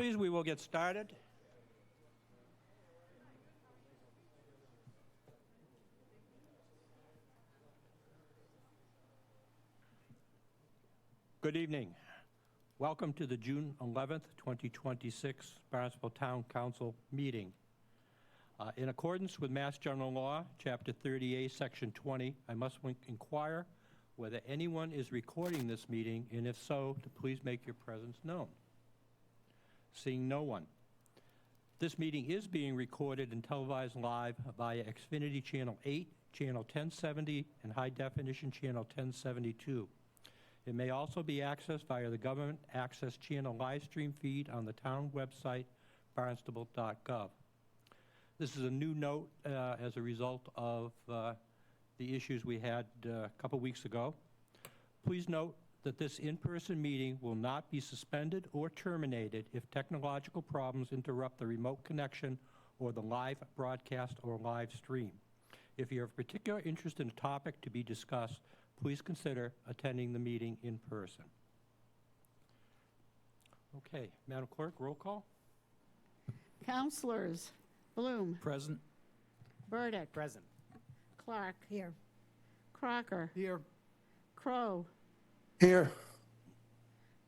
please, we will get started. Good evening. Welcome to the June 11th, 2026 Barnstable Town Council meeting. In accordance with Mass General Law, Chapter 38, Section 20, I must inquire whether anyone is recording this meeting, and if so, to please make your presence known. Seeing no one. This meeting is being recorded and televised live via Xfinity Channel 8, Channel 1070, and High Definition Channel 1072. It may also be accessed via the Government Access Channel live stream feed on the town website, barnstable.gov. This is a new note as a result of the issues we had a couple weeks ago. Please note that this in-person meeting will not be suspended or terminated if technological problems interrupt the remote connection or the live broadcast or live stream. If you have a particular interest in a topic to be discussed, please consider attending the meeting in person. Okay, Madam Clerk, roll call. Councilors: Bloom, Present. Burdick, Present. Clark, here. Crocker, Here. Crow, Here.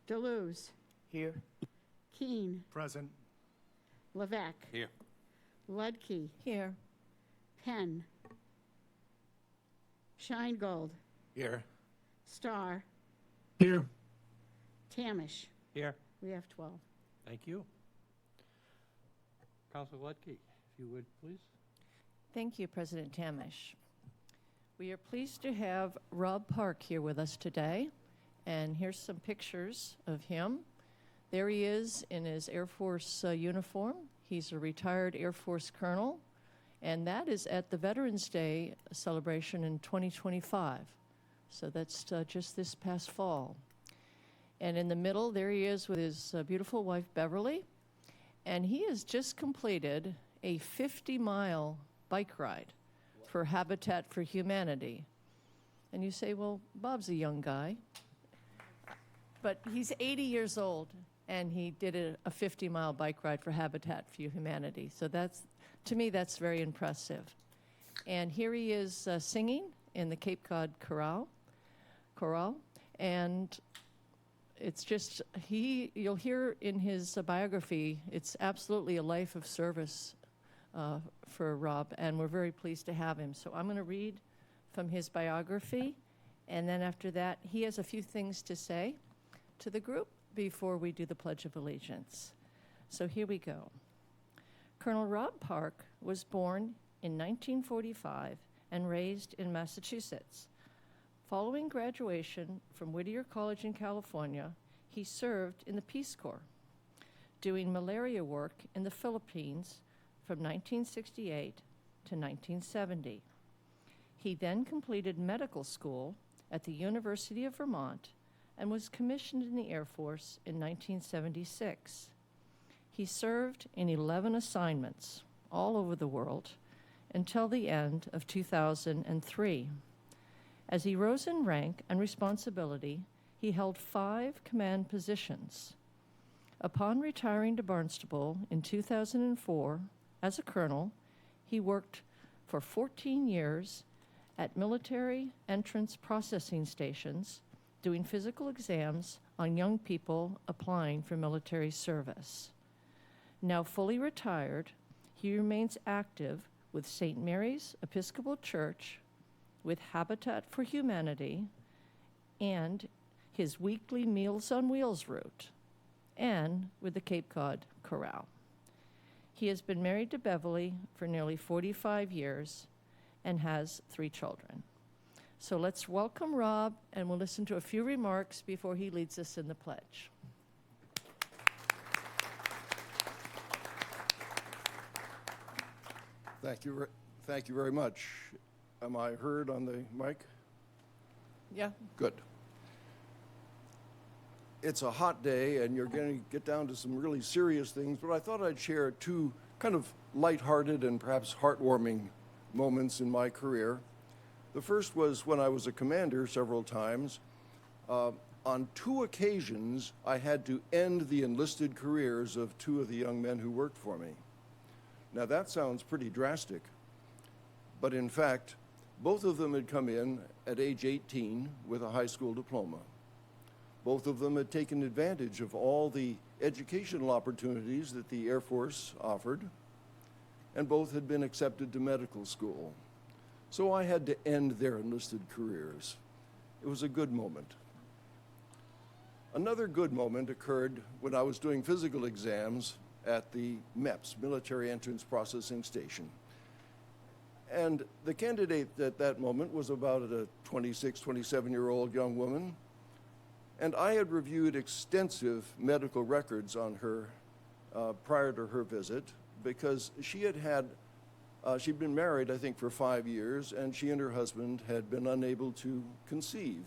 Deleuze, Here. Keene, Present. Levesque, Here. Ludke, Here. Penn, Scheingold, Here. Starr, Here. Tamish. Here. We have 12. Thank you. Councilor Ludke, if you would, please. Thank you, President Tamish. We are pleased to have Rob Park here with us today, and here's some pictures of him. There he is in his Air Force uniform. He's a retired Air Force colonel, and that is at the Veterans Day celebration in 2025. So that's just this past fall. And in the middle, there he is with his beautiful wife, Beverly, and he has just completed a 50-mile bike ride for Habitat for Humanity. And you say, well, Bob's a young guy. But he's 80 years old, and he did a 50-mile bike ride for Habitat for Humanity. So that's, to me, that's very impressive. And here he is singing in the Cape Cod Chorale. And it's just, you'll hear in his biography, it's absolutely a life of service for Rob, and we're very pleased to have him. So I'm going to read from his biography, and then after that, he has a few things to say to the group before we do the Pledge of Allegiance. So here we go. Colonel Rob Park was born in 1945 and raised in Massachusetts. Following graduation from Whittier College in California, he served in the Peace Corps, doing malaria work in the Philippines from 1968 to 1970. He then completed medical school at the University of Vermont and was commissioned in the Air Force in 1976. He served in 11 assignments all over the world until the end of 2003. As he rose in rank and responsibility, he held 5 command positions. Upon retiring to Barnstable in 2004, as a colonel, he worked for 14 years at military entrance processing stations, doing physical exams on young people applying for military service. Now fully retired, he remains active with St. Mary's Episcopal Church, with Habitat for Humanity, and his weekly Meals on Wheels route, and with the Cape Cod Chorale. He has been married to Beverly for nearly 45 years and has 3 children. So let's welcome Rob, and we'll listen to a few remarks before he leads us in the pledge. Thank you very much. Am I heard on the mic? Yeah. Good. It's a hot day, and you're going to get down to some really serious things, but I thought I'd share 2 kind of lighthearted and perhaps heartwarming moments in my career. The first was when I was a commander several times. on 2 occasions, I had to end the enlisted careers of 2 of the young men who worked for me. Now, that sounds pretty drastic, but in fact, both of them had come in at age 18 with a high school diploma. Both of them had taken advantage of all the educational opportunities that the Air Force offered, and both had been accepted to medical school. So I had to end their enlisted careers. It was a good moment. Another good moment occurred when I was doing physical exams at the MEPS, Military Entrance Processing Station. And the candidate at that moment was about a 26, 27-year-old young woman. And I had reviewed extensive medical records on her prior to her visit, because she'd been married, I think, for 5 years, and she and her husband had been unable to conceive.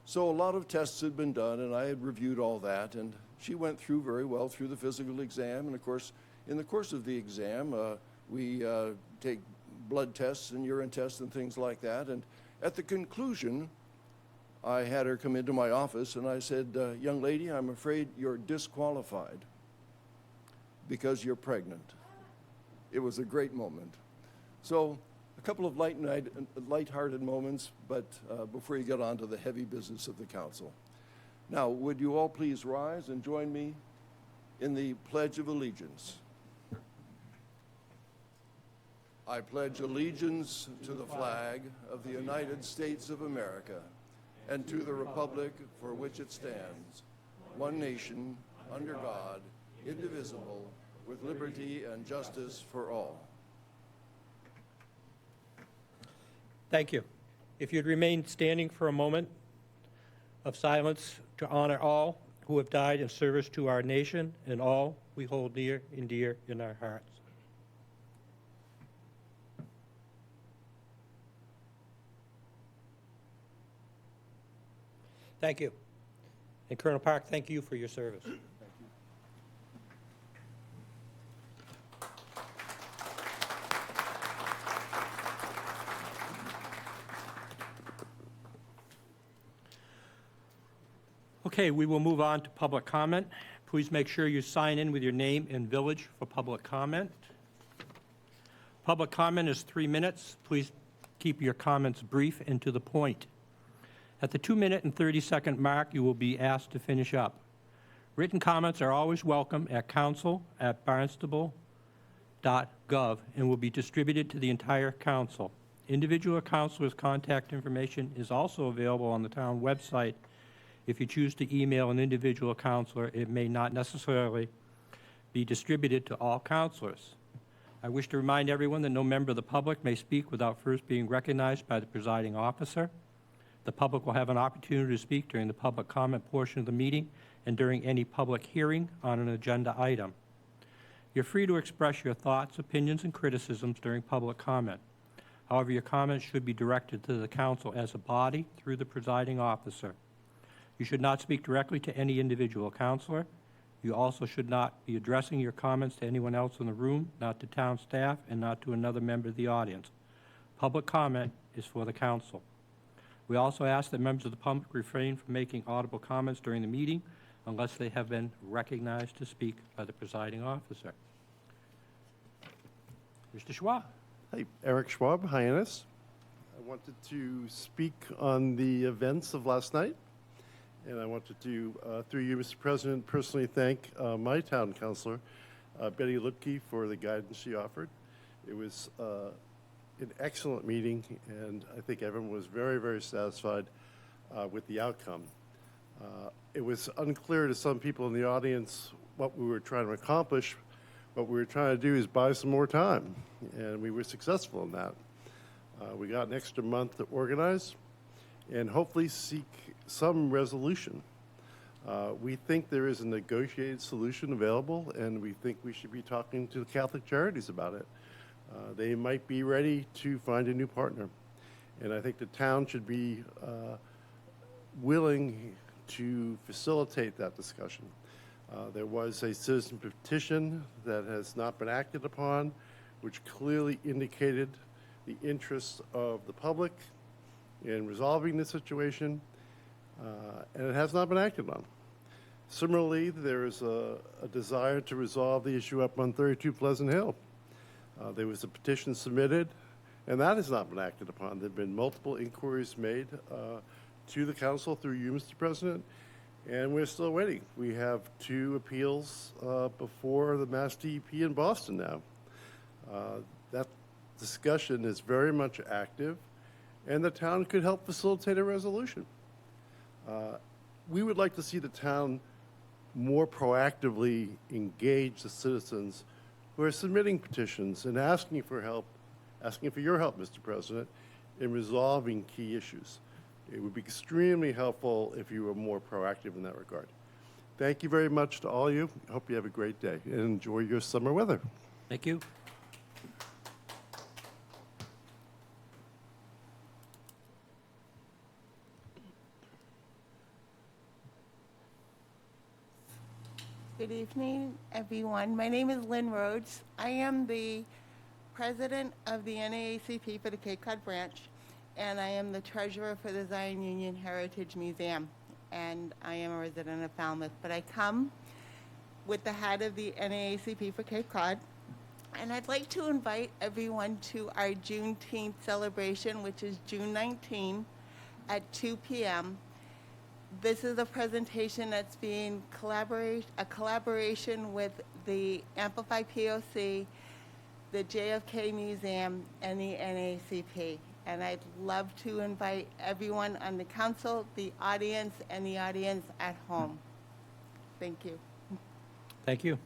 So a lot of tests had been done, and I had reviewed all that, and she went through very well through the physical exam. And of course, in the course of the exam, we take blood tests and urine tests and things like that. And at the conclusion, I had her come into my office, and I said, young lady, I'm afraid you're disqualified because you're pregnant. It was a great moment. So a couple of light-hearted moments, but before you get on to the heavy business of the council. Now, would you all please rise and join me in the Pledge of Allegiance? I pledge allegiance to the flag of the United States of America and to the republic for which it stands, one nation, under God, indivisible, with liberty and justice for all. Thank you. If you'd remain standing for a moment of silence to honor all who have died in service to our nation and all we hold near and dear in our hearts. Thank you. And Colonel Park, thank you for your service. Okay, we will move on to public comment. Please make sure you sign in with your name and village for public comment. Public comment is 3 minutes. Please keep your comments brief and to the point. At the 2-minute and 30-second mark, you will be asked to finish up. Written comments are always welcome at council@barnstable.gov and will be distributed to the entire council. Individual councilors' contact information is also available on the town website. If you choose to email an individual councilor, it may not necessarily be distributed to all councilors. I wish to remind everyone that no member of the public may speak without first being recognized by the presiding officer. The public will have an opportunity to speak during the public comment portion of the meeting and during any public hearing on an agenda item. You're free to express your thoughts, opinions, and criticisms during public comment. However, your comments should be directed to the council as a body through the presiding officer. You should not speak directly to any individual councilor. You also should not be addressing your comments to anyone else in the room, not to town staff, and not to another member of the audience. Public comment is for the council. We also ask that members of the public refrain from making audible comments during the meeting unless they have been recognized to speak by the presiding officer. Mr. Schwab. Hi, Eric Schwab, Hyannis. I wanted to speak on the events of last night, and I wanted to, through you, Mr. President, personally thank my town councilor, Betty Lipke, for the guidance she offered. It was an excellent meeting, and I think everyone was very, very satisfied with the outcome. It was unclear to some people in the audience what we were trying to accomplish. What we were trying to do is buy some more time, and we were successful in that. We got an extra month to organize and hopefully seek some resolution. We think there is a negotiated solution available, and we think we should be talking to the Catholic Charities about it. They might be ready to find a new partner, and I think the town should be willing to facilitate that discussion. There was a citizen petition that has not been acted upon, which clearly indicated the interests of the public in resolving the situation, and it has not been acted on. Similarly, there is a desire to resolve the issue up on 32 Pleasant Hill. There was a petition submitted, and that has not been acted upon. There have been multiple inquiries made to the council through you, Mr. President, and we're still waiting. We have 2 appeals before the Mass DEP in Boston now. That discussion is very much active, and the town could help facilitate a resolution. We would like to see the town more proactively engage the citizens who are submitting petitions and asking for help, asking for your help, Mr. President, in resolving key issues. It would be extremely helpful if you were more proactive in that regard. Thank you very much to all of you. I hope you have a great day and enjoy your summer weather. Thank you. Good evening, everyone. My name is Lynn Rhodes. I am the president of the NAACP for the Cape Cod branch, and I am the treasurer for the Zion Union Heritage Museum, and I am a resident of Falmouth. But I come with the hat of the NAACP for Cape Cod, and I'd like to invite everyone to our Juneteenth celebration, which is June 19 at 2 p.m. This is a presentation that's being a collaboration with the Amplify POC, the JFK Museum, and the NAACP. And I'd love to invite everyone on the council, the audience, and the audience at home. Thank you. Thank you.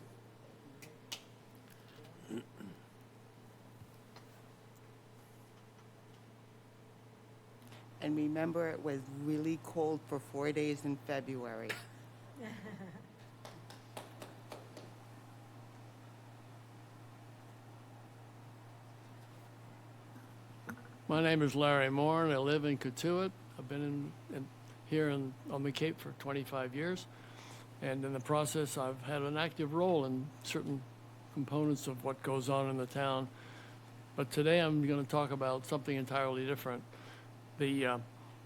And remember, it was really cold for 4 days in February. My name is Larry Moore, and I live in Cotuit. I've been here on the Cape for 25 years, and in the process, I've had an active role in certain components of what goes on in the town. But today, I'm going to talk about something entirely different.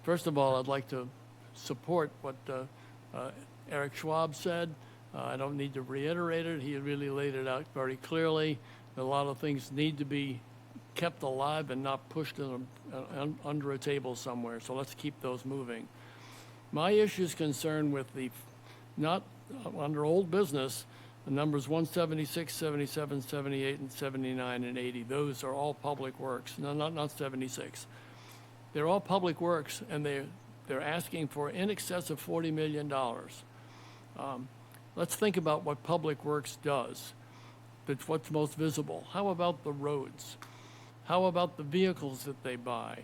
First of all, I'd like to support what Eric Schwab said. I don't need to reiterate it. He really laid it out very clearly. A lot of things need to be kept alive and not pushed under a table somewhere. So let's keep those moving. My issue is concerned with not under old business, the numbers 176, 77, 78, and 79, and 80. Those are all public works. No, not 76. They're all public works, and they're asking for in excess of $40 million. Let's think about what public works does. That's what's most visible. How about the roads? How about the vehicles that they buy?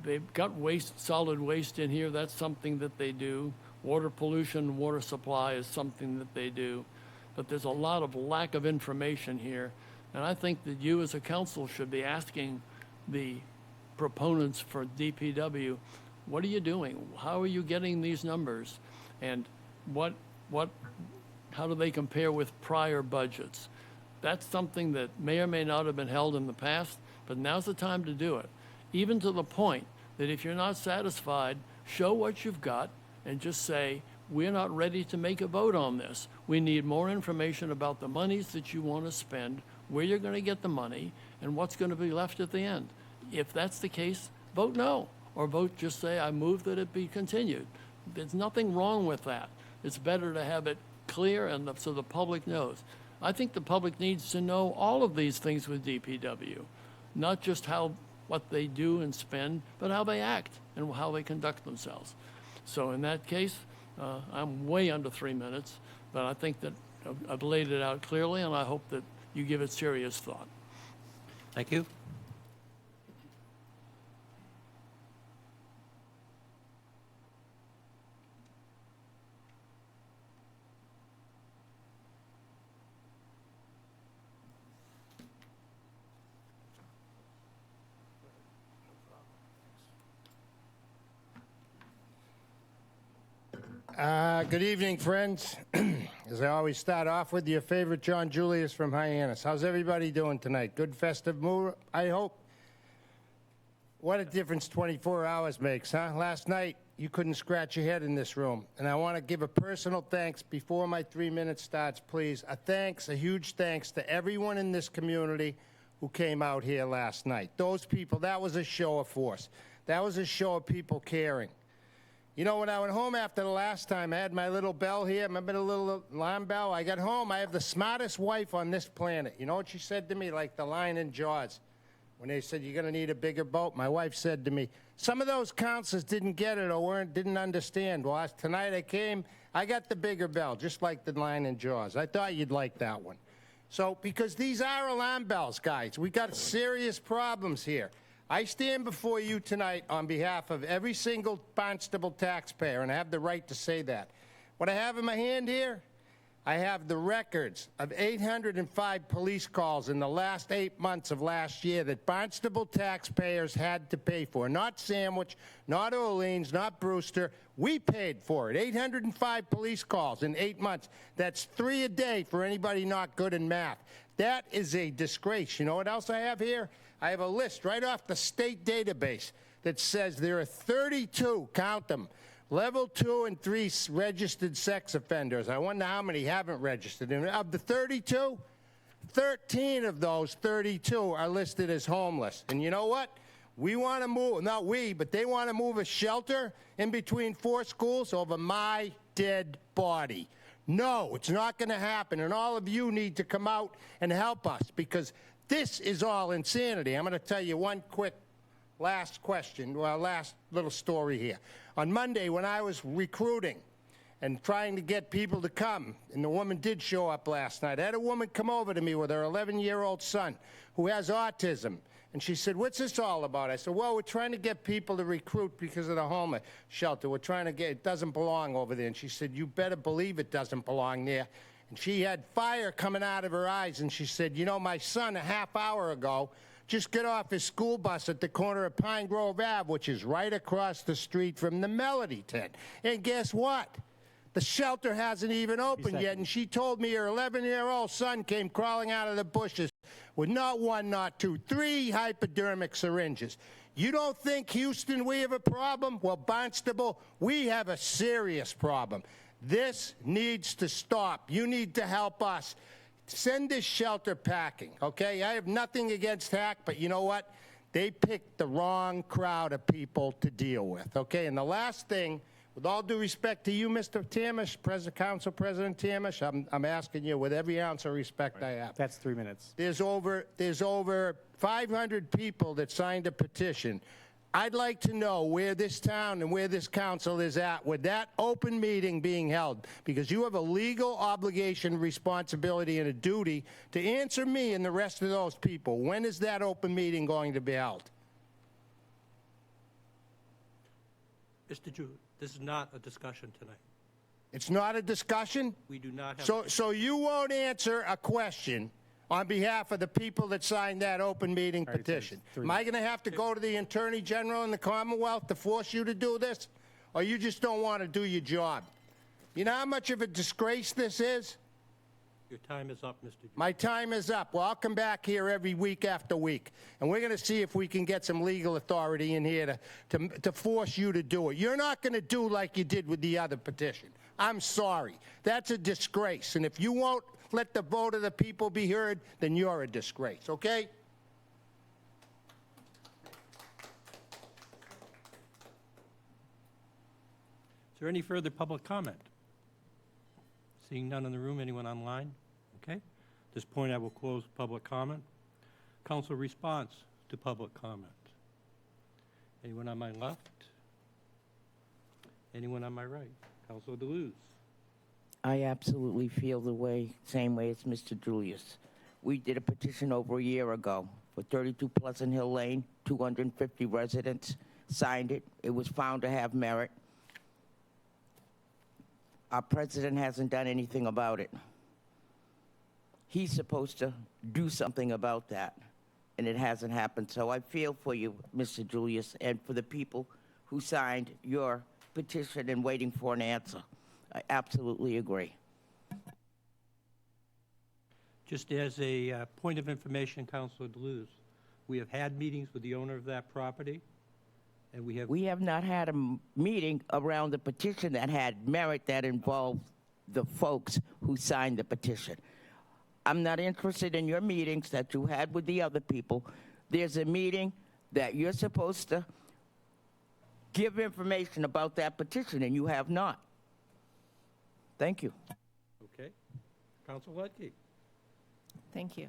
They've got solid waste in here. That's something that they do. Water pollution, water supply is something that they do. But there's a lot of lack of information here. And I think that you as a council should be asking the proponents for DPW, what are you doing? How are you getting these numbers? And how do they compare with prior budgets? That's something that may or may not have been held in the past, but now's the time to do it. Even to the point that if you're not satisfied, show what you've got and just say, we're not ready to make a vote on this. We need more information about the monies that you want to spend, where you're going to get the money, and what's going to be left at the end. If that's the case, vote no, or vote just say, I move that it be continued. There's nothing wrong with that. It's better to have it clear and so the public knows. I think the public needs to know all of these things with DPW, not just what they do and spend, but how they act and how they conduct themselves. So in that case, I'm way under 3 minutes, but I think that I've laid it out clearly, and I hope that you give it serious thought. Thank you. Good evening, friends. As I always start off with, your favorite John Julius from Hyannis. How's everybody doing tonight? Good festive mood, I hope? What a difference 24 hours makes, huh? Last night, you couldn't scratch your head in this room. And I want to give a personal thanks before my 3 minutes starts, please. A huge thanks to everyone in this community who came out here last night. Those people, that was a show of force. That was a show of people caring. You know, when I went home after the last time, I had my little bell here. Remember the little alarm bell? I got home. I have the smartest wife on this planet. You know what she said to me, like the lion in Jaws? When they said, you're going to need a bigger boat, my wife said to me, some of those counselors didn't get it or didn't understand. Well, tonight I came, I got the bigger bell, just like the lion in Jaws. I thought you'd like that one. So, because these are alarm bells, guys. We got serious problems here. I stand before you tonight on behalf of every single Barnstable taxpayer, and I have the right to say that. What I have in my hand here, I have the records of 805 police calls in the last 8 months of last year that Barnstable taxpayers had to pay for. Not Sandwich, not Orleans, not Brewster. We paid for it. 805 police calls in 8 months. That's 3 a day for anybody not good in math. That is a disgrace. You know what else I have here? I have a list right off the state database that says there are 32, count them, level 2 and 3 registered sex offenders. I wonder how many haven't registered. And of the 32, 13 of those 32 are listed as homeless. And you know what? We want to move, not we, but they want to move a shelter in between 4 schools over my dead body. No, it's not going to happen. And all of you need to come out and help us, because this is all insanity. I'm going to tell you one quick last little story here. On Monday, when I was recruiting and trying to get people to come, and the woman did show up last night, I had a woman come over to me with her 11-year-old son who has autism. And she said, what's this all about? I said, well, we're trying to get people to recruit because of the homeless shelter. We're trying to get, it doesn't belong over there. And she said, you better believe it doesn't belong there. And she had fire coming out of her eyes, and she said, you know, my son a half hour ago just got off his school bus at the corner of Pine Grove Ave, which is right across the street from the Melody tent. And guess what? The shelter hasn't even opened yet, and she told me her 11-year-old son came crawling out of the bushes with not 1, not 2, 3 hypodermic syringes. You don't think, Houston, we have a problem? Well, Barnstable, we have a serious problem. This needs to stop. You need to help us. Send this shelter packing, okay? I have nothing against HAC, but you know what? They picked the wrong crowd of people to deal with, okay? And the last thing, with all due respect to you, Mr. Tamish, Council President Tamish, I'm asking you with every ounce of respect I have. That's 3 minutes. There's over 500 people that signed a petition. I'd like to know where this town and where this council is at with that open meeting being held, because you have a legal obligation, responsibility, and a duty to answer me and the rest of those people. When is that open meeting going to be held? Mr. Drew, this is not a discussion tonight. It's not a discussion? We do not have... So you won't answer a question on behalf of the people that signed that open meeting petition. Am I going to have to go to the Attorney General in the Commonwealth to force you to do this? Or you just don't want to do your job? You know how much of a disgrace this is? Your time is up, Mr. Drew. My time is up. Well, I'll come back here every week after week, and we're going to see if we can get some legal authority in here to force you to do it. You're not going to do like you did with the other petition. I'm sorry. That's a disgrace, and if you won't let the vote of the people be heard, then you're a disgrace, okay? Is there any further public comment? Seeing none in the room, anyone online? Okay. At this point, I will close public comment. Council response to public comment. Anyone on my left? Anyone on my right? Councilor Deleuze. I absolutely feel the same way as Mr. Julius. We did a petition over a year ago for 32 Pleasant Hill Lane, 250 residents signed it. It was found to have merit. Our president hasn't done anything about it. He's supposed to do something about that, and it hasn't happened. So I feel for you, Mr. Julius, and for the people who signed your petition and waiting for an answer. I absolutely agree. Just as a point of information, Councilor Deleuze, we have had meetings with the owner of that property. And we have, We have not had a meeting around the petition that had merit that involved the folks who signed the petition. I'm not interested in your meetings that you had with the other people. There's a meeting that you're supposed to give information about that petition, and you have not. Thank you. okay. Council Ledke. Thank you.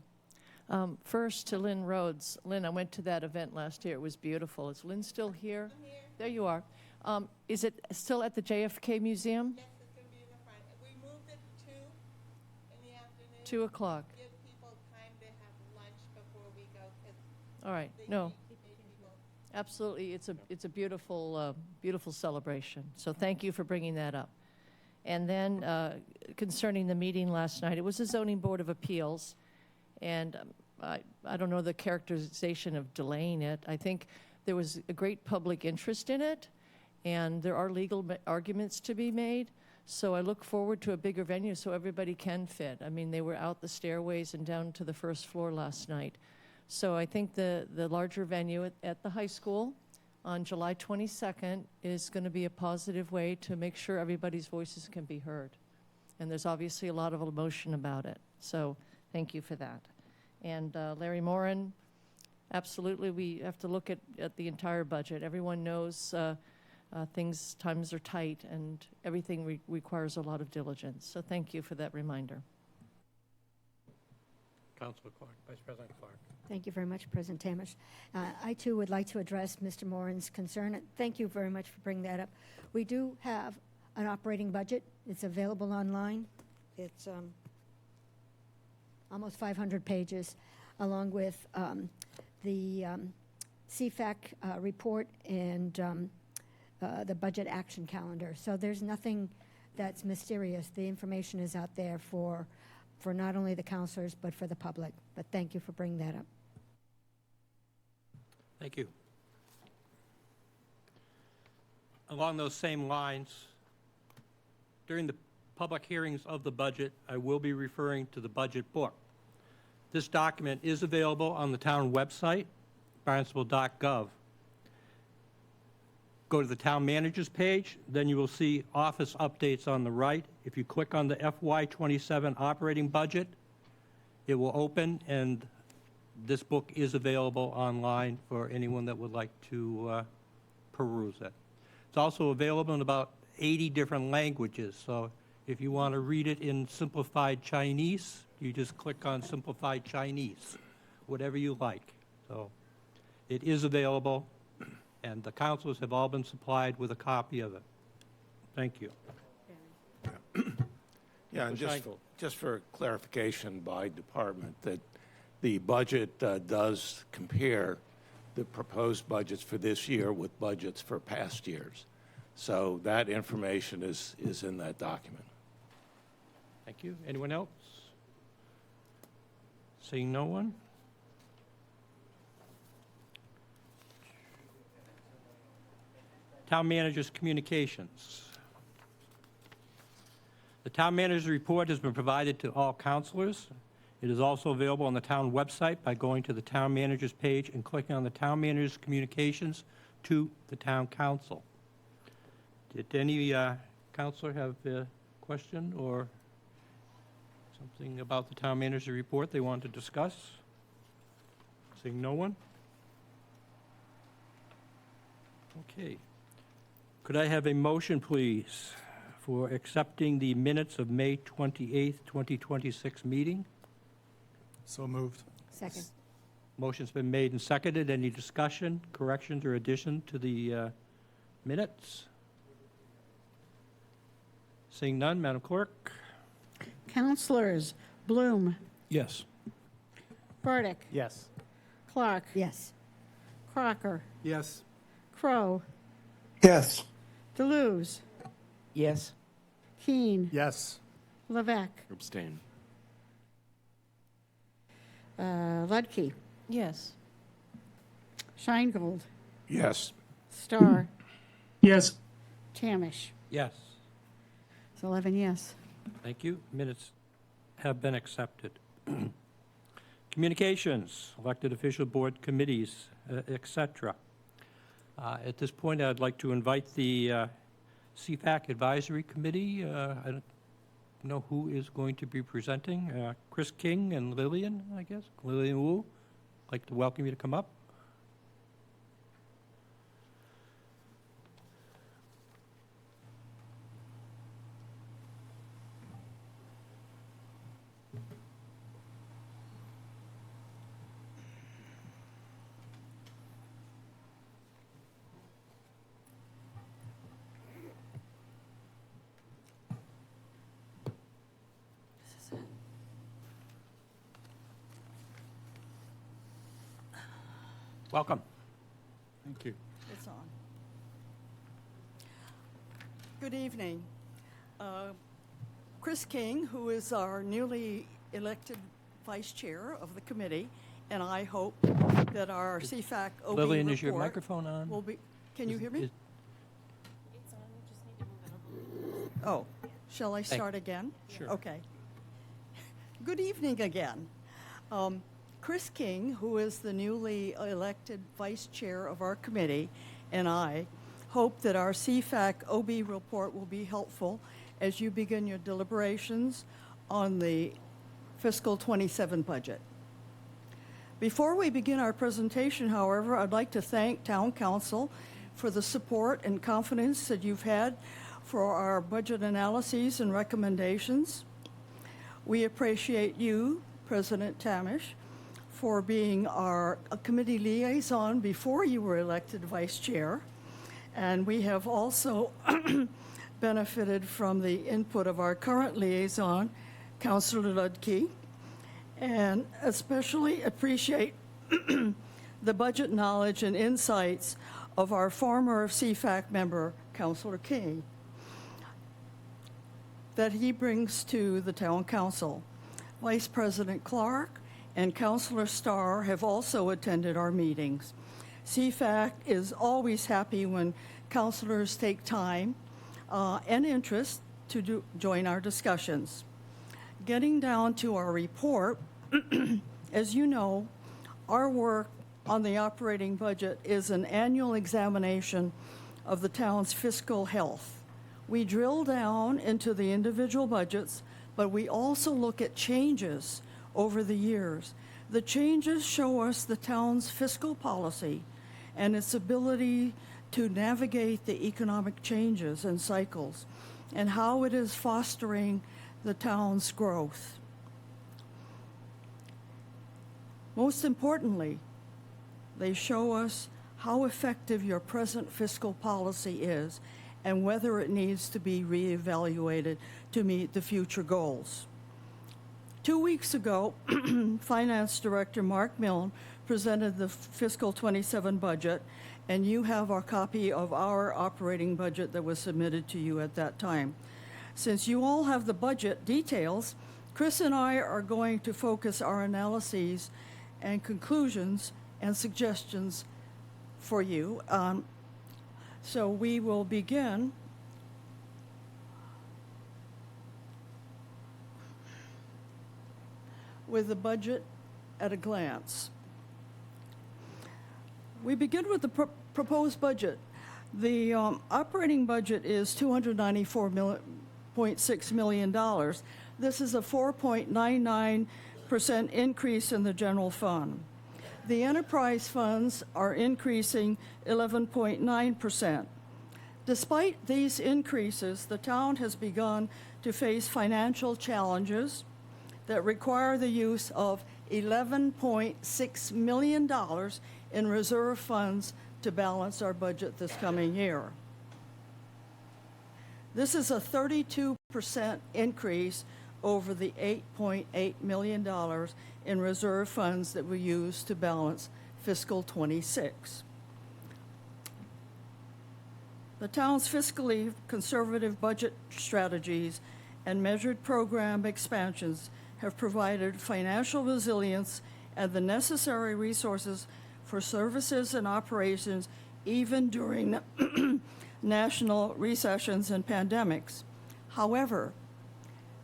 First to Lynn Rhodes. Lynn, I went to that event last year. It was beautiful. Is Lynn still here? I'm here. There you are. Is it still at the JFK Museum? Yes, it's going to be in the front. We moved it to 2 in the afternoon. 2 o'clock. Give people time to have lunch before we go, 'cause All right. they No, need people. absolutely. It's a beautiful, beautiful celebration. So thank you for bringing that up. And then concerning the meeting last night, it was the Zoning Board of Appeals. And I don't know the characterization of delaying it. I think there was a great public interest in it, and there are legal arguments to be made. So I look forward to a bigger venue so everybody can fit. I mean, they were out the stairways and down to the first floor last night. So I think the larger venue at the high school on July 22nd is going to be a positive way to make sure everybody's voices can be heard. And there's obviously a lot of emotion about it. So thank you for that. And Larry Moran, absolutely, we have to look at the entire budget. Everyone knows times are tight, and everything requires a lot of diligence. So thank you for that reminder. Councilor Clark, Vice President Clark. Thank you very much, President Tamish. I, too, would like to address Mr. Moran's concern. Thank you very much for bringing that up. We do have an operating budget. It's available online. It's almost 500 pages, along with the CFAC report and the budget action calendar. So there's nothing that's mysterious. The information is out there for not only the counselors, but for the public. But thank you for bringing that up. Thank you. Along those same lines, during the public hearings of the budget, I will be referring to the budget book. This document is available on the town website, barnstable.gov. Go to the town manager's page, then you will see office updates on the right. If you click on the FY27 operating budget, it will open, and this book is available online for anyone that would like to peruse it. It's also available in about 80 different languages, so if you want to read it in simplified Chinese, you just click on simplified Chinese, whatever you like. So it is available, and the councilors have all been supplied with a copy of it. Thank you. Yeah, and Mr. just for clarification by department, that the budget does compare the proposed budgets for this year with budgets for past years. So that information is in that document. Thank you. Anyone else? Seeing no one? Town manager's communications. The town manager's report has been provided to all councilors. It is also available on the town website by going to the town manager's page and clicking on the town manager's communications to the town council. Did any councilor have a question or something about the town manager's report they want to discuss? Seeing no one? Okay. Could I have a motion, please, for accepting the minutes of May 28th, 2026 meeting? So moved. Second. Motion's been made and seconded. Any discussion, corrections, or addition to the minutes? Seeing none, Madam Clerk? Counselors Bloom, Yes. Burdick, Yes. Clark, Yes. Crocker, Yes. Crow, Yes. Deleuze, Yes. Keene, Yes. Levesque, Abstain. Ludke, Yes. Scheingold, Yes. Starr, Yes. Tamish. Yes. It's 11 yes. Thank you. Minutes have been accepted. Communications, elected official board committees, et cetera. At this point, I'd like to invite the CFAC Advisory Committee. I don't know who is going to be presenting. Chris King and Lillian, I guess. Lillian Wu, I'd like to welcome you to come up. Welcome. Thank you. It's on. Good evening. Chris King, who is our newly elected vice chair of the committee, and I hope that our CFAC OB Lillian, report is your microphone on? will be. Can you hear me? It's on, we just need to move it up. Oh, shall I start again? Sure. Okay. Good evening again. Chris King, who is the newly elected vice chair of our committee, and I hope that our CFAC OB report will be helpful as you begin your deliberations on the fiscal 27 budget. Before we begin our presentation, however, I'd like to thank Town Council for the support and confidence that you've had for our budget analyses and recommendations. We appreciate you, President Tamish, for being our committee liaison before you were elected vice chair. And we have also benefited from the input of our current liaison, Councilor Ludke, and especially appreciate the budget knowledge and insights of our former CFAC member, Councilor King, that he brings to the Town Council. Vice President Clark and Councilor Starr have also attended our meetings. CFAC is always happy when councilors take time and interest to join our discussions. Getting down to our report, as you know, our work on the operating budget is an annual examination of the town's fiscal health. We drill down into the individual budgets, but we also look at changes over the years. The changes show us the town's fiscal policy and its ability to navigate the economic changes and cycles and how it is fostering the town's growth. Most importantly, they show us how effective your present fiscal policy is and whether it needs to be reevaluated to meet the future goals. 2 weeks ago, Finance Director Mark Milne presented the fiscal 27 budget, and you have a copy of our operating budget that was submitted to you at that time. Since you all have the budget details, Chris and I are going to focus our analyses and conclusions and suggestions for you. So we will begin with the budget at a glance. We begin with the proposed budget. The operating budget is $294.6 million. This is a 4.99% increase in the general fund. The enterprise funds are increasing 11.9%. Despite these increases, the town has begun to face financial challenges that require the use of $11.6 million in reserve funds to balance our budget this coming year. This is a 32% increase over the $8.8 million in reserve funds that we use to balance fiscal 26. The town's fiscally conservative budget strategies and measured program expansions have provided financial resilience and the necessary resources for services and operations even during national recessions and pandemics. However,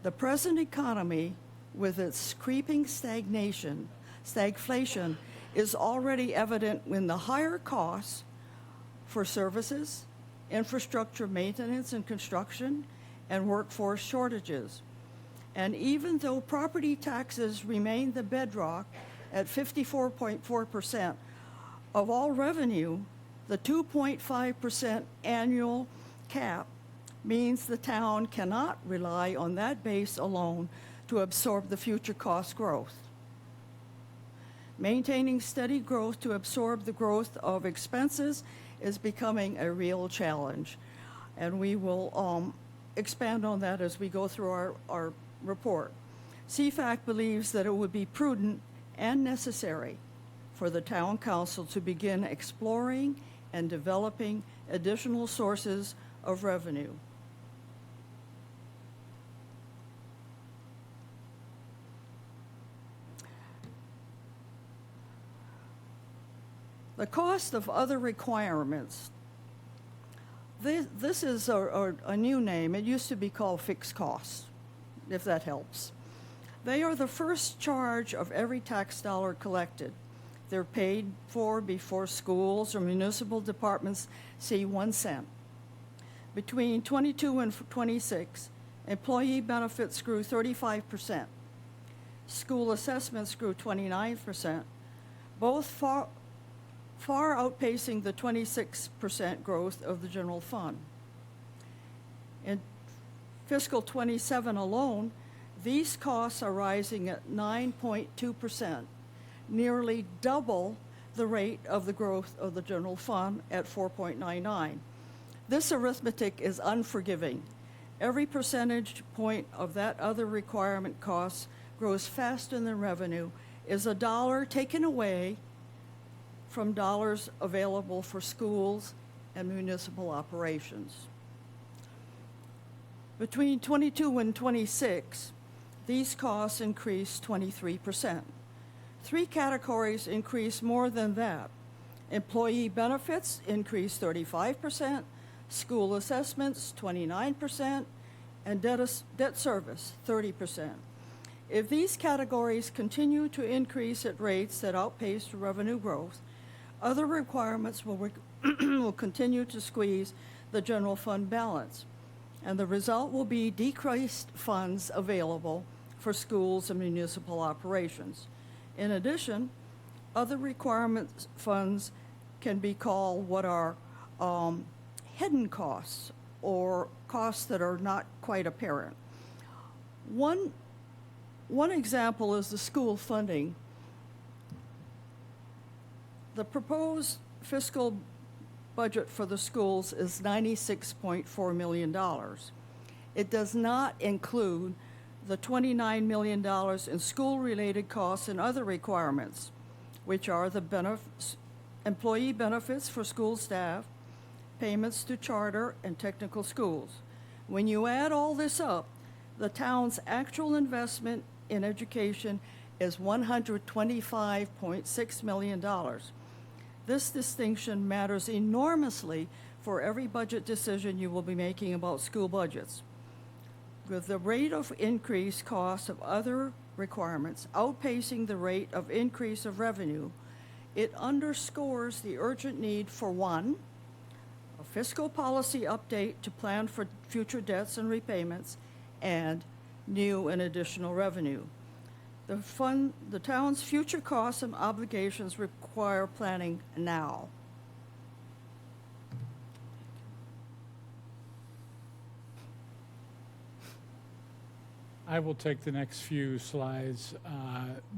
the present economy, with its creeping stagflation, is already evident in the higher costs for services, infrastructure maintenance and construction, and workforce shortages. And even though property taxes remain the bedrock at 54.4% of all revenue, the 2.5% annual cap means the town cannot rely on that base alone to absorb the future cost growth. Maintaining steady growth to absorb the growth of expenses is becoming a real challenge. And we will expand on that as we go through our report. CFAC believes that it would be prudent and necessary for the town council to begin exploring and developing additional sources of revenue. The cost of other requirements. This is a new name. It used to be called fixed costs, if that helps. They are the first charge of every tax dollar collected. They're paid for before schools or municipal departments see 1 cent. Between 22 and 26, employee benefits grew 35%. School assessments grew 29%, both far outpacing the 26% growth of the general fund. In fiscal 27 alone, these costs are rising at 9.2%, nearly double the rate of the growth of the general fund at 4.99. This arithmetic is unforgiving. Every percentage point of that other requirement cost grows faster than revenue is a dollar taken away from dollars available for schools and municipal operations. Between 22 and 26, these costs increased 23%. 3 categories increased more than that. Employee benefits increased 35%, school assessments 29%, and debt service 30%. If these categories continue to increase at rates that outpace revenue growth, other requirements will continue to squeeze the general fund balance, and the result will be decreased funds available for schools and municipal operations. In addition, other requirements funds can be called what are hidden costs, or costs that are not quite apparent. One example is the school funding. The proposed fiscal budget for the schools is $96.4 million. It does not include the $29 million in school-related costs and other requirements, which are the employee benefits for school staff, payments to charter and technical schools. When you add all this up, the town's actual investment in education is $125.6 million. This distinction matters enormously for every budget decision you will be making about school budgets. With the rate of increase cost of other requirements outpacing the rate of increase of revenue, it underscores the urgent need for 1, a fiscal policy update to plan for future debts and repayments, and new and additional revenue. The town's future costs and obligations require planning now. I will take the next few slides.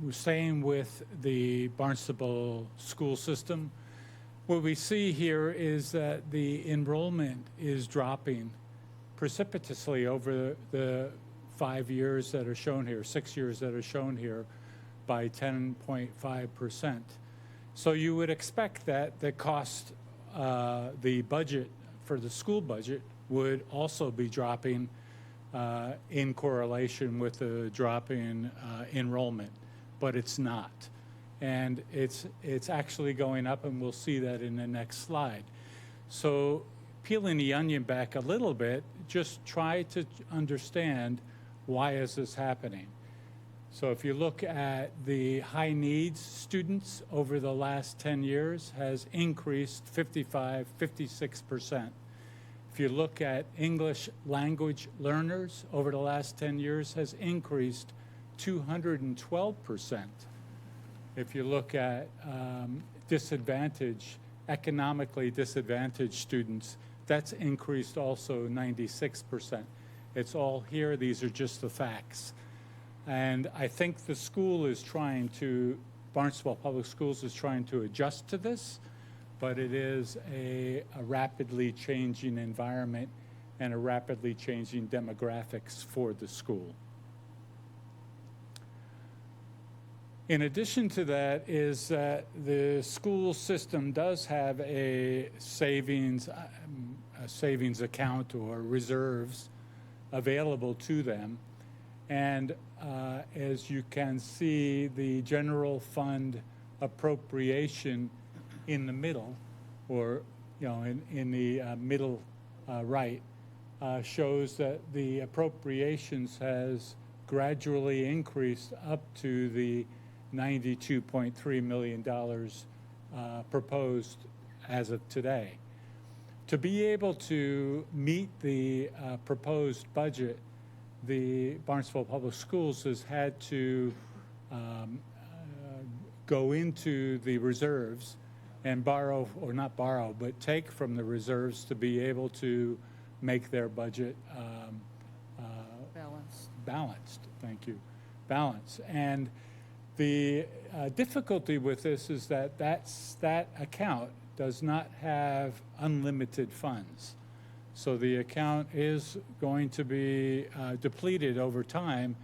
We're staying with the Barnstable school system. What we see here is that the enrollment is dropping precipitously over the 5 years that are shown here, 6 years that are shown here, by 10.5%. So you would expect that the cost, the budget for the school budget would also be dropping in correlation with the drop in enrollment, but it's not. And it's actually going up, and we'll see that in the next slide. So peeling the onion back a little bit, just try to understand why is this happening. So if you look at the high needs students over the last 10 years has increased 56%. If you look at English language learners over the last 10 years has increased 212%. If you look at economically disadvantaged students, that's increased also 96%. It's all here. These are just the facts. And I think the school is Barnstable Public Schools is trying to adjust to this, but it is a rapidly changing environment and a rapidly changing demographics for the school. In addition to that is that the school system does have a savings account or reserves available to them. And as you can see, the general fund appropriation in the middle, or in the middle right, shows that the appropriations has gradually increased up to the $92.3 million proposed as of today. To be able to meet the proposed budget, the Barnstable Public Schools has had to go into the reserves and borrow, or not borrow, but take from the reserves to be able to make their budget balanced. Thank you. Balanced. And the difficulty with this is that that account does not have unlimited funds. So the account is going to be depleted over time,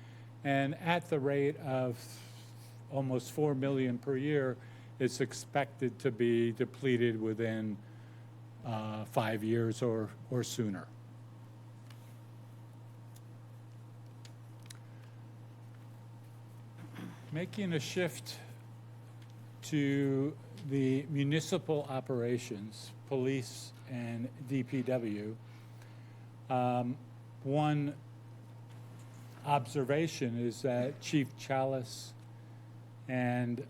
and at the rate of almost $4 million per year, it's expected to be depleted within 5 years or sooner. Making a shift to the municipal operations, police and DPW, one observation is that Chief Chalice and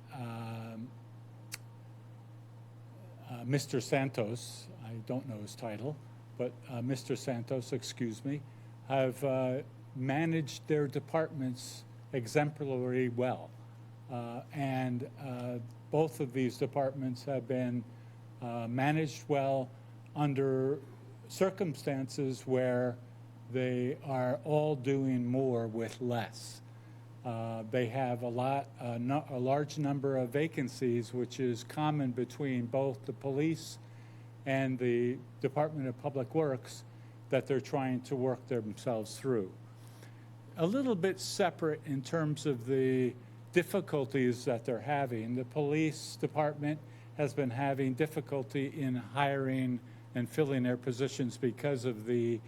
Mr. Santos, I don't know his title, but Mr. Santos, excuse me, have managed their departments exemplary well. And both of these departments have been managed well under circumstances where they are all doing more with less. They have a large number of vacancies, which is common between both the police and the Department of Public Works, that they're trying to work themselves through. A little bit separate in terms of the difficulties that they're having. The police department has been having difficulty in hiring and filling their positions because of the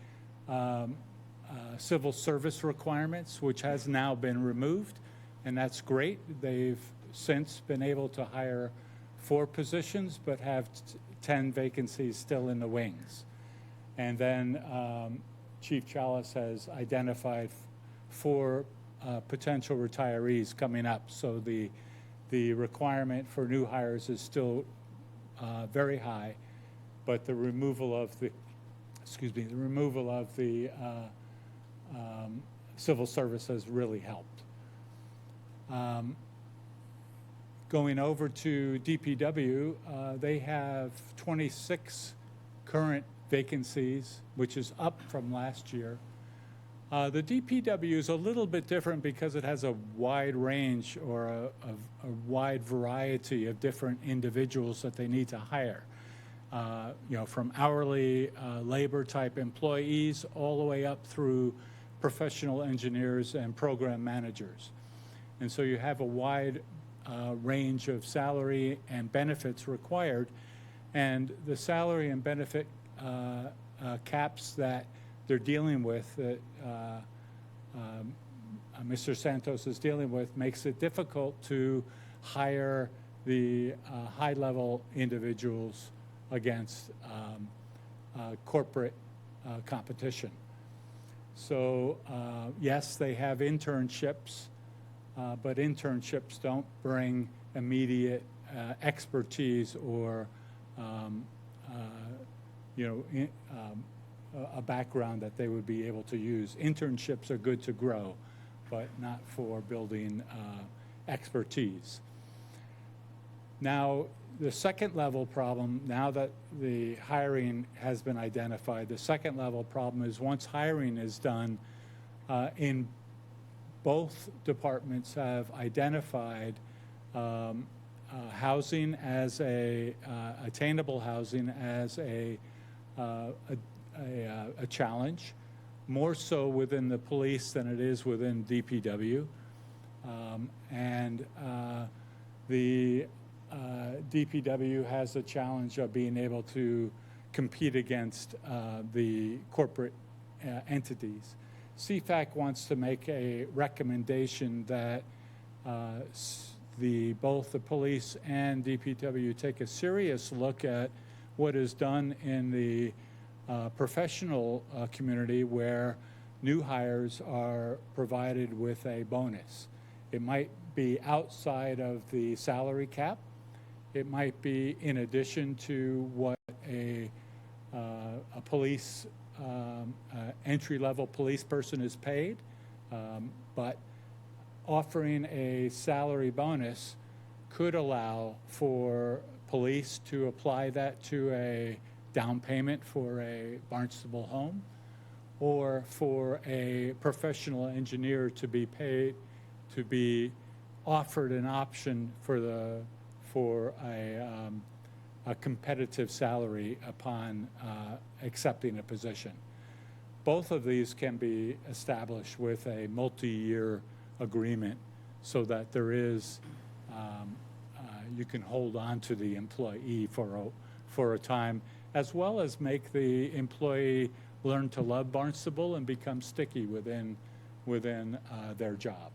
civil service requirements, which has now been removed, and that's great. They've since been able to hire 4 positions, but have 10 vacancies still in the wings. And then Chief Chalice has identified 4 potential retirees coming up, so the requirement for new hires is still very high, but the removal of the civil service has really helped. Going over to DPW, they have 26 current vacancies, which is up from last year. The DPW is a little bit different because it has a wide range or a wide variety of different individuals that they need to hire. From hourly labor type employees all the way up through professional engineers and program managers. And so you have a wide range of salary and benefits required, and the salary and benefit caps that they're dealing with, that Mr. Santos is dealing with, makes it difficult to hire the high-level individuals against corporate competition. So yes, they have internships, but internships don't bring immediate expertise or a background that they would be able to use. Internships are good to grow, but not for building expertise. Now, the second level problem, now that the hiring has been identified, the second level problem is once hiring is done, in both departments have identified housing as attainable housing as a challenge, more so within the police than it is within DPW. The DPW has a challenge of being able to compete against the corporate entities. CFAC wants to make a recommendation that both the police and DPW take a serious look at what is done in the professional community where new hires are provided with a bonus. It might be outside of the salary cap. It might be in addition to what a police entry-level police person is paid, but offering a salary bonus could allow for police to apply that to a down payment for a Barnstable home, or for a professional engineer to be paid, to be offered an option for a competitive salary upon accepting a position. Both of these can be established with a multi-year agreement so that there is, you can hold on to the employee for a time, as well as make the employee learn to love Barnstable and become sticky within their job.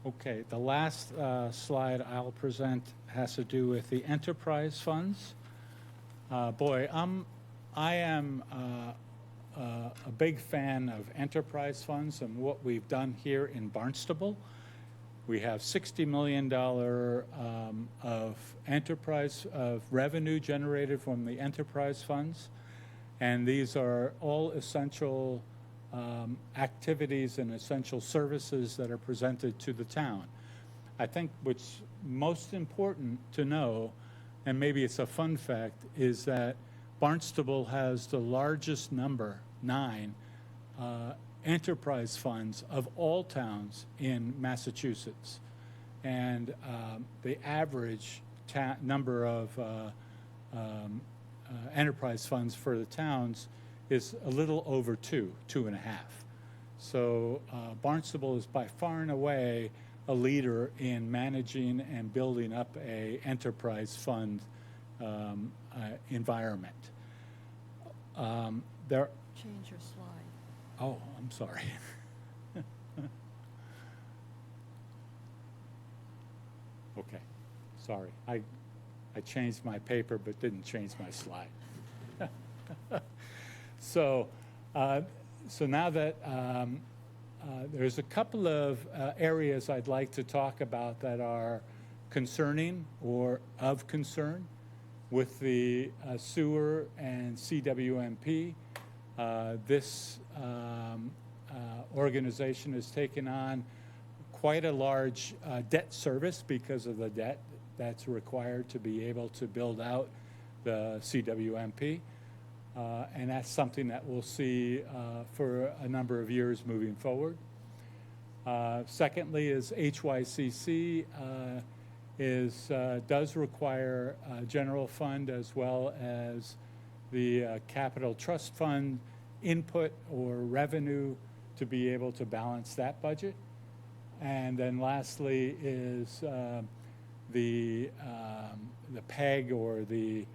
Okay, the last slide I'll present has to do with the enterprise funds. I am a big fan of enterprise funds and what we've done here in Barnstable. We have $60 million of revenue generated from the enterprise funds, and these are all essential activities and essential services that are presented to the town. I think what's most important to know, and maybe it's a fun fact, is that Barnstable has the largest number, 9, enterprise funds of all towns in Massachusetts. And the average number of enterprise funds for the towns is a little over 2.5. So Barnstable is by far and away a leader in managing and building up a enterprise fund environment. Change your slide. Oh, I'm sorry. Okay, sorry. I changed my paper but didn't change my slide. So now that there's a couple of areas I'd like to talk about that are concerning or of concern with the sewer and CWMP. This organization has taken on quite a large debt service because of the debt that's required to be able to build out the CWMP. And that's something that we'll see for a number of years moving forward. Secondly is HYCC does require a general fund as well as the capital trust fund input or revenue to be able to balance that budget. And then lastly is the PEG or the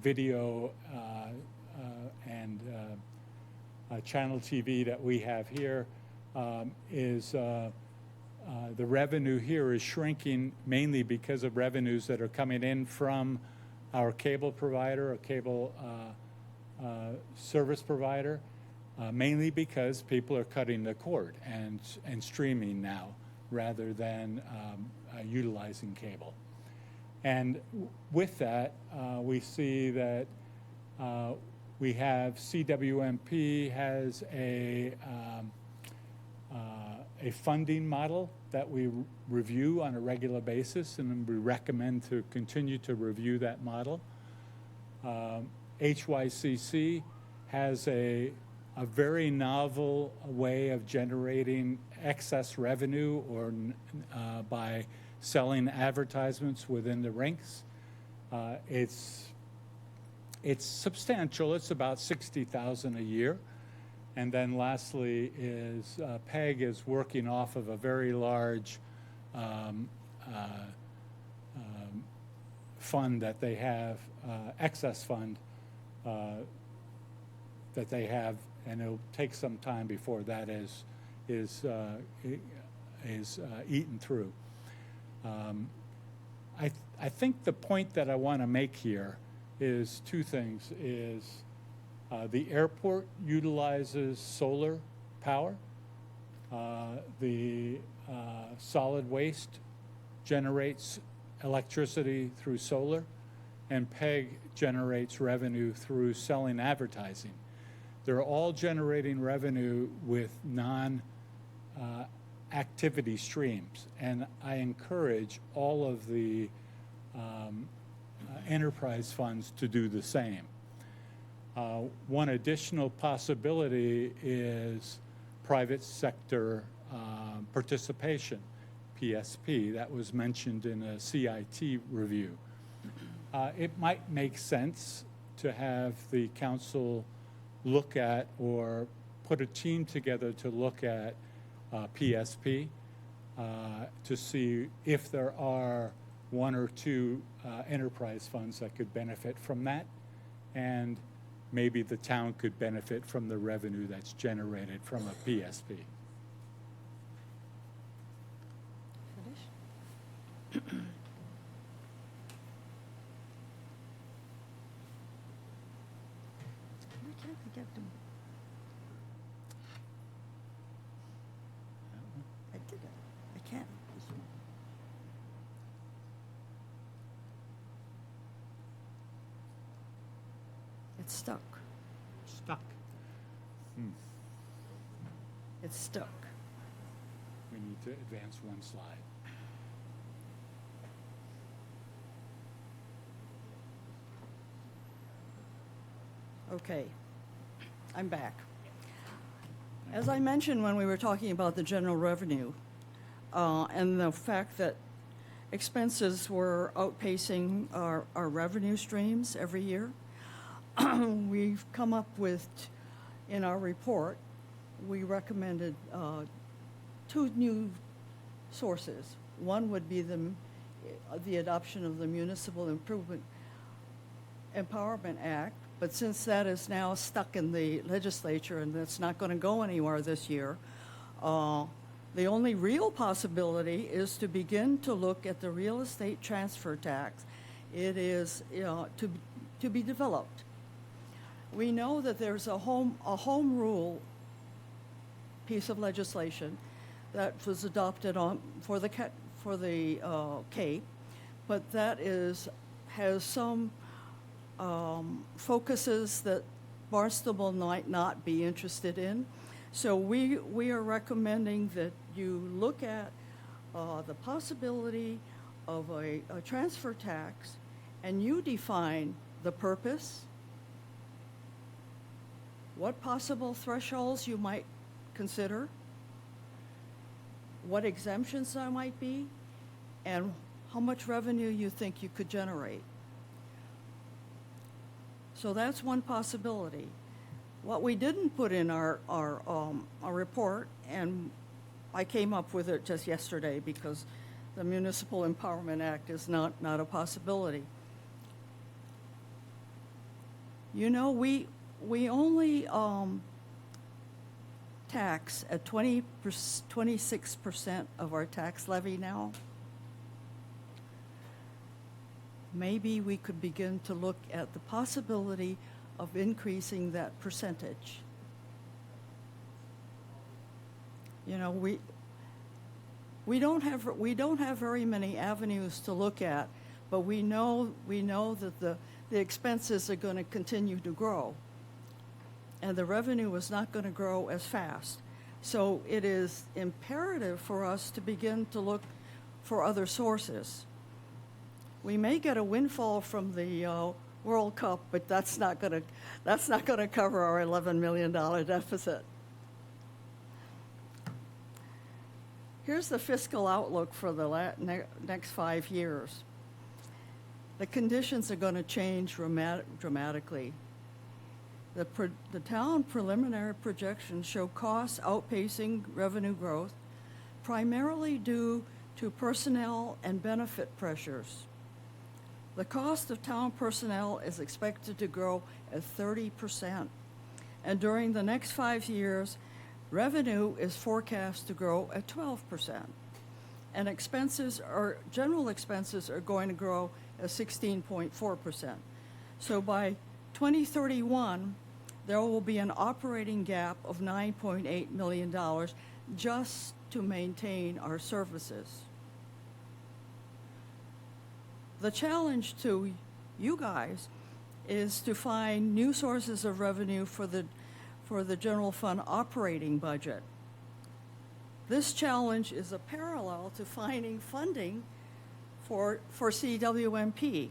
video and channel TV that we have here the revenue here is shrinking mainly because of revenues that are coming in from our cable provider, a cable service provider, mainly because people are cutting the cord and streaming now rather than utilizing cable. And with that, we see that we have CWMP has a funding model that we review on a regular basis, and we recommend to continue to review that model. HYCC has a very novel way of generating excess revenue or by selling advertisements within the rinks. It's substantial. It's about $60,000 a year. And then lastly is PEG is working off of a very large fund that they have, excess fund that they have, and it'll take some time before that is eaten through. I think the point that I want to make here is two things. The airport utilizes solar power. The solid waste generates electricity through solar, and PEG generates revenue through selling advertising. They're all generating revenue with non-activity streams, and I encourage all of the enterprise funds to do the same. One additional possibility is private sector participation, PSP. That was mentioned in a CIT review. It might make sense to have the council look at or put a team together to look at PSP to see if there are one or two enterprise funds that could benefit from that, and maybe the town could benefit from the revenue that's generated from a PSP. I did it. I can't. It's stuck. Stuck. It's stuck. We need to advance one slide. Okay, I'm back. As I mentioned when we were talking about the general revenue and the fact that expenses were outpacing our revenue streams every year, we've come up with, in our report, we recommended two new sources. One would be the adoption of the Municipal Empowerment Act, but since that is now stuck in the legislature and that's not going to go anywhere this year, the only real possibility is to begin to look at the real estate transfer tax. It is to be developed. We know that there's a home rule piece of legislation that was adopted for the Cape, but that has some focuses that Barnstable might not be interested in. So we are recommending that you look at the possibility of a transfer tax, and you define the purpose, what possible thresholds you might consider, what exemptions there might be, and how much revenue you think you could generate. So that's one possibility. What we didn't put in our report, and I came up with it just yesterday because the Municipal Empowerment Act is not a possibility. You know, we only tax at 26% of our tax levy now. Maybe we could begin to look at the possibility of increasing that percentage. You know, we don't have very many avenues to look at, but we know that the expenses are going to continue to grow, and the revenue is not going to grow as fast. So it is imperative for us to begin to look for other sources. We may get a windfall from the World Cup, but that's not going to cover our $11 million deficit. Here's the fiscal outlook for the next 5 years. The conditions are going to change dramatically. The town preliminary projections show costs outpacing revenue growth, primarily due to personnel and benefit pressures. The cost of town personnel is expected to grow at 30%, and during the next 5 years, revenue is forecast to grow at 12%, and general expenses are going to grow at 16.4%. So by 2031, there will be an operating gap of $9.8 million just to maintain our services. The challenge to you guys is to find new sources of revenue for the general fund operating budget. This challenge is a parallel to finding funding for CWMP.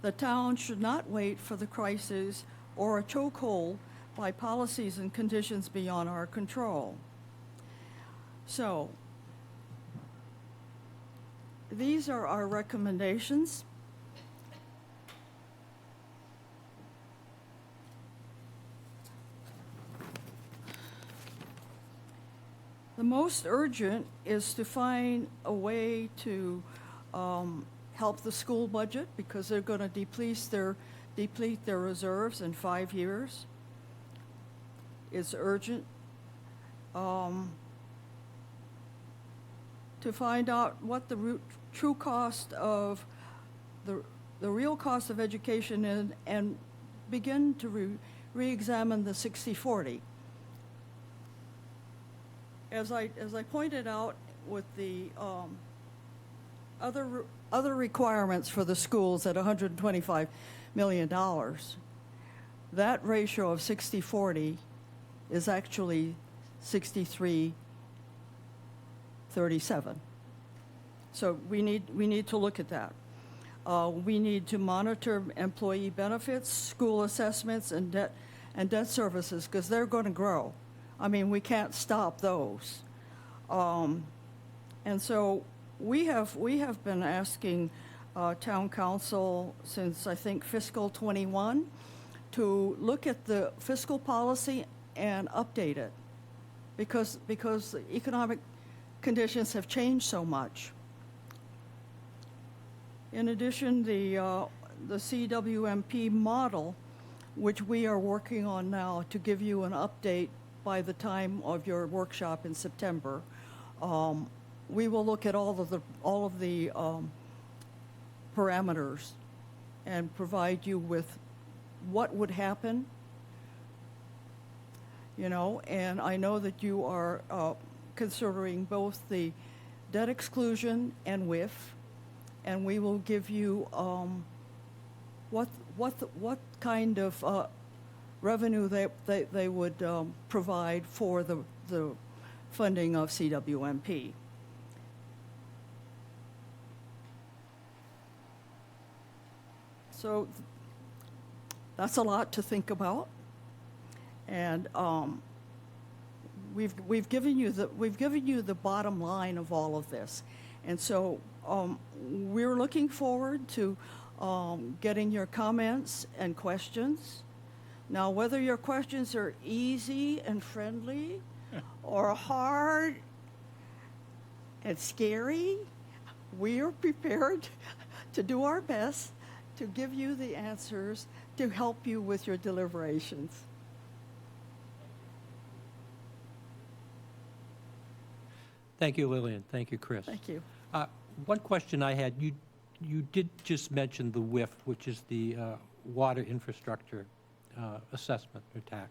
The town should not wait for the crisis or a chokehold by policies and conditions beyond our control. So, these are our recommendations. The most urgent is to find a way to help the school budget, because they're going to deplete their reserves in 5 years. It's urgent to find out what the true cost of the real cost of education is, and begin to re-examine the 60-40. As I pointed out with the other requirements for the schools at $125 million, that ratio of 60-40 is actually 63-37. So we need to look at that. We need to monitor employee benefits, school assessments, and debt services, because they're going to grow. I mean, we can't stop those. And so we have been asking town council since, I think, fiscal 21 to look at the fiscal policy and update it, because the economic conditions have changed so much. In addition, the CWMP model, which we are working on now to give you an update by the time of your workshop in September, we will look at all of the parameters and provide you with what would happen. You know, and I know that you are considering both the debt exclusion and WIF, and we will give you what kind of revenue they would provide for the funding of CWMP. So that's a lot to think about, and we've given you the bottom line of all of this, and so we're looking forward to getting your comments and questions. Now, whether your questions are easy and friendly or hard and scary, we are prepared to do our best to give you the answers to help you with your deliberations. Thank you, Lillian. Thank you, Chris. Thank you. One question I had, you did just mention the WIF, which is the water infrastructure assessment or tax.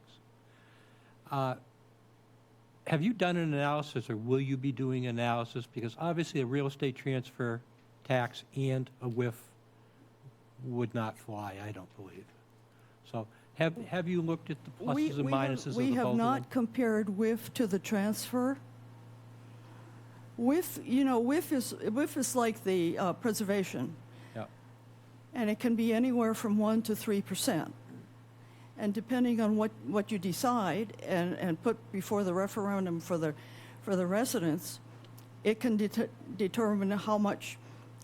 have you done an analysis, or will you be doing analysis? Because obviously a real estate transfer tax and a WIF would not fly, I don't believe. So have you looked at the pluses and minuses of the both of them? We have not compared WIF to the transfer. WIF is like the preservation. Yeah. And it can be anywhere from 1% to 3%. And depending on what you decide and put before the referendum for the residents, it can determine how much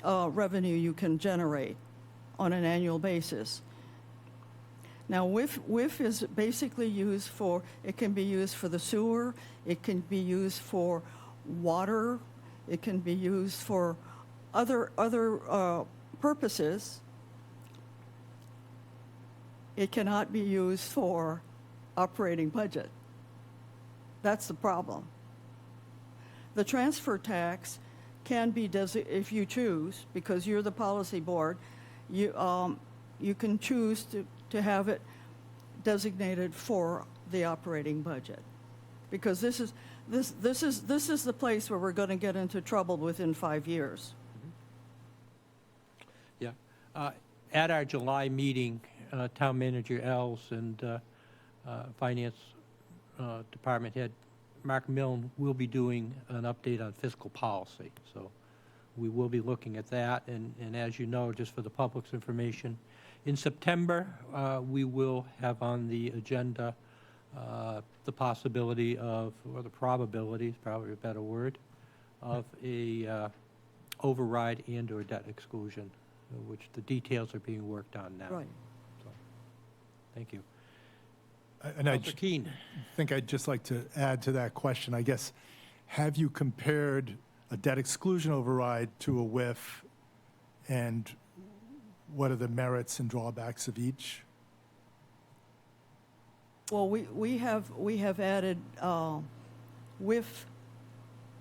revenue you can generate on an annual basis. Now, WIF is basically used for, it can be used for the sewer, it can be used for water, it can be used for other purposes. It cannot be used for operating budget. That's the problem. The transfer tax can be, if you choose, because you're the policy board, you can choose to have it designated for the operating budget, because this is the place where we're going to get into trouble within 5 years. Yeah. At our July meeting, Town Manager Els and Finance Department Head Mark Milne will be doing an update on fiscal policy. So we will be looking at that. And as you know, just for the public's information, in September, we will have on the agenda the possibility of, or the probability is probably a better word, of a override and or debt exclusion, which the details are being worked on now. Right. So, thank you. And I Councilor Keene. think I'd just like to add to that question, I guess, have you compared a debt exclusion override to a WIF, and what are the merits and drawbacks of each? Well, we have added WIF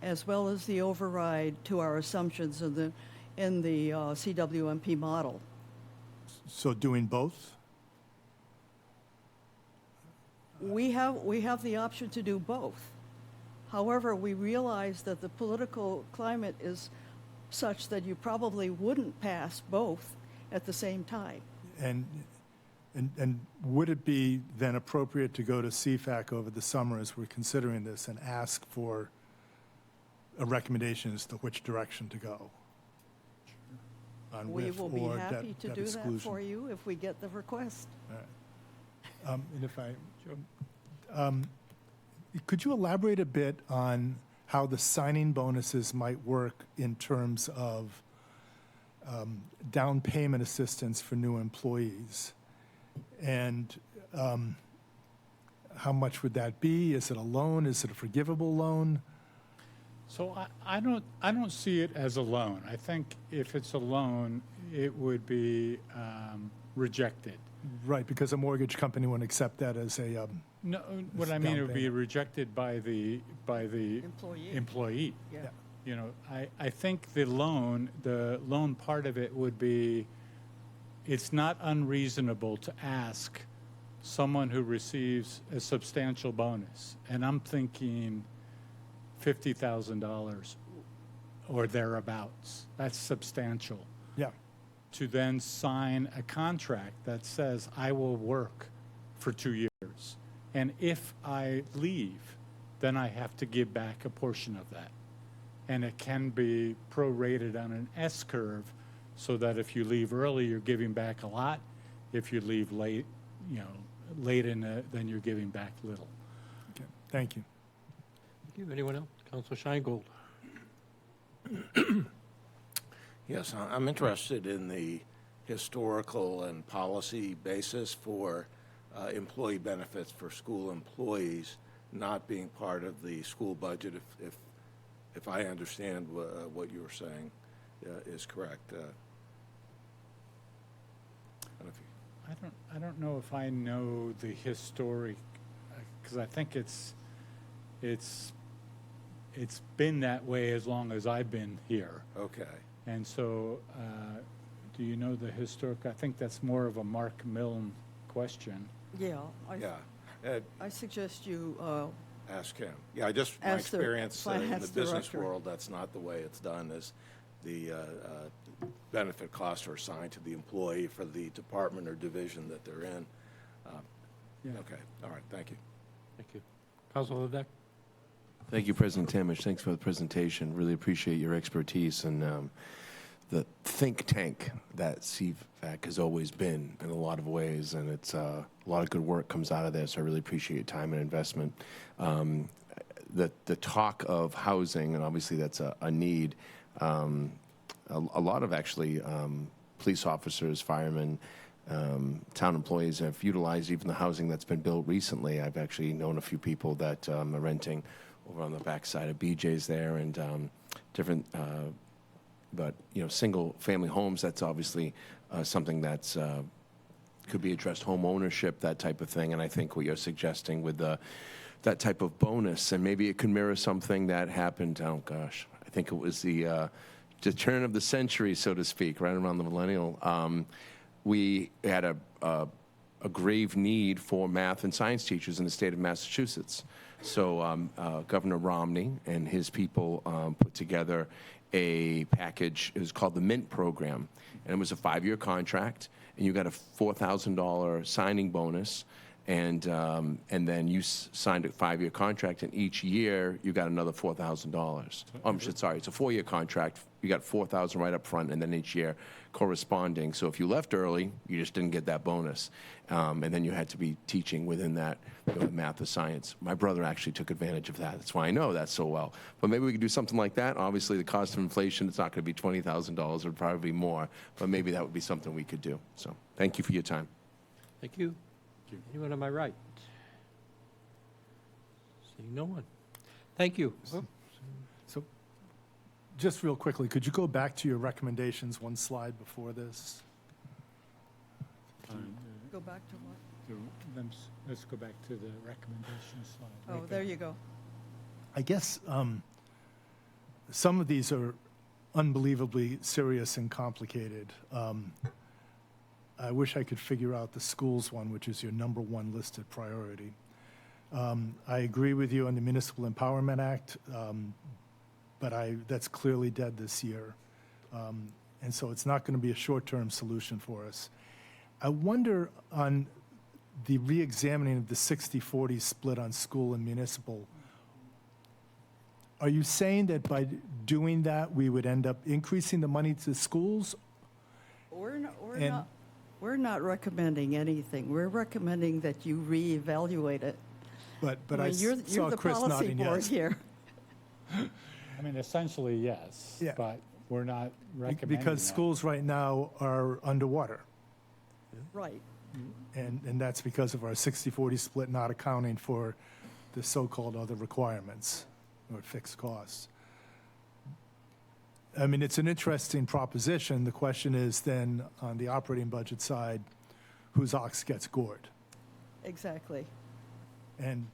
as well as the override to our assumptions in the CWMP model. So doing both? We have the option to do both. However, we realize that the political climate is such that you probably wouldn't pass both at the same time. And would it be then appropriate to go to CFAC over the summer as we're considering this and ask for a recommendation as to which direction to go? On We WIF will be or happy debt to do that exclusion? for you if we get the request. All right. And if I, could you elaborate a bit on how the signing bonuses might work in terms of down payment assistance for new employees? And how much would that be? Is it a loan? Is it a forgivable loan? So I don't see it as a loan. I think if it's a loan, it would be rejected. Right, because a mortgage company wouldn't accept that as a No, what as I mean, down it would be payment. rejected by the employee. Yeah. You know, I think the loan part of it would be, it's not unreasonable to ask someone who receives a substantial bonus, and I'm thinking $50,000 or thereabouts. That's substantial. Yeah. To then sign a contract that says, I will work for 2 years. And if I leave, then I have to give back a portion of that. And it can be prorated on an S curve so that if you leave early, you're giving back a lot. If you leave late, then you're giving back little. Okay, thank you. Thank you. Anyone else? Councilor Scheingold. Yes, I'm interested in the historical and policy basis for employee benefits for school employees not being part of the school budget, if I understand what you were saying is correct. I don't know if I know the historic, because I think it's been that way as long as I've been here. Okay. And so, do you know the historic? I think that's more of a Mark Milne question. Yeah. Yeah. I suggest you Ask him. Yeah, my Ask the experience in the finance business director. world, that's not the way it's done, is the benefit costs are assigned to the employee for the department or division that they're in. Okay, all right, thank you. Thank you. Councilor Levesque? Thank you, President Tamish. Thanks for the presentation. Really appreciate your expertise and the think tank that CFAC has always been in a lot of ways, and it's a lot of good work comes out of there, so I really appreciate your time and investment. The talk of housing, and obviously that's a need, a lot of actually police officers, firemen, town employees have utilized even the housing that's been built recently. I've actually known a few people that are renting over on the backside of BJ's there, and different, but single family homes. That's obviously something that's could be addressed. Home ownership, that type of thing. And I think what you're suggesting with that type of bonus, and maybe it could mirror something that happened. Oh gosh, I think it was the turn of the century, so to speak, right around the millennial. We had a grave need for math and science teachers in the state of Massachusetts. So Governor Romney and his people put together a package. It was called the Mint program, and it was a 5-year contract, and you got a $4,000 signing bonus, and then you signed a 5-year contract, and each year you got another $4,000. Sorry, it's a 4-year contract. You got $4,000 right up front, and then each year corresponding. So if you left early, you just didn't get that bonus, and then you had to be teaching within that math or science. My brother actually took advantage of that. That's why I know that so well. But maybe we could do something like that. Obviously, the cost of inflation, it's not going to be $20,000. It would probably be more, but maybe that would be something we could do. So thank you for your time. Thank you. Anyone on my right? Seeing no one. Thank you. So just real quickly, could you go back to your recommendations one slide before this? Go back to what? Let's go back to the recommendation slide. Oh, there you go. I guess some of these are unbelievably serious and complicated. I wish I could figure out the schools one, which is your number one listed priority. I agree with you on the Municipal Empowerment Act, but that's clearly dead this year. And so it's not going to be a short-term solution for us. I wonder on the re-examining of the 60-40 split on school and municipal, are you saying that by doing that, we would end up increasing the money to schools? We're not recommending anything. We're recommending that you reevaluate it. But I mean, you're saw the Chris policy nodding board yes. here. I mean, essentially, yes, Yeah. but we're not recommending Because that. schools right now are underwater. Right. And that's because of our 60-40 split not accounting for the so-called other requirements or fixed costs. I mean, it's an interesting proposition. The question is then, on the operating budget side, whose ox gets gored? Exactly. And,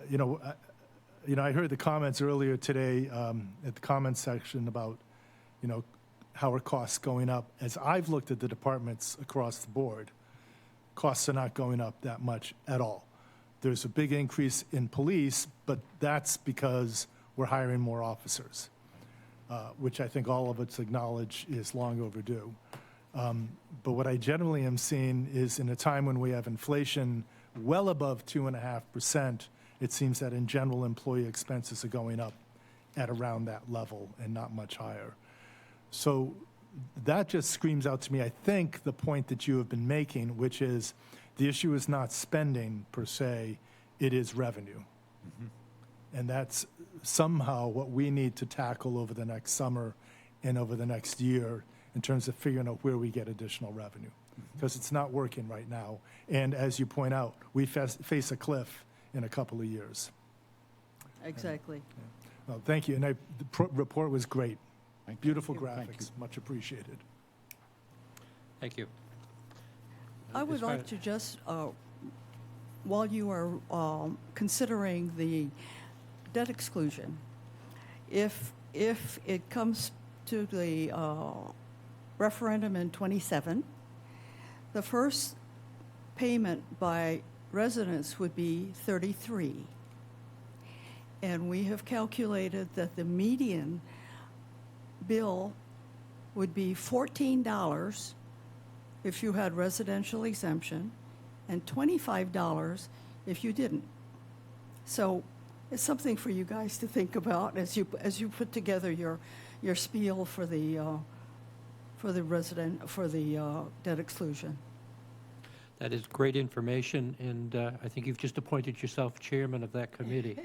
I heard the comments earlier today at the comments section about, how are costs going up. As I've looked at the departments across the board, costs are not going up that much at all. There's a big increase in police, but that's because we're hiring more officers, which I think all of us acknowledge is long overdue. But what I generally am seeing is in a time when we have inflation well above 2.5%, it seems that in general employee expenses are going up at around that level and not much higher. So that just screams out to me, I think, the point that you have been making, which is the issue is not spending per se, it is revenue. Mm-hmm. And that's somehow what we need to tackle over the next summer and over the next year in terms of figuring out where we get additional revenue. Because it's not working right now. And as you point out, we face a cliff in a couple of years. Exactly. Well, thank you. And the report was great. Beautiful Thank you. graphics, much appreciated. Thank you. I would Ms. like to just, while you are considering the debt exclusion, if it comes to the referendum in 27, the first payment by residents would be 33. and we have calculated that the median bill would be $14 if you had residential exemption and $25 if you didn't. So it's something for you guys to think about as you put together your spiel for the debt exclusion. That is great information, and I think you've just appointed yourself chairman of that committee.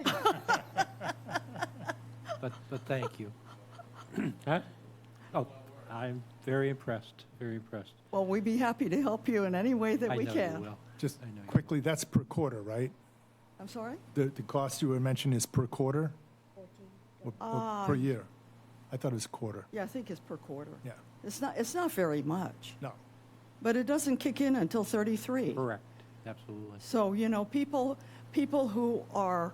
But thank you. Huh? Oh, I'm very impressed, very impressed. Well, we'd be happy to help you in any way that I we know can. you will. Just I know you quickly, that's per quarter, right? I'm sorry? The cost you were mentioning is per quarter? Or per year? I thought it was quarter. Yeah, I think it's per quarter. Yeah. It's not very much, No. but it doesn't kick in until 33. Correct, absolutely. So, you know, people who are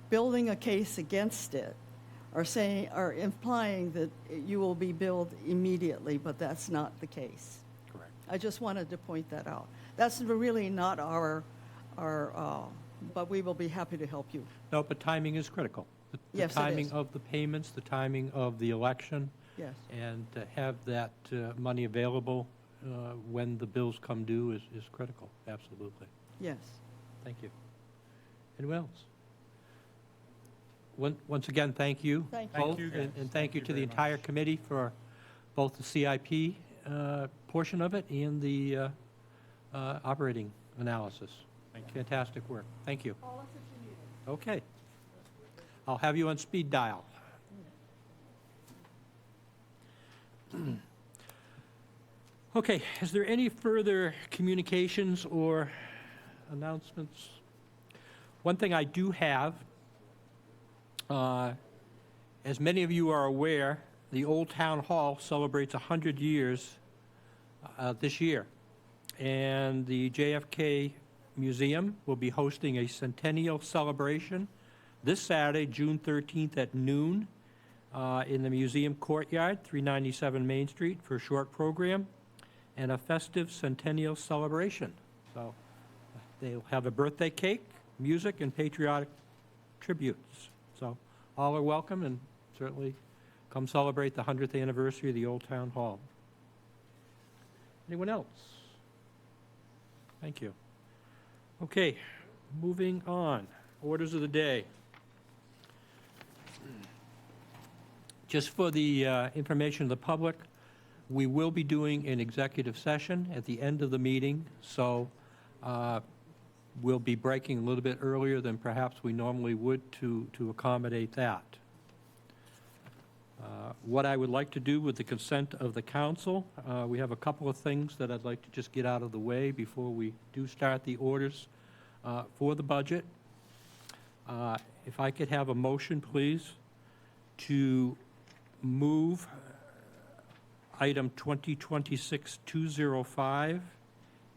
building a case against it are implying that you will be billed immediately, but that's not the case. Correct. I just wanted to point that out. That's really not our but we will be happy to help you. No, but timing is critical. The Yes, it timing is. of the payments, the timing of the election, Yes. and to have that money available when the bills come due is critical, absolutely. Yes. Thank you. Anyone else? Once again, thank you. Thank you. both, and thank you to the entire committee for both the CIP portion of it and the operating analysis. Fantastic work. Thank you. Okay. I'll have you on speed dial. Okay, is there any further communications or announcements? One thing I do have, as many of you are aware, the Old Town Hall celebrates 100 years this year. And the JFK Museum will be hosting a centennial celebration this Saturday, June 13th at noon in the museum courtyard, 397 Main Street, for a short program and a festive centennial celebration. So they'll have a birthday cake, music, and patriotic tributes. So all are welcome, and certainly come celebrate the 100th anniversary of the Old Town Hall. Anyone else? Thank you. Okay, moving on. Orders of the day. Just for the information of the public, we will be doing an executive session at the end of the meeting, so we'll be breaking a little bit earlier than perhaps we normally would to accommodate that. What I would like to do with the consent of the council, we have a couple of things that I'd like to just get out of the way before we do start the orders for the budget. If I could have a motion, please, to move item 2026-205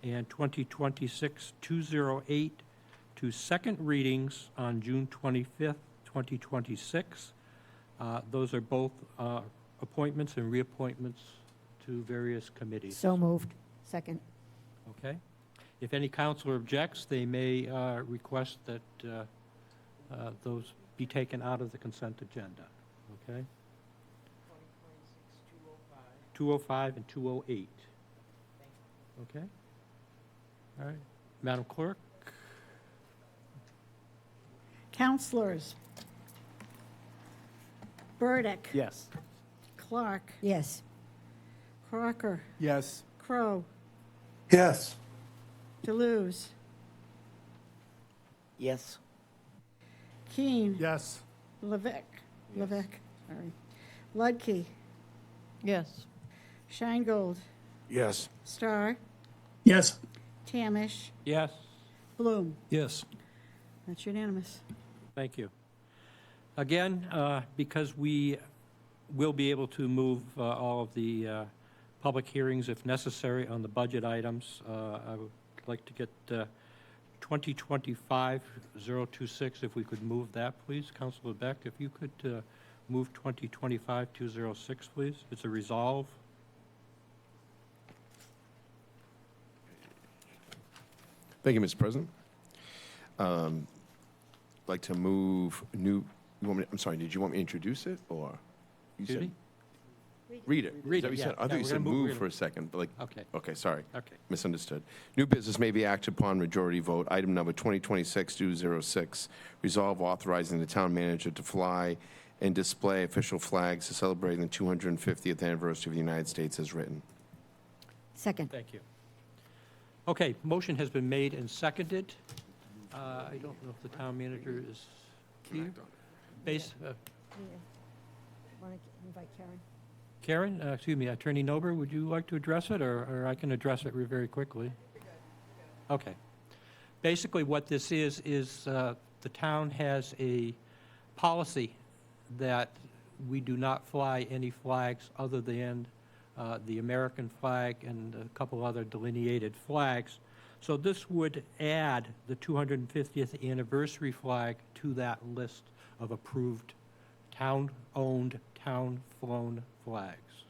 and 2026-208 to second readings on June 25th, 2026. Those are both appointments and reappointments to various committees. So moved. Second. Okay. If any counselor objects, they may request that those be taken out of the consent agenda. Okay? 205 and 208. Okay? All right. Madam Clerk? Counselors. Burdick. Yes. Clark. Yes. Crocker. Yes. Crow. Yes. Deleuze. Yes. Keene. Yes. Levesque. Levesque, sorry. Ludke. Yes. Scheingold. Yes. Starr. Yes. Tamish. Yes. Bloom. Yes. That's unanimous. Thank you. Again, because we will be able to move all of the public hearings, if necessary, on the budget items, I would like to get 2025-026, if we could move that, please. Councilor Beck, if you could move 2025-206, please. It's a resolve. Thank you, Mr. President. like to move new, I'm sorry, did you want me to introduce it, or? You Excuse said- me? Read it. Read Is that it, what you yeah. said? I Yeah, thought you we're said gonna move- move for a second, but like, Okay. okay, sorry. Okay. Misunderstood. New business may be acted upon majority vote. Item number 2026-206, resolve authorizing the town manager to fly and display official flags to celebrating the 250th anniversary of the United States as written. Second. Thank you. Okay, motion has been made and seconded. I don't know if the town manager is here. Want to invite Karen? Karen, excuse me, Attorney Nober, would you like to address it, or I can address it very quickly? Okay. Basically, what this is the town has a policy that we do not fly any flags other than the American flag and a couple other delineated flags. So this would add the 250th anniversary flag to that list of approved town-owned, town-flown flags.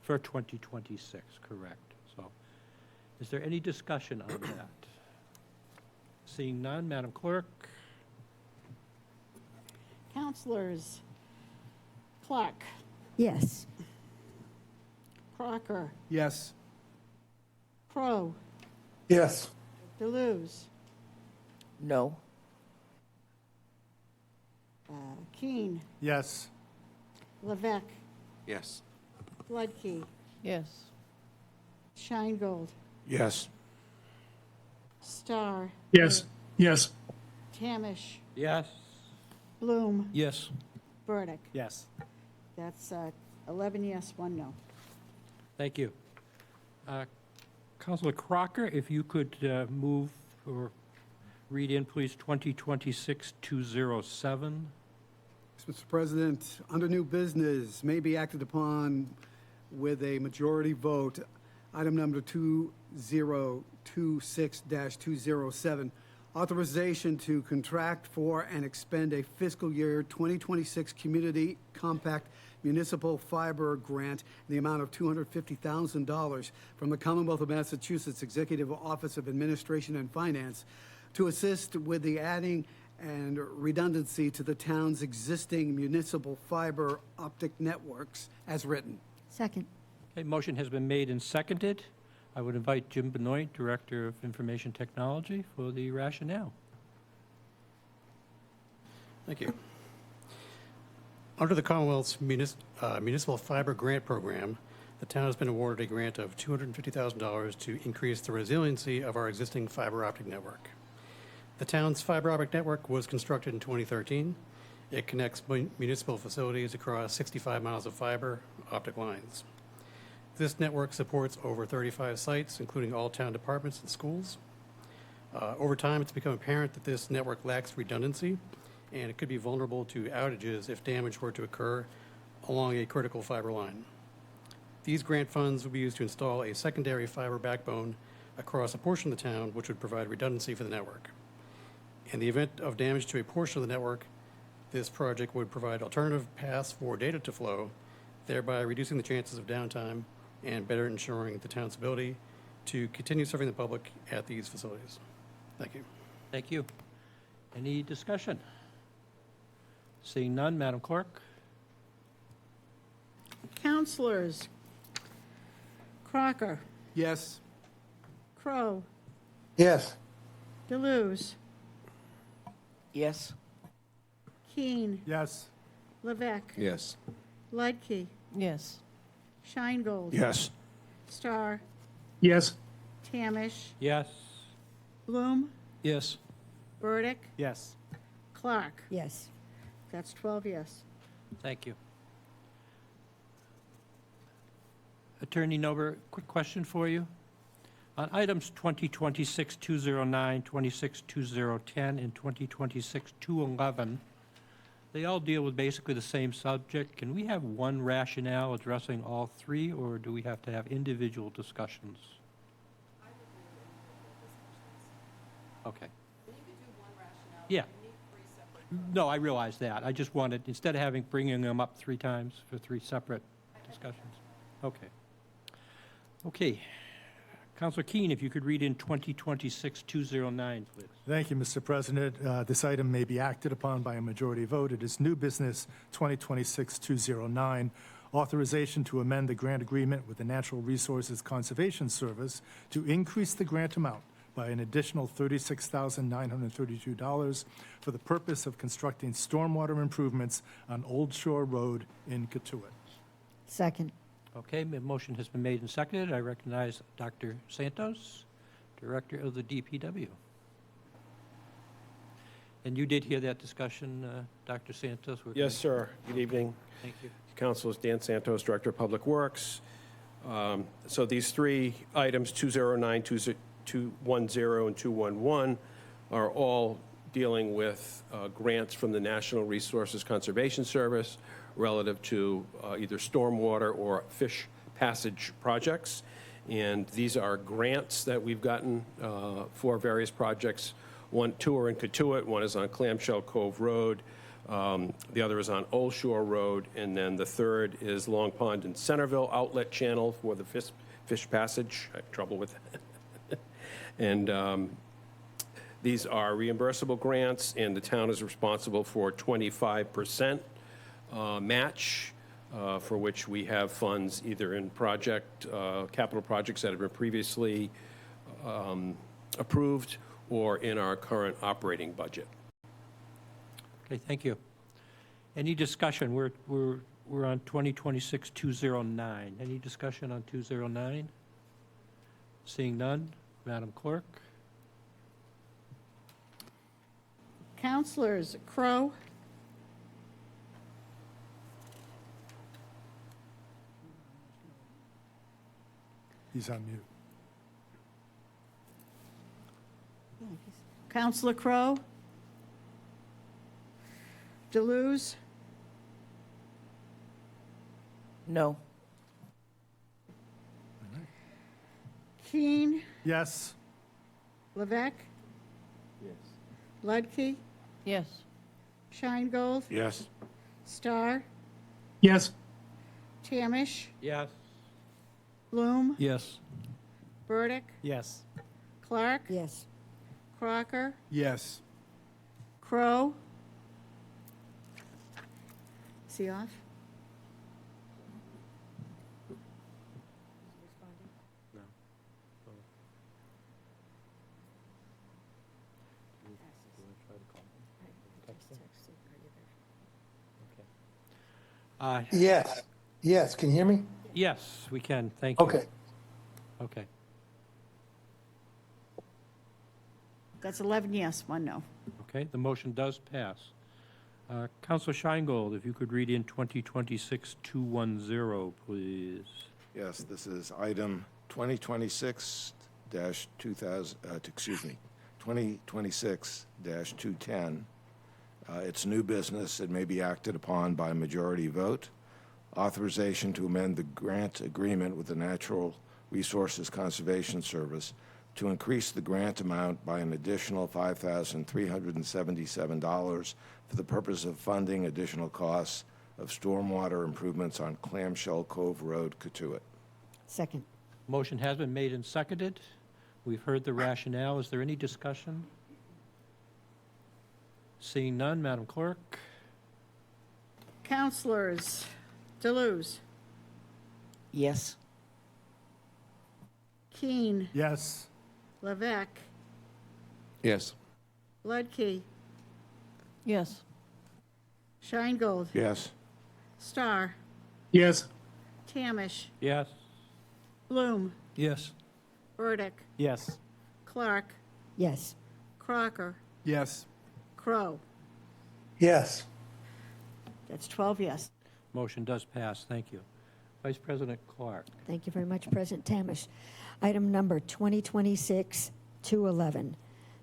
For 2026, correct. So, is there any discussion on that? Seeing none, Madam Clerk? Counselors Clark, Yes. Crocker, Yes. Crow, Yes. Deleuze, No. Keene, Yes. Levesque, Yes. Floodkey, Yes. Scheingold, Yes. Starr, Yes. Yes. Tamish, Yes. Bloom, Yes. Burdick. Yes. That's 11 yes, 1 no. Thank you. Councilor Crocker, if you could move or read in, please, 2026-207. Mr. President, under new business may be acted upon with a majority vote. Item number 2026-207, authorization to contract for and expend a fiscal year 2026 Community Compact Municipal Fiber Grant in the amount of $250,000 from the Commonwealth of Massachusetts Executive Office of Administration and Finance to assist with the adding and redundancy to the town's existing municipal fiber optic networks as written. Second. Okay, motion has been made and seconded. I would invite Jim Benoit, Director of Information Technology, for the rationale. Thank you. Under the Commonwealth's Municipal Fiber Grant Program, the town has been awarded a grant of $250,000 to increase the resiliency of our existing fiber optic network. The town's fiber optic network was constructed in 2013. It connects municipal facilities across 65 miles of fiber optic lines. This network supports over 35 sites, including all town departments and schools. Over time, it's become apparent that this network lacks redundancy, and it could be vulnerable to outages if damage were to occur along a critical fiber line. These grant funds will be used to install a secondary fiber backbone across a portion of the town, which would provide redundancy for the network. In the event of damage to a portion of the network, this project would provide alternative paths for data to flow, thereby reducing the chances of downtime and better ensuring the town's ability to continue serving the public at these facilities. Thank you. Thank you. Any discussion? Seeing none, Madam Clerk? Counselors Crocker, Yes. Crow, Yes. Deleuze, Yes. Keene, Yes. Levesque, Yes. Floodkey, Yes. Scheingold, Yes. Starr, Yes. Tamish, Yes. Bloom, Yes. Burdick, Yes. Clark. Yes. That's 12 yes. Thank you. Attorney Nober, quick question for you. On items 2026-209, 26-2010, and 2026-211, they all deal with basically the same subject. Can we have one rationale addressing all three, or do we have to have individual discussions? Okay. Yeah. No, I realize that. I just wanted, instead of bringing them up 3 times for 3 separate discussions. Okay. Okay. Counselor Keene, if you could read in 2026-209, please. Thank you, Mr. President. This item may be acted upon by a majority vote. It is new business 2026-209, authorization to amend the grant agreement with the Natural Resources Conservation Service to increase the grant amount by an additional $36,932 for the purpose of constructing stormwater improvements on Old Shore Road in Katuitt. Second. Okay, the motion has been made and seconded. I recognize Dr. Santos, Director of the DPW. And you did hear that discussion, Dr. Santos? Yes, sir. Good evening. Thank you. Councilors, Dan Santos, Director of Public Works. So these three items, 209, 210, and 211, are all dealing with grants from the National Resources Conservation Service relative to either stormwater or fish passage projects. And these are grants that we've gotten for various projects. Two are in Katuitt, one is on Clamshell Cove Road, the other is on Old Shore Road, and then the third is Long Pond and Centerville Outlet Channel for the fish passage. I have trouble with that. And these are reimbursable grants, and the town is responsible for 25% match, for which we have funds either in capital projects that have been previously approved or in our current operating budget. Okay, thank you. Any discussion? We're on 2026-209. Any discussion on 209? Seeing none, Madam Clerk. Counselors Crowe, He's on mute. Counselor Crowe, Deleuze, No. Keene, Yes. Levesque, Yes. Ludke, Yes. Scheingold, Yes. Starr, Yes. Tamish, Yes. Bloom, Yes. Burdick, Yes. Clark, Yes. Crocker, Yes. Crow. Is he off? Yes. Yes. Can you hear me? Yes, we can. Thank you. Okay. Okay. That's 11 yes, 1 no. Okay, the motion does pass. Counselor Scheingold, if you could read in 2026-210, please. Yes, this is item 2026-210. It's new business. It may be acted upon by majority vote. Authorization to amend the grant agreement with the Natural Resources Conservation Service to increase the grant amount by an additional $5,377 for the purpose of funding additional costs of stormwater improvements on Clamshell Cove Road, Katuitt. Second. Motion has been made and seconded. We've heard the rationale. Is there any discussion? Seeing none, Madam Clerk. Counselors Deleuze, Yes. Keene, Yes. Levesque, Yes. Ludke, Yes. Scheingold, Yes. Starr, Yes. Tamish, Yes. Bloom, Yes. Burdick, Yes. Clark, Yes. Crocker, Yes. Crow. Yes. That's 12 yes. Motion does pass. Thank you. Vice President Clark. Thank you very much, President Tamish. Item number 2026-211,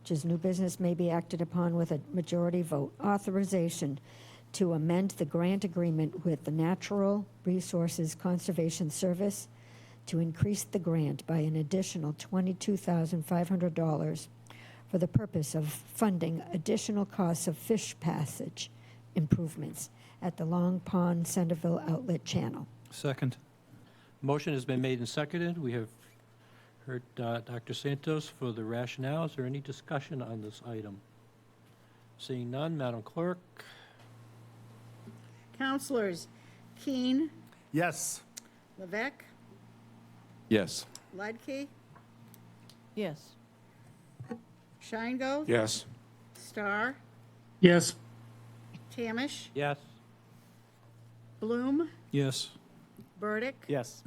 which is new business may be acted upon with a majority vote. Authorization to amend the grant agreement with the Natural Resources Conservation Service to increase the grant by an additional $22,500 for the purpose of funding additional costs of fish passage improvements at the Long Pond Centerville Outlet Channel. Second. Motion has been made and seconded. We have heard Dr. Santos for the rationale. Is there any discussion on this item? Seeing none, Madam Clerk? Counselors Keen, Yes. Levesque, Yes. Ledke, Yes. Shingo, Yes. Starr, Yes. Tamish, Yes. Bloom, Yes. Burdick, Yes.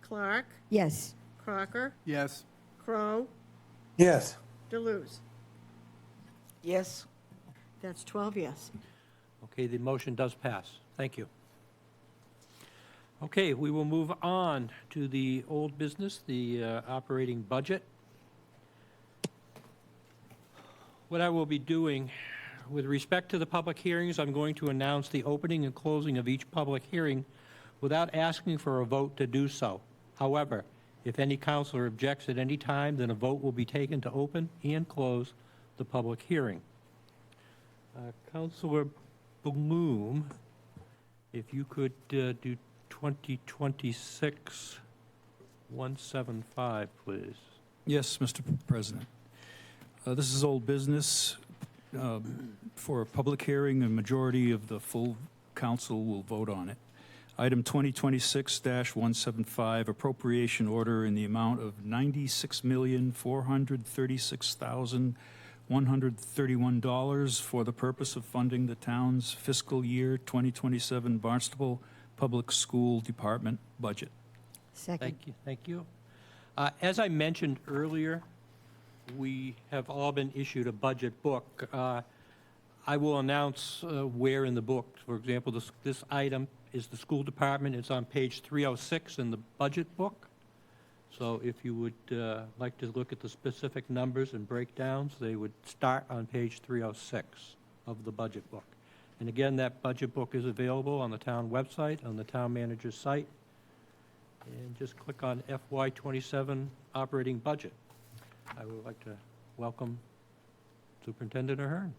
Clark, Yes. Crocker, Yes. Crow, Yes. Deleuze. Yes. That's 12 yes. Okay, the motion does pass. Thank you. Okay, we will move on to the old business, the operating budget. What I will be doing, with respect to the public hearings, I'm going to announce the opening and closing of each public hearing without asking for a vote to do so. However, if any counselor objects at any time, then a vote will be taken to open and close the public hearing. Counselor Bloom, if you could do 2026-175, please. Yes, Mr. President. This is old business. For a public hearing, a majority of the full council will vote on it. Item 2026-175, appropriation order in the amount of $96,436,131 for the purpose of funding the town's fiscal year 2027 Barnstable Public School Department budget. Second. Thank you. Thank you. As I mentioned earlier, we have all been issued a budget book. I will announce where in the book. For example, this item is the school department. It's on page 306 in the budget book. So if you would like to look at the specific numbers and breakdowns, they would start on page 306 of the budget book. And again, that budget book is available on the town website, on the town manager's site. And just click on FY27 operating budget. I would like to welcome Superintendent Ahern.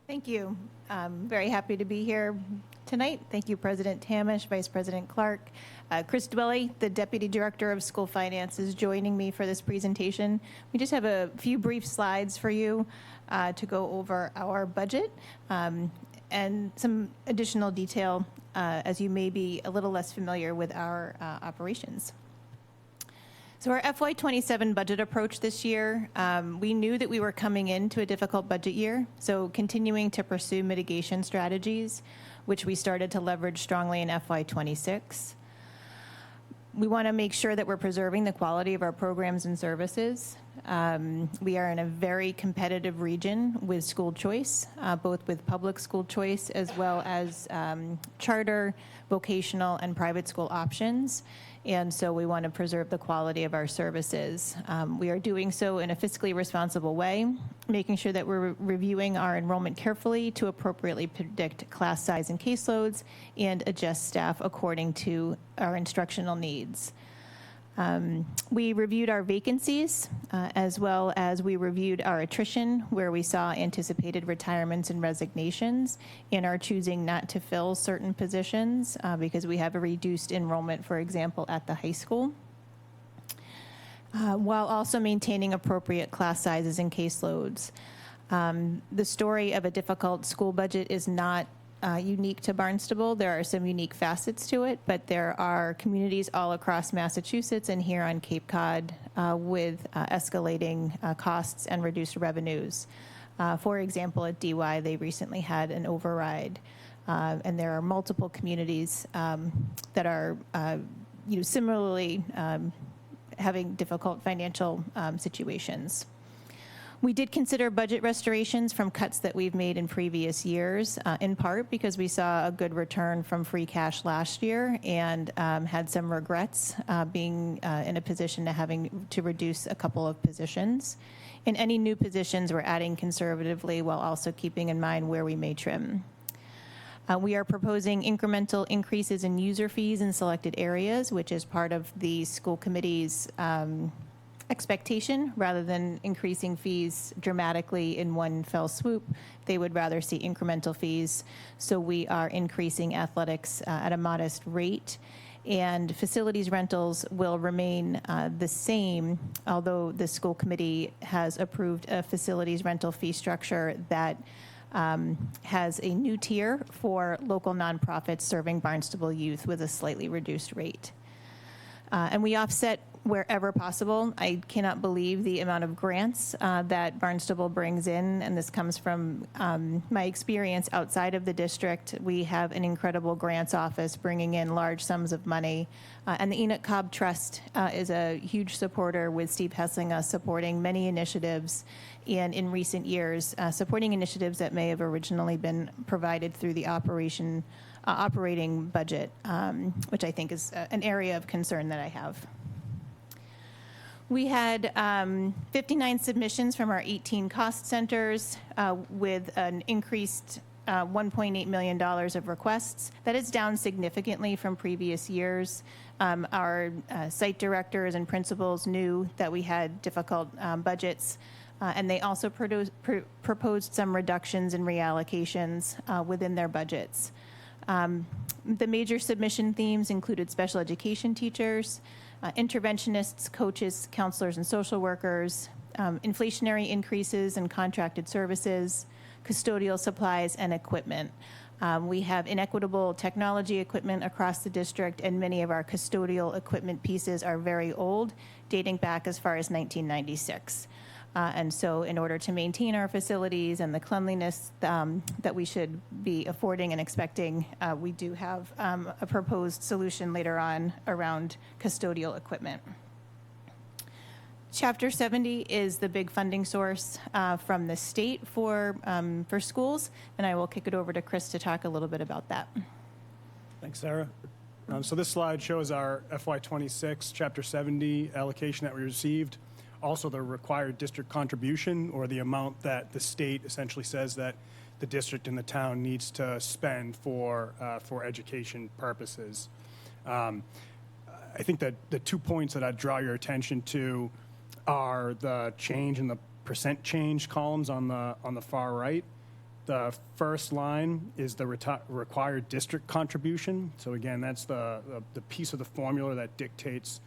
Thank you. I'm very happy to be here tonight. Thank you, President Tamish, Vice President Clark. Chris Dwelly, the Deputy Director of School Finance, is joining me for this presentation. We just have a few brief slides for you to go over our budget and some additional detail as you may be a little less familiar with our operations. So our FY27 budget approach this year, we knew that we were coming into a difficult budget year, so continuing to pursue mitigation strategies, which we started to leverage strongly in FY26. We want to make sure that we're preserving the quality of our programs and services. We are in a very competitive region with school choice, both with public school choice as well as charter, vocational, and private school options. And so we want to preserve the quality of our services. We are doing so in a fiscally responsible way, making sure that we're reviewing our enrollment carefully to appropriately predict class size and caseloads and adjust staff according to our instructional needs. We reviewed our vacancies as well as we reviewed our attrition, where we saw anticipated retirements and resignations and are choosing not to fill certain positions because we have a reduced enrollment, for example, at the high school, while also maintaining appropriate class sizes and caseloads. The story of a difficult school budget is not unique to Barnstable. There are some unique facets to it, but there are communities all across Massachusetts and here on Cape Cod with escalating costs and reduced revenues. For example, at DY, they recently had an override, and there are multiple communities that are similarly having difficult financial situations. We did consider budget restorations from cuts that we've made in previous years, in part because we saw a good return from free cash last year and had some regrets being in a position to having to reduce a couple of positions. In any new positions, we're adding conservatively while also keeping in mind where we may trim. We are proposing incremental increases in user fees in selected areas, which is part of the school committee's expectation. Rather than increasing fees dramatically in one fell swoop, they would rather see incremental fees. So we are increasing athletics at a modest rate and facilities rentals will remain the same, although the school committee has approved a facilities rental fee structure that has a new tier for local nonprofits serving Barnstable youth with a slightly reduced rate. And we offset wherever possible. I cannot believe the amount of grants that Barnstable brings in, and this comes from my experience outside of the district. We have an incredible grants office bringing in large sums of money, and the Enoch Cobb Trust is a huge supporter, with Steve Hessinga supporting many initiatives, and in recent years, supporting initiatives that may have originally been provided through the operating budget, which I think is an area of concern that I have. We had 59 submissions from our 18 cost centers with an increased $1.8 million of requests. That is down significantly from previous years. Our site directors and principals knew that we had difficult budgets, and they also proposed some reductions and reallocations within their budgets. The major submission themes included special education teachers, interventionists, coaches, counselors, and social workers, inflationary increases in contracted services, custodial supplies, and equipment. We have inequitable technology equipment across the district, and many of our custodial equipment pieces are very old, dating back as far as 1996. And so in order to maintain our facilities and the cleanliness that we should be affording and expecting, we do have a proposed solution later on around custodial equipment. Chapter 70 is the big funding source from the state for schools, and I will kick it over to Chris to talk a little bit about that. Thanks, Sarah. So this slide shows our FY26 Chapter 70 allocation that we received. Also, the required district contribution, or the amount that the state essentially says that the district and the town needs to spend for education purposes. I think that the 2 points that I'd draw your attention to are the change in the percent change columns on the far right. The first line is the required district contribution. So again, that's the piece of the formula that dictates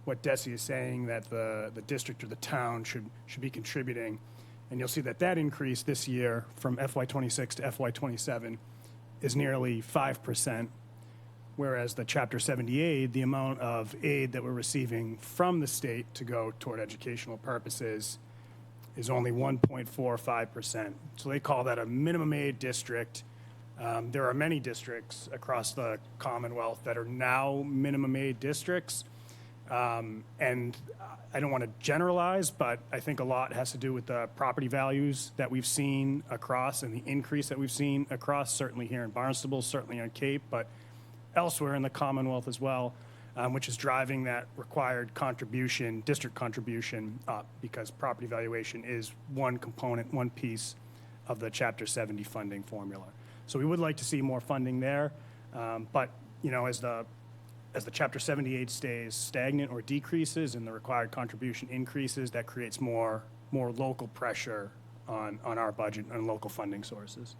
what Desi is saying that the district or the town should be contributing. And you'll see that increase this year from FY26 to FY27 is nearly 5%, whereas the Chapter 70 aid, the amount of aid that we're receiving from the state to go toward educational purposes, is only 1.45%. So they call that a minimum aid district. There are many districts across the Commonwealth that are now minimum aid districts. And I don't want to generalize, but I think a lot has to do with the property values that we've seen across and the increase that we've seen across, certainly here in Barnstable, certainly on Cape, but elsewhere in the Commonwealth as well, which is driving that required contribution, district contribution up, because property valuation is one component, one piece of the Chapter 70 funding formula. So we would like to see more funding there, but as the Chapter 78 stays stagnant or decreases and the required contribution increases, that creates more local pressure on our budget and local funding sources.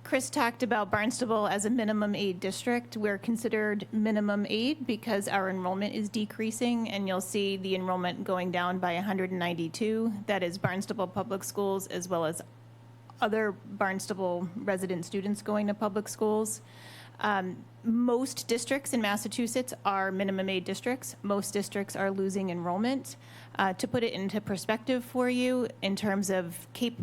Chris talked about Barnstable as a minimum aid district. We're considered minimum aid because our enrollment is decreasing, and you'll see the enrollment going down by 192. That is Barnstable Public Schools as well as other Barnstable resident students going to public schools. Most districts in Massachusetts are minimum aid districts. Most districts are losing enrollment. To put it into perspective for you, in terms of Cape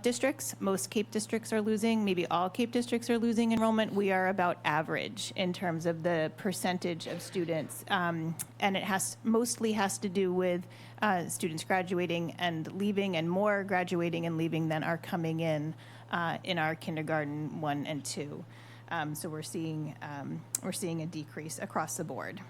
districts, most Cape districts are losing, maybe all Cape districts are losing enrollment. We are about average in terms of the percentage of students. And it mostly has to do with students graduating and leaving, and more graduating and leaving than are coming in our kindergarten 1 and 2. So we're seeing a decrease across the board.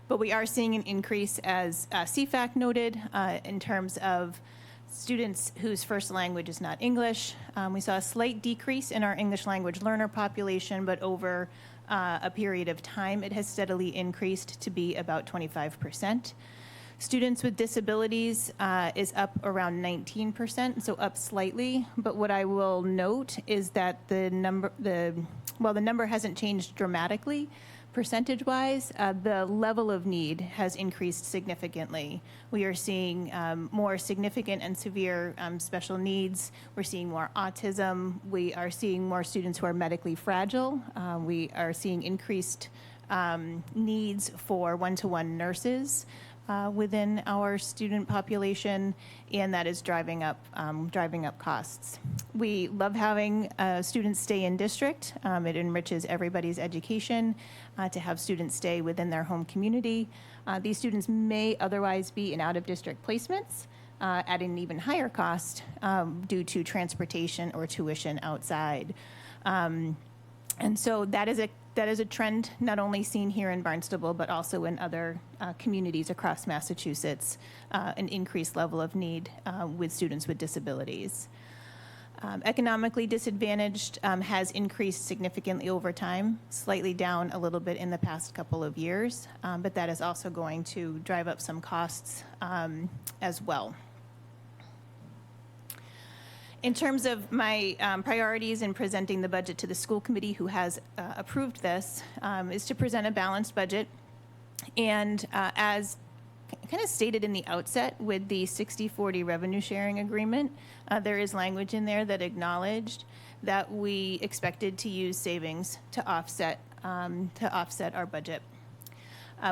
But we are seeing an increase, as CFAC noted, in terms of students whose first language is not English. We saw a slight decrease in our English language learner population, but over a period of time, it has steadily increased to be about 25%. Students with disabilities is up around 19%, so up slightly. But what I will note is that the number hasn't changed dramatically. Percentage-wise, the level of need has increased significantly. We are seeing more significant and severe special needs. We're seeing more autism. We are seeing more students who are medically fragile. We are seeing increased needs for one-to-one nurses within our student population, and that is driving up costs. We love having students stay in district. It enriches everybody's education to have students stay within their home community. These students may otherwise be in out-of-district placements at an even higher cost due to transportation or tuition outside. And so that is a trend not only seen here in Barnstable, but also in other communities across Massachusetts, an increased level of need with students with disabilities. Economically disadvantaged has increased significantly over time, slightly down a little bit in the past couple of years, but that is also going to drive up some costs as well. In terms of my priorities in presenting the budget to the school committee, who has approved this, is to present a balanced budget. And as kind of stated in the outset with the 60-40 revenue sharing agreement, there is language in there that acknowledged that we expected to use savings to offset our budget.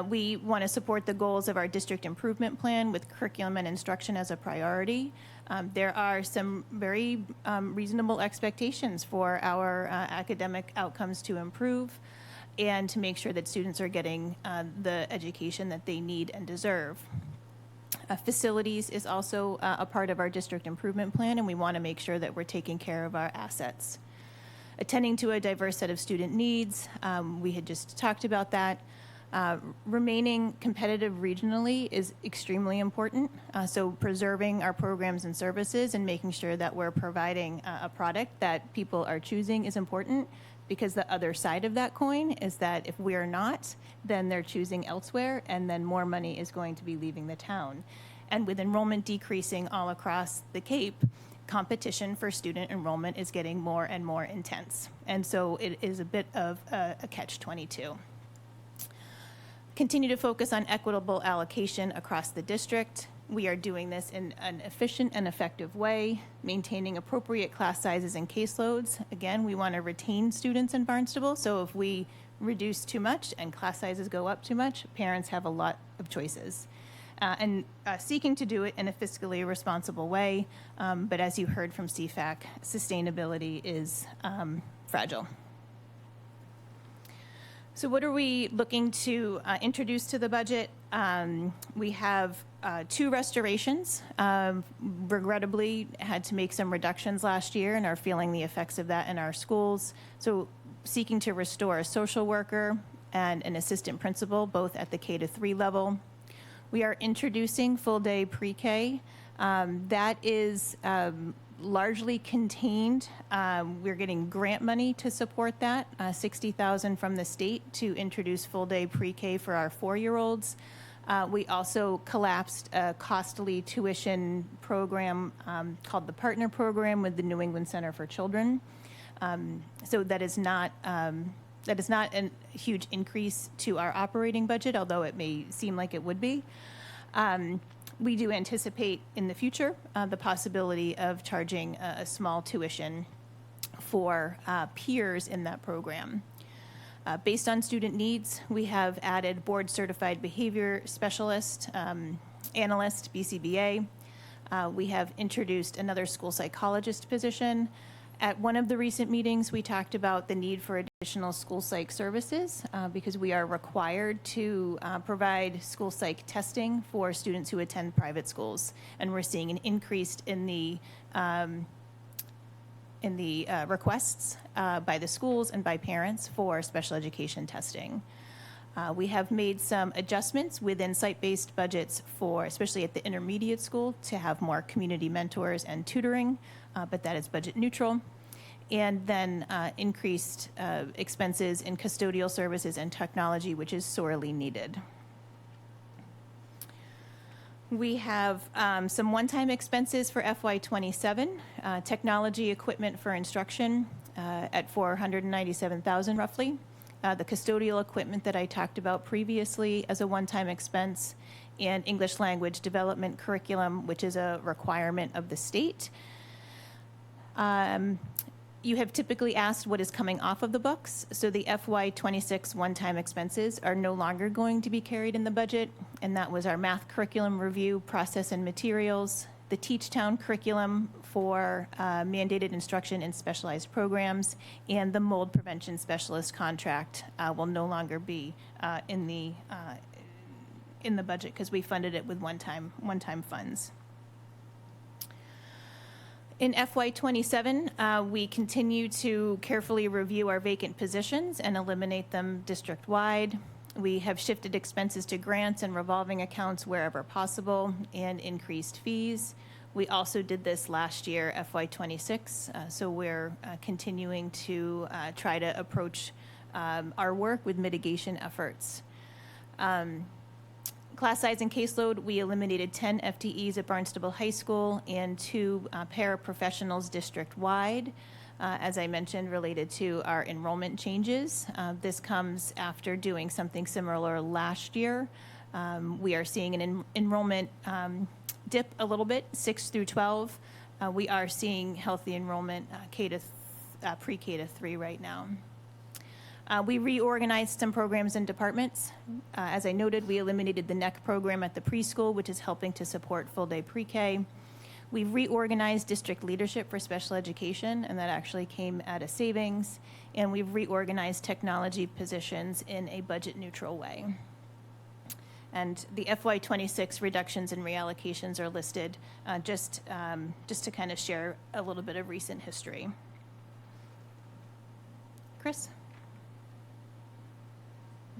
We want to support the goals of our district improvement plan with curriculum and instruction as a priority. There are some very reasonable expectations for our academic outcomes to improve and to make sure that students are getting the education that they need and deserve. Facilities is also a part of our district improvement plan, and we want to make sure that we're taking care of our assets. Attending to a diverse set of student needs, we had just talked about that. Remaining competitive regionally is extremely important. So preserving our programs and services and making sure that we're providing a product that people are choosing is important, because the other side of that coin is that if we're not, then they're choosing elsewhere, and then more money is going to be leaving the town. And with enrollment decreasing all across the Cape, competition for student enrollment is getting more and more intense. And so it is a bit of a catch-22. Continue to focus on equitable allocation across the district. We are doing this in an efficient and effective way, maintaining appropriate class sizes and caseloads. Again, we want to retain students in Barnstable, so if we reduce too much and class sizes go up too much, parents have a lot of choices. And seeking to do it in a fiscally responsible way, but as you heard from CFAC, sustainability is fragile. So what are we looking to introduce to the budget? We have 2 restorations. Regrettably, had to make some reductions last year and are feeling the effects of that in our schools. So seeking to restore a social worker and an assistant principal, both at the K-3 level. We are introducing full-day pre-K. That is largely contained. We're getting grant money to support that, $60,000 from the state to introduce full-day pre-K for our 4-year-olds. We also collapsed a costly tuition program called the Partner Program with the New England Center for Children. So that is not a huge increase to our operating budget, although it may seem like it would be. We do anticipate in the future the possibility of charging a small tuition for peers in that program. Based on student needs, we have added board-certified behavior specialist, analyst, BCBA. We have introduced another school psychologist position. At one of the recent meetings, we talked about the need for additional school psych services because we are required to provide school psych testing for students who attend private schools. And we're seeing an increase in the requests by the schools and by parents for special education testing. We have made some adjustments within site-based budgets for, especially at the intermediate school, to have more community mentors and tutoring, but that is budget neutral. And then increased expenses in custodial services and technology, which is sorely needed. We have some one-time expenses for FY27, technology equipment for instruction at $497,000 roughly. The custodial equipment that I talked about previously as a one-time expense, and English language development curriculum, which is a requirement of the state. You have typically asked what is coming off of the books, so the FY26 one-time expenses are no longer going to be carried in the budget, and that was our math curriculum review, process and materials, the Teach Town curriculum for mandated instruction in specialized programs, and the mold prevention specialist contract will no longer be in the budget because we funded it with one-time funds. In FY27, we continue to carefully review our vacant positions and eliminate them district-wide. We have shifted expenses to grants and revolving accounts wherever possible and increased fees. We also did this last year, FY26, so we're continuing to try to approach our work with mitigation efforts. Class size and caseload, we eliminated 10 FTEs at Barnstable High School and 2 paraprofessionals district-wide, as I mentioned, related to our enrollment changes. This comes after doing something similar last year. We are seeing an enrollment dip a little bit, 6 through 12. We are seeing healthy enrollment pre-K to 3 right now. We reorganized some programs and departments. As I noted, we eliminated the NEC program at the preschool, which is helping to support full-day pre-K. We reorganized district leadership for special education, and that actually came at a savings. And we've reorganized technology positions in a budget-neutral way. And the FY26 reductions and reallocations are listed just to kind of share a little bit of recent history. Chris?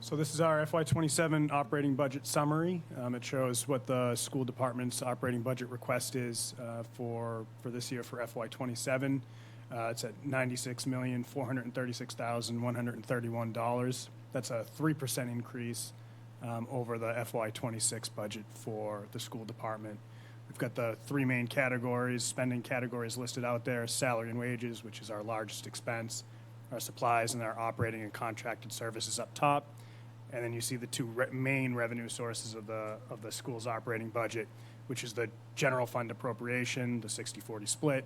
So this is our FY27 operating budget summary. It shows what the school department's operating budget request is for this year for FY27. It's at $96,436,131. That's a 3% increase over the FY26 budget for the school department. We've got the 3 main categories, spending categories listed out there: salary and wages, which is our largest expense, our supplies, and our operating and contracted services up top. And then you see the 2 main revenue sources of the school's operating budget, which is the general fund appropriation, the 60-40 split,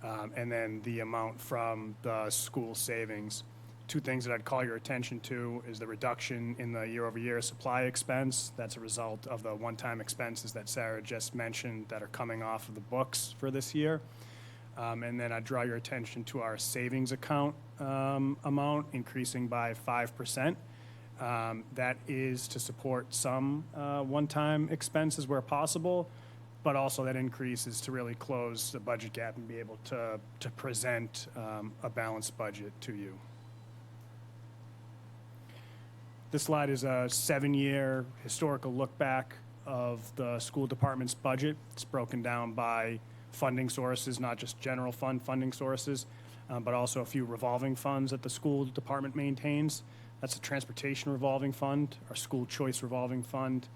and then the amount from the school savings. 2 things that I'd call your attention to is the reduction in the year-over-year supply expense. That's a result of the one-time expenses that Sarah just mentioned that are coming off of the books for this year. And then I'd draw your attention to our savings account amount increasing by 5%. That is to support some one-time expenses where possible, but also that increase is to really close the budget gap and be able to present a balanced budget to you. This slide is a 7-year historical look back of the school department's budget. It's broken down by funding sources, not just general fund funding sources, but also a few revolving funds that the school department maintains. That's the transportation revolving fund, our school choice revolving fund,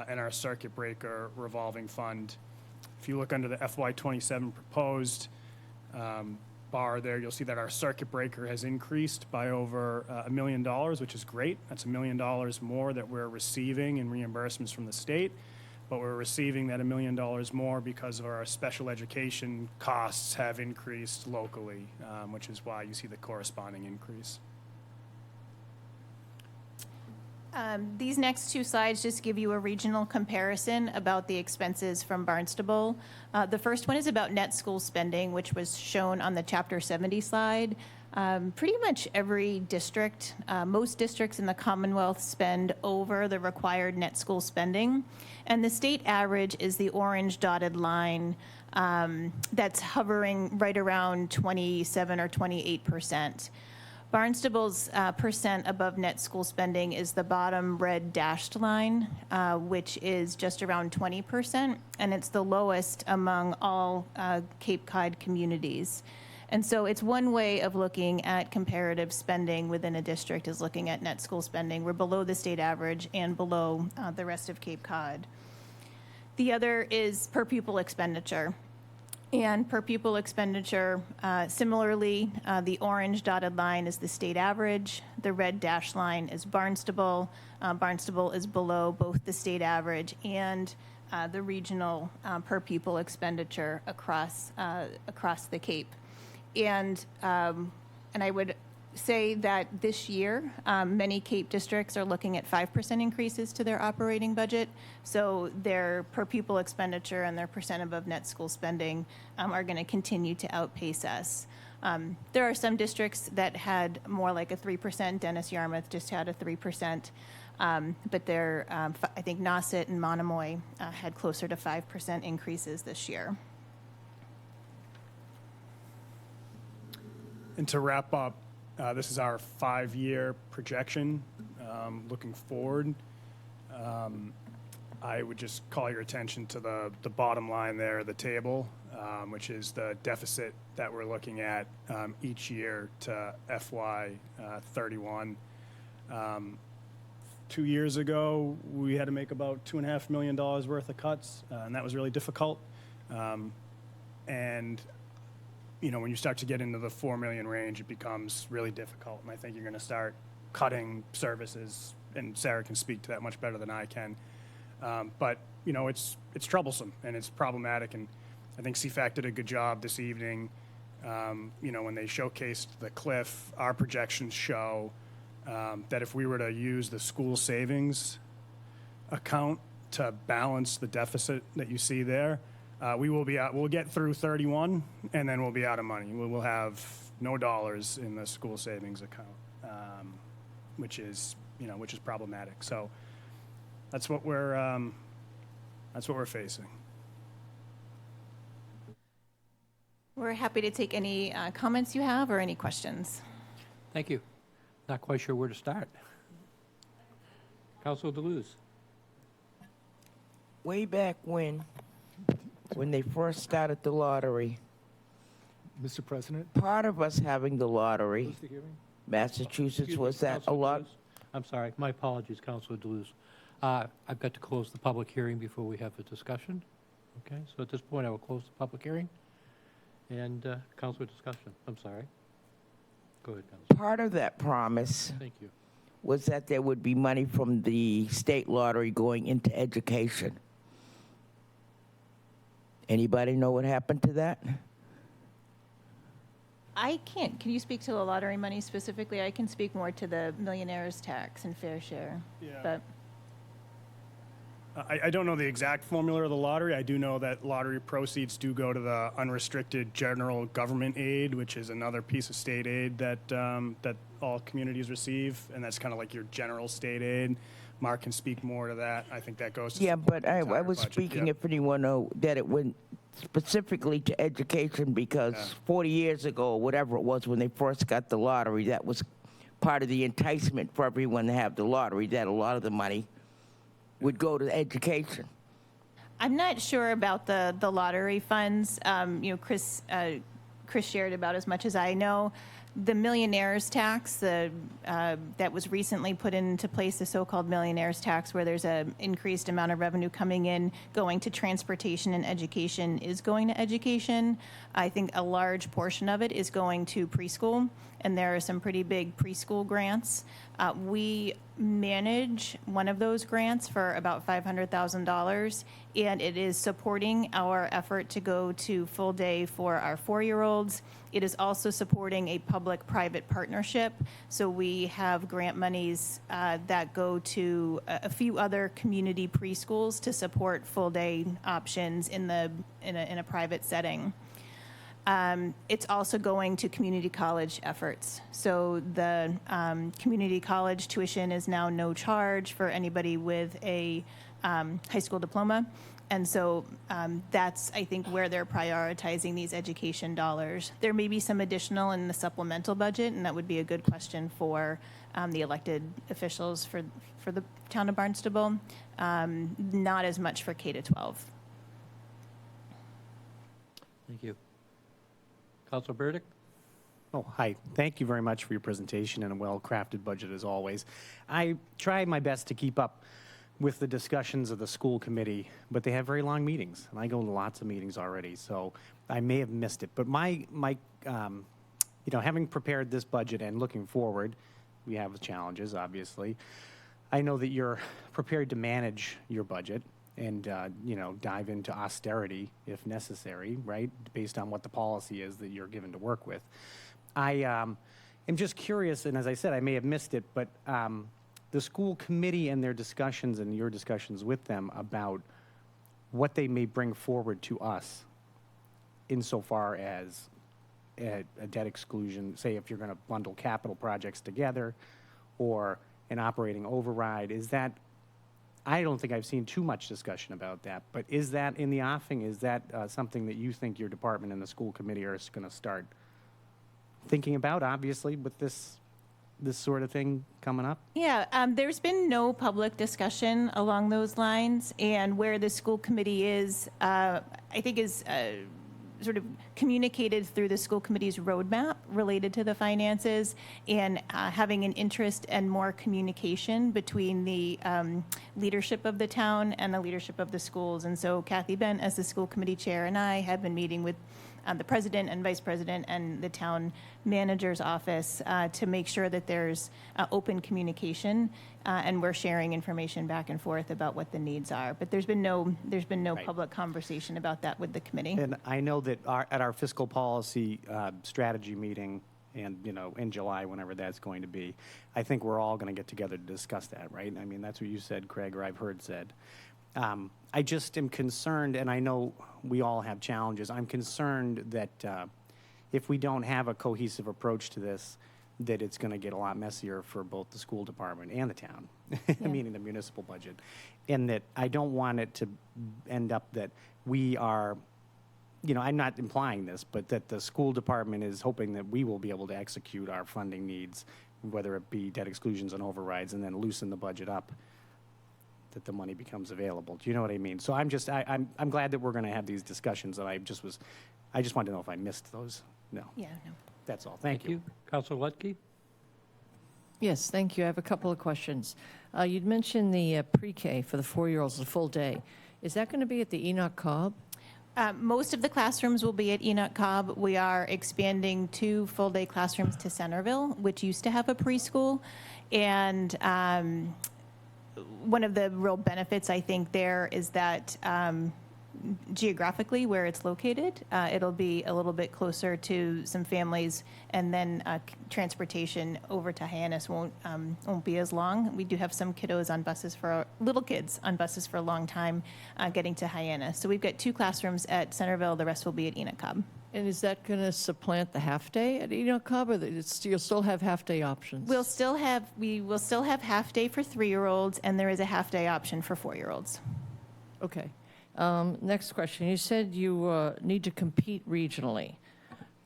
and our circuit breaker revolving fund. If you look under the FY27 proposed bar there, you'll see that our circuit breaker has increased by over $1 million, which is great. That's $1 million more that we're receiving in reimbursements from the state, but we're receiving that $1 million more because of our special education costs have increased locally, which is why you see the corresponding increase. These next 2 slides just give you a regional comparison about the expenses from Barnstable. The first one is about net school spending, which was shown on the Chapter 70 slide. Pretty much every district, most districts in the Commonwealth spend over the required net school spending. And the state average is the orange dotted line that's hovering right around 27 or 28%. Barnstable's percent above net school spending is the bottom red dashed line, which is just around 20%, and it's the lowest among all Cape Cod communities. And so it's one way of looking at comparative spending within a district is looking at net school spending. We're below the state average and below the rest of Cape Cod. The other is per pupil expenditure. And per pupil expenditure, similarly, the orange dotted line is the state average. The red dashed line is Barnstable. Barnstable is below both the state average and the regional per pupil expenditure across the Cape. And I would say that this year, many Cape districts are looking at 5% increases to their operating budget. So their per pupil expenditure and their percent above net school spending are going to continue to outpace us. There are some districts that had more like a 3%. Dennis Yarmouth just had a 3%. But I think Nauset and Monomoy had closer to 5% increases this year. And to wrap up, this is our 5-year projection looking forward. I would just call your attention to the bottom line there, the table, which is the deficit that we're looking at each year to FY 31. 2 years ago, we had to make about $2.5 million worth of cuts, and that was really difficult. And you know, when you start to get into the 4 million range, it becomes really difficult. And I think you're going to start cutting services, and Sarah can speak to that much better than I can. But, you know, it's troublesome and it's problematic. And I think CFAC did a good job this evening. You know, when they showcased the cliff, our projections show that if we were to use the school savings account to balance the deficit that you see there, we will be out. We'll get through 31, and then we'll be out of money. We will have no dollars in the school savings account, which is problematic. So that's what we're facing. We're happy to take any comments you have or any questions. Thank you. Not quite sure where to start. Councilor Deleuze. Way back when they first started the lottery, Mr. President? part of us having the lottery, Close the hearing. Massachusetts, Excuse me, was that a Councilor lot? Deleuze. I'm sorry. My apologies, Councilor Deleuze. I've got to close the public hearing before we have a discussion. Okay, so at this point, I will close the public hearing and councilor discussion. I'm sorry. Go ahead, Councilor. Part of that promise Thank you. was that there would be money from the state lottery going into education. Anybody know what happened to that? I can't. Can you speak to the lottery money specifically? I can speak more to the millionaire's tax and fair share. Yeah. But I don't know the exact formula of the lottery. I do know that lottery proceeds do go to the unrestricted general government aid, which is another piece of state aid that all communities receive, and that's kind of like your general state aid. Mark can speak more to that. I think that goes to Yeah, support but the I entire was budget. speaking, Yep. if anyone know, that it went specifically to education because Yeah. 40 years ago, or whatever it was, when they first got the lottery, that was part of the enticement for everyone to have the lottery, that a lot of the money would go to education. I'm not sure about the lottery funds. Chris shared about as much as I know. The millionaire's tax, that was recently put into place, the so-called millionaire's tax, where there's an increased amount of revenue coming in, going to transportation and education, is going to education. I think a large portion of it is going to preschool, and there are some pretty big preschool grants. We manage one of those grants for about $500,000, and it is supporting our effort to go to full day for our 4-year-olds. It is also supporting a public-private partnership. So we have grant monies that go to a few other community preschools to support full day options in a private setting. It's also going to community college efforts. So the community college tuition is now no charge for anybody with a high school diploma. And so that's, I think, where they're prioritizing these education dollars. There may be some additional in the supplemental budget, and that would be a good question for the elected officials for the town of Barnstable. Not as much for K-12. Thank you. Councilor Burdick? Oh, hi. Thank you very much for your presentation and a well-crafted budget as always. I try my best to keep up with the discussions of the school committee, but they have very long meetings, and I go to lots of meetings already, so I may have missed it. But having prepared this budget and looking forward, we have challenges, obviously. I know that you're prepared to manage your budget and, dive into austerity if necessary, right, based on what the policy is that you're given to work with. I am just curious, and as I said, I may have missed it, but the school committee and their discussions and your discussions with them about what they may bring forward to us insofar as a debt exclusion, say if you're going to bundle capital projects together or an operating override, is that, I don't think I've seen too much discussion about that, but is that in the offing? Is that something that you think your department and the school committee are going to start thinking about, obviously, with this sort of thing coming up? Yeah, there's been no public discussion along those lines, and where the school committee is, I think is sort of communicated through the school committee's roadmap related to the finances, and having an interest and more communication between the leadership of the town and the leadership of the schools. And so Kathy Bent, as the school committee chair, and I have been meeting with the president and vice president and the town manager's office to make sure that there's open communication and we're sharing information back and forth about what the needs are. But there's been no Right. public conversation about that with the committee. And I know that at our fiscal policy strategy meeting, and in July, whenever that's going to be, I think we're all going to get together to discuss that, right? I mean, that's what you said, Craig, or I've heard said. I just am concerned, and I know we all have challenges. I'm concerned that if we don't have a cohesive approach to this, that it's going to get a lot messier for both the school department and the town, meaning the municipal budget. And that I don't want it to end up that we are, I'm not implying this, but that the school department is hoping that we will be able to execute our funding needs, whether it be debt exclusions and overrides, and then loosen the budget up, that the money becomes available. Do you know what I mean? So I'm glad that we're going to have these discussions, and I just wanted to know if I missed those. No. Yeah, no. That's all. Thank you. Councilor Lutke? Yes, thank you. I have a couple of questions. You'd mentioned the pre-K for the 4-year-olds, the full day. Is that going to be at the Enoch Cobb? Most of the classrooms will be at Enoch Cobb. We are expanding 2 full-day classrooms to Centerville, which used to have a preschool. And one of the real benefits, I think, there is that geographically where it's located, it'll be a little bit closer to some families, and then transportation over to Hyannis won't be as long. We do have some kiddos on buses for little kids on buses for a long time getting to Hyannis. So we've got 2 classrooms at Centerville. The rest will be at Enoch Cobb. And is that going to supplant the half-day at Enoch Cobb, or you'll still have half-day options? We will still have half-day for 3-year-olds, and there is a half-day option for 4-year-olds. Okay. Next question. You said you need to compete regionally,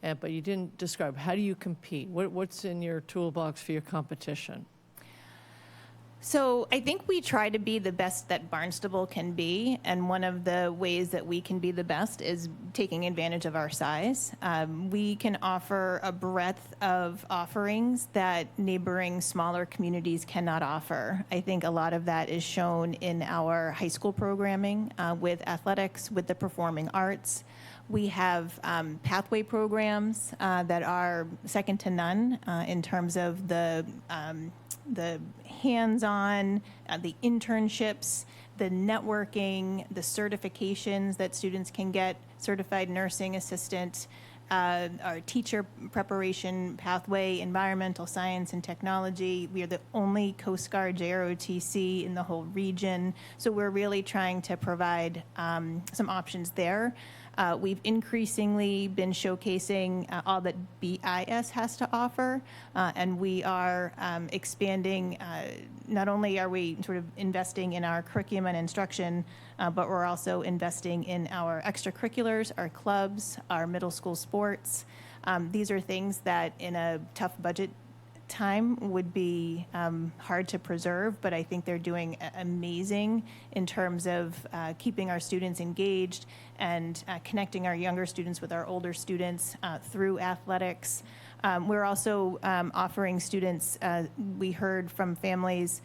but you didn't describe how do you compete? What's in your toolbox for your competition? So I think we try to be the best that Barnstable can be, and one of the ways that we can be the best is taking advantage of our size. We can offer a breadth of offerings that neighboring smaller communities cannot offer. I think a lot of that is shown in our high school programming with athletics, with the performing arts. We have pathway programs that are second to none in terms of the hands-on, the internships, the networking, the certifications that students can get, certified nursing assistant, our teacher preparation pathway, environmental science and technology. We are the only Coast Guard JROTC in the whole region. So we're really trying to provide some options there. We've increasingly been showcasing all that BIS has to offer, and we are expanding. Not only are we sort of investing in our curriculum and instruction, but we're also investing in our extracurriculars, our clubs, our middle school sports. These are things that in a tough budget time would be hard to preserve, but I think they're doing amazing in terms of keeping our students engaged and connecting our younger students with our older students through athletics. We're also offering students, we heard from families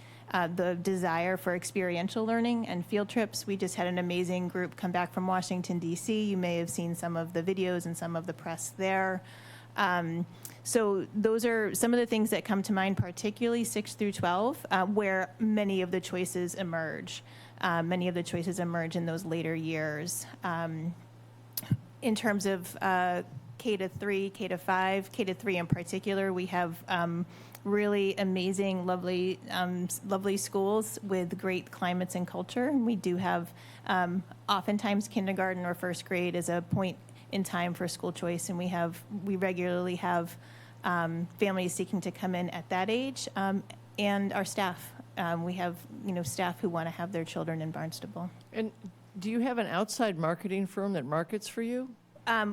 the desire for experiential learning and field trips. We just had an amazing group come back from Washington, D.C. You may have seen some of the videos and some of the press there. So those are some of the things that come to mind, particularly 6 through 12, where many of the choices emerge. Many of the choices emerge in those later years. In terms of K to 3, K to 5, K to 3 in particular, we have really amazing, lovely schools with great climates and culture. And we do have oftentimes kindergarten or first grade as a point in time for school choice, and we regularly have families seeking to come in at that age, and our staff. We have staff who want to have their children in Barnstable. And do you have an outside marketing firm that markets for you?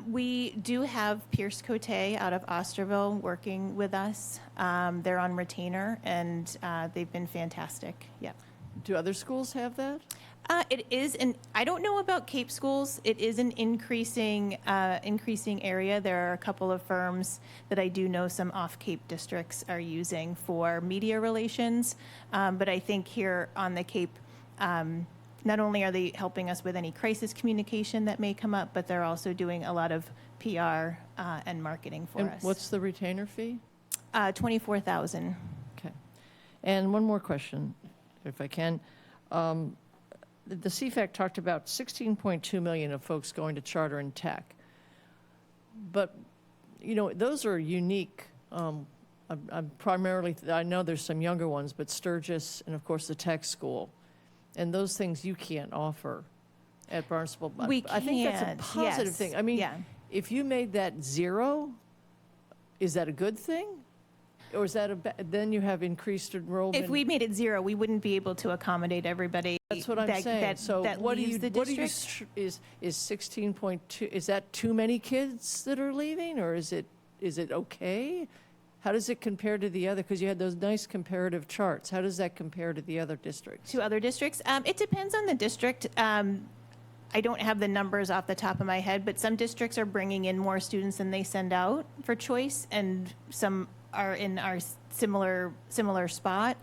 We do have Pierce Cote out of Osterville working with us. They're on retainer, and they've been fantastic. Yep. Do other schools have that? It is, and I don't know about Cape schools. It is an increasing area. There are a couple of firms that I do know some off-Cape districts are using for media relations. But I think here on the Cape, not only are they helping us with any crisis communication that may come up, but they're also doing a lot of PR and marketing for us. What's the retainer fee? $24,000. Okay. And one more question, if I can. The CFAC talked about $16.2 million of folks going to charter and tech. But, those are unique. I'm primarily, I know there's some younger ones, but Sturgis and, of course, the tech school. And those things you can't offer at Barnstable. We can't. I think that's a positive thing. I mean, if you made that 0, is that a good thing? Or is that then you have increased enrollment? If we made it 0, we wouldn't be able to accommodate everybody. That's what I'm saying. So what do you is 16.2? Is that too many kids that are leaving, or is it okay? How does it compare to the other? Because you had those nice comparative charts. How does that compare to the other districts? To other districts, it depends on the district. I don't have the numbers off the top of my head, but some districts are bringing in more students than they send out for choice, and some are in our similar spot.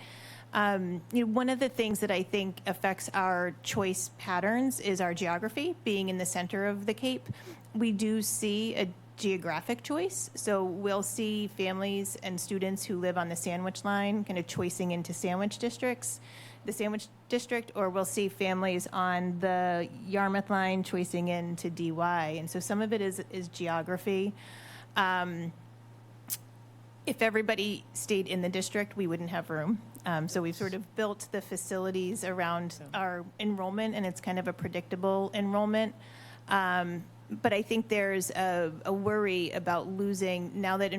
One of the things that I think affects our choice patterns is our geography, being in the center of the Cape. We do see a geographic choice, so we'll see families and students who live on the Sandwich Line kind of choicing into Sandwich districts, the Sandwich District, or we'll see families on the Yarmouth Line choicing into DY, and so some of it is geography. If everybody stayed in the district, we wouldn't have room. So we've sort of built the facilities around our enrollment, and it's kind of a predictable enrollment. But I think there's a worry about losing, now that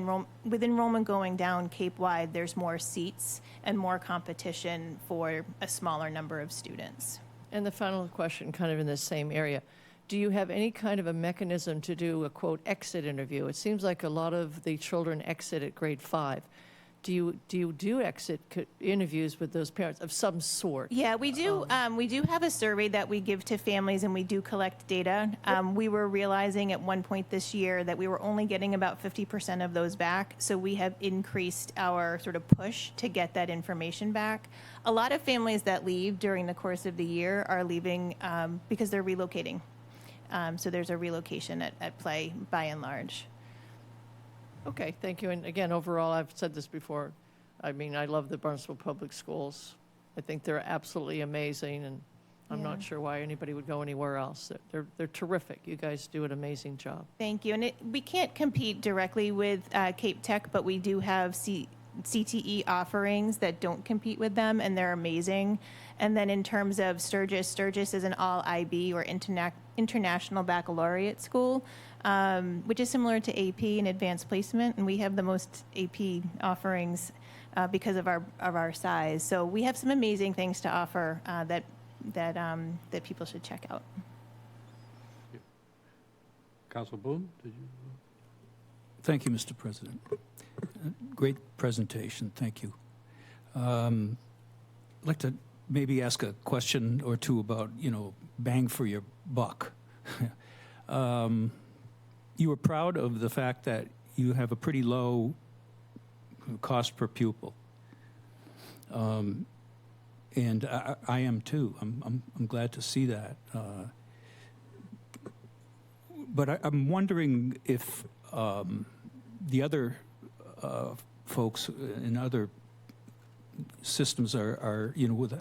with enrollment going down Cape-wide, there's more seats and more competition for a smaller number of students. And the final question, kind of in the same area. Do you have any kind of a mechanism to do a, quote, exit interview? It seems like a lot of the children exit at grade 5. Do you do exit interviews with those parents of some sort? Yeah, we do. We do have a survey that we give to families, and we do collect data. We were realizing at one point this year that we were only getting about 50% of those back, so we have increased our sort of push to get that information back. A lot of families that leave during the course of the year are leaving because they're relocating. So there's a relocation at play by and large. Okay, thank you. And again, overall, I've said this before. I mean, I love the Barnstable Public Schools. I think they're absolutely amazing, and I'm not sure why anybody would go anywhere else. They're terrific. You guys do an amazing job. Thank you. And we can't compete directly with Cape Tech, but we do have CTE offerings that don't compete with them, and they're amazing. And then in terms of Sturgis is an all IB or international baccalaureate school, which is similar to AP and advanced placement, and we have the most AP offerings because of our size. So we have some amazing things to offer that people should check out. Council Boone, did you? Thank you, Mr. President. Great presentation. Thank you. I'd like to maybe ask a question or two about, bang for your buck. You were proud of the fact that you have a pretty low cost per pupil. And I am too. I'm glad to see that. But I'm wondering if the other folks in other systems are with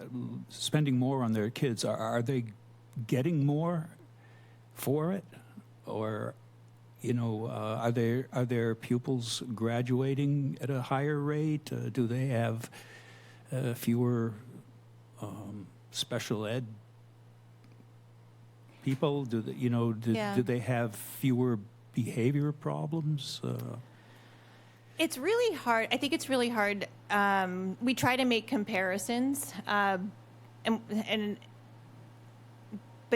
spending more on their kids. Are they getting more for it, or are their pupils graduating at a higher rate? Do they have fewer special ed people? Do they, do they have fewer behavior problems? It's really hard. I think it's really hard. We try to make comparisons, but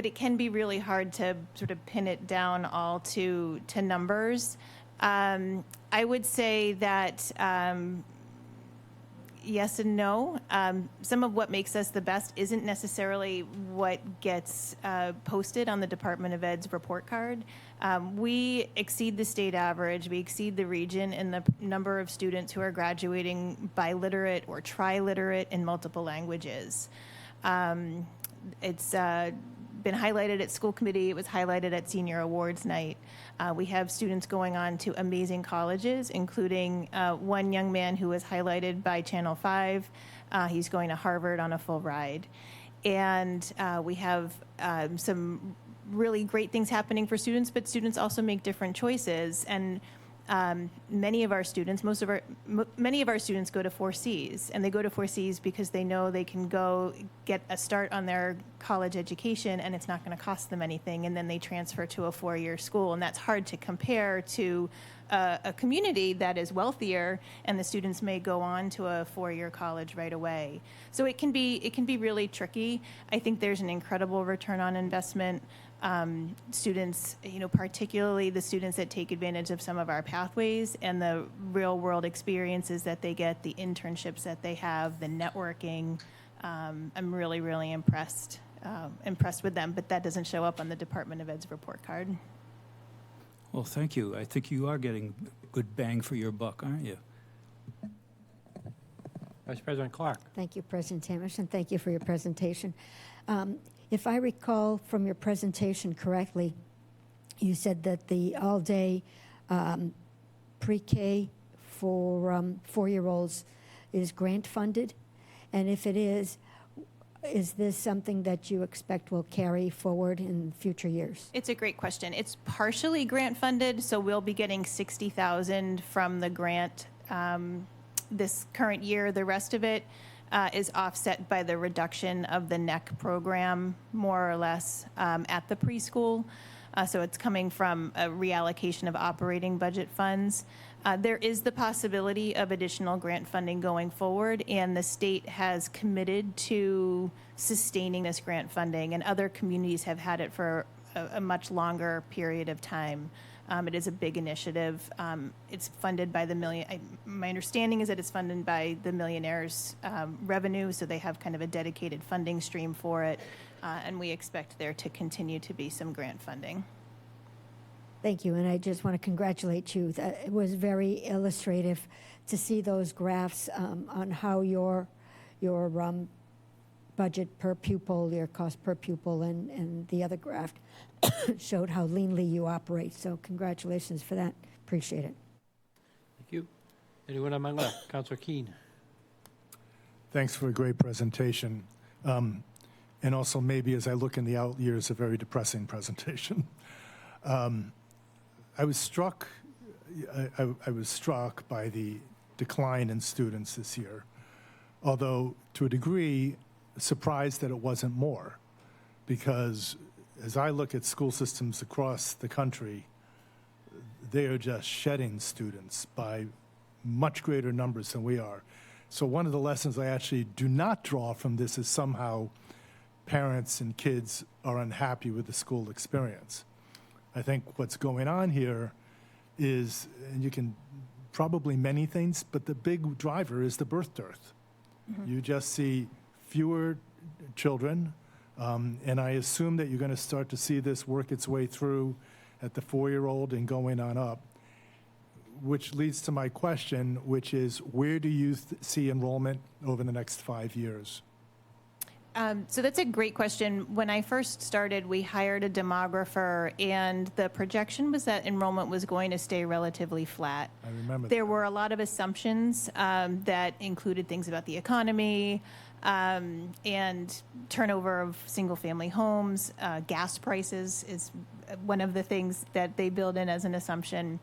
it can be really hard to sort of pin it down all to numbers. I would say that yes and no. Some of what makes us the best isn't necessarily what gets posted on the Department of Ed's report card. We exceed the state average. We exceed the region in the number of students who are graduating biliterate or triliterate in multiple languages. It's been highlighted at school committee. It was highlighted at senior awards night. We have students going on to amazing colleges, including one young man who was highlighted by Channel 5. He's going to Harvard on a full ride. And we have some really great things happening for students, but students also make different choices. And many of our students, many of our students go to 4Cs, and they go to 4Cs because they know they can go get a start on their college education and it's not going to cost them anything, and then they transfer to a 4-year school. And that's hard to compare to a community that is wealthier, and the students may go on to a 4-year college right away. So it can be really tricky. I think there's an incredible return on investment. Students, particularly the students that take advantage of some of our pathways and the real world experiences that they get, the internships that they have, the networking, I'm really, really impressed with them, but that doesn't show up on the Department of Ed's report card. Well, thank you. I think you are getting good bang for your buck, aren't you? Vice President Clark. Thank you, President Tamish, and thank you for your presentation. If I recall from your presentation correctly, you said that the all-day pre-K for 4-year-olds is grant funded, and if it is this something that you expect will carry forward in future years? It's a great question. It's partially grant funded, so we'll be getting $60,000 from the grant this current year. The rest of it is offset by the reduction of the NEC program, more or less, at the preschool. So it's coming from a reallocation of operating budget funds. There is the possibility of additional grant funding going forward, and the state has committed to sustaining this grant funding, and other communities have had it for a much longer period of time. It is a big initiative. It's funded by my understanding is that it's funded by the Millionaires' revenue, so they have kind of a dedicated funding stream for it, and we expect there to continue to be some grant funding. Thank you, and I just want to congratulate you. It was very illustrative to see those graphs on how your budget per pupil, your cost per pupil, and the other graph showed how leanly you operate. So congratulations for that. Appreciate it. Thank you. Anyone on my left? Councilor Keene. Thanks for a great presentation. And also maybe as I look in the out years, a very depressing presentation. I was struck by the decline in students this year, although to a degree surprised that it wasn't more, because as I look at school systems across the country, they are just shedding students by much greater numbers than we are. So one of the lessons I actually do not draw from this is somehow parents and kids are unhappy with the school experience. I think what's going on here is, and you can probably many things, but the big driver is the birth dearth. Mm-hmm. You just see fewer children, and I assume that you're going to start to see this work its way through at the 4-year-old and going on up, which leads to my question, which is, where do you see enrollment over the next 5 years? So that's a great question. When I first started, we hired a demographer, and the projection was that enrollment was going to stay relatively flat. I remember There were a lot of assumptions that included things about the economy and turnover of single-family homes. Gas prices is one of the things that they build in as an assumption.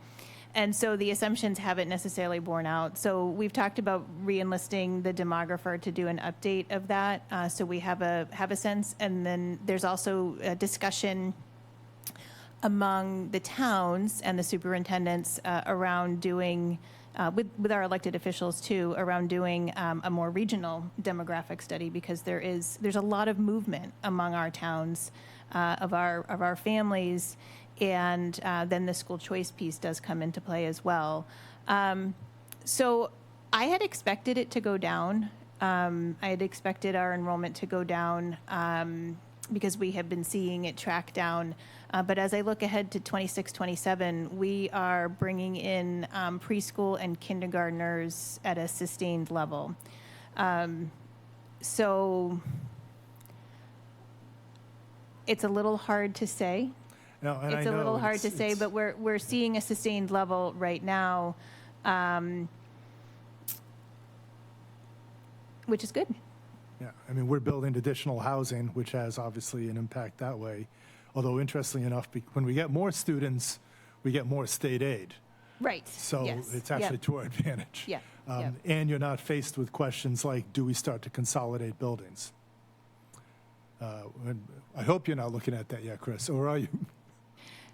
And so the assumptions haven't necessarily borne out. So we've talked about re-enlisting the demographer to do an update of that, so we have a sense. And then there's also a discussion among the towns and the superintendents around doing, with our elected officials too, around doing a more regional demographic study, because there's a lot of movement among our towns of our families. And then the school choice piece does come into play as well. So I had expected it to go down. I had expected our enrollment to go down because we have been seeing it track down. But as I look ahead to 26, 27, we are bringing in preschool and kindergartners at a sustained level. So it's a little hard to say. No, and It's I a little know hard to say, but we're seeing a sustained level right now, which is good. Yeah, I mean, we're building additional housing, which has obviously an impact that way. Although, interestingly enough, when we get more students, we get more state aid. Right. So Yes. it's actually Yep. to our advantage. Yeah. And you're not faced with questions like, do we start to consolidate buildings? And I hope you're not looking at that yet, Chris, or are you?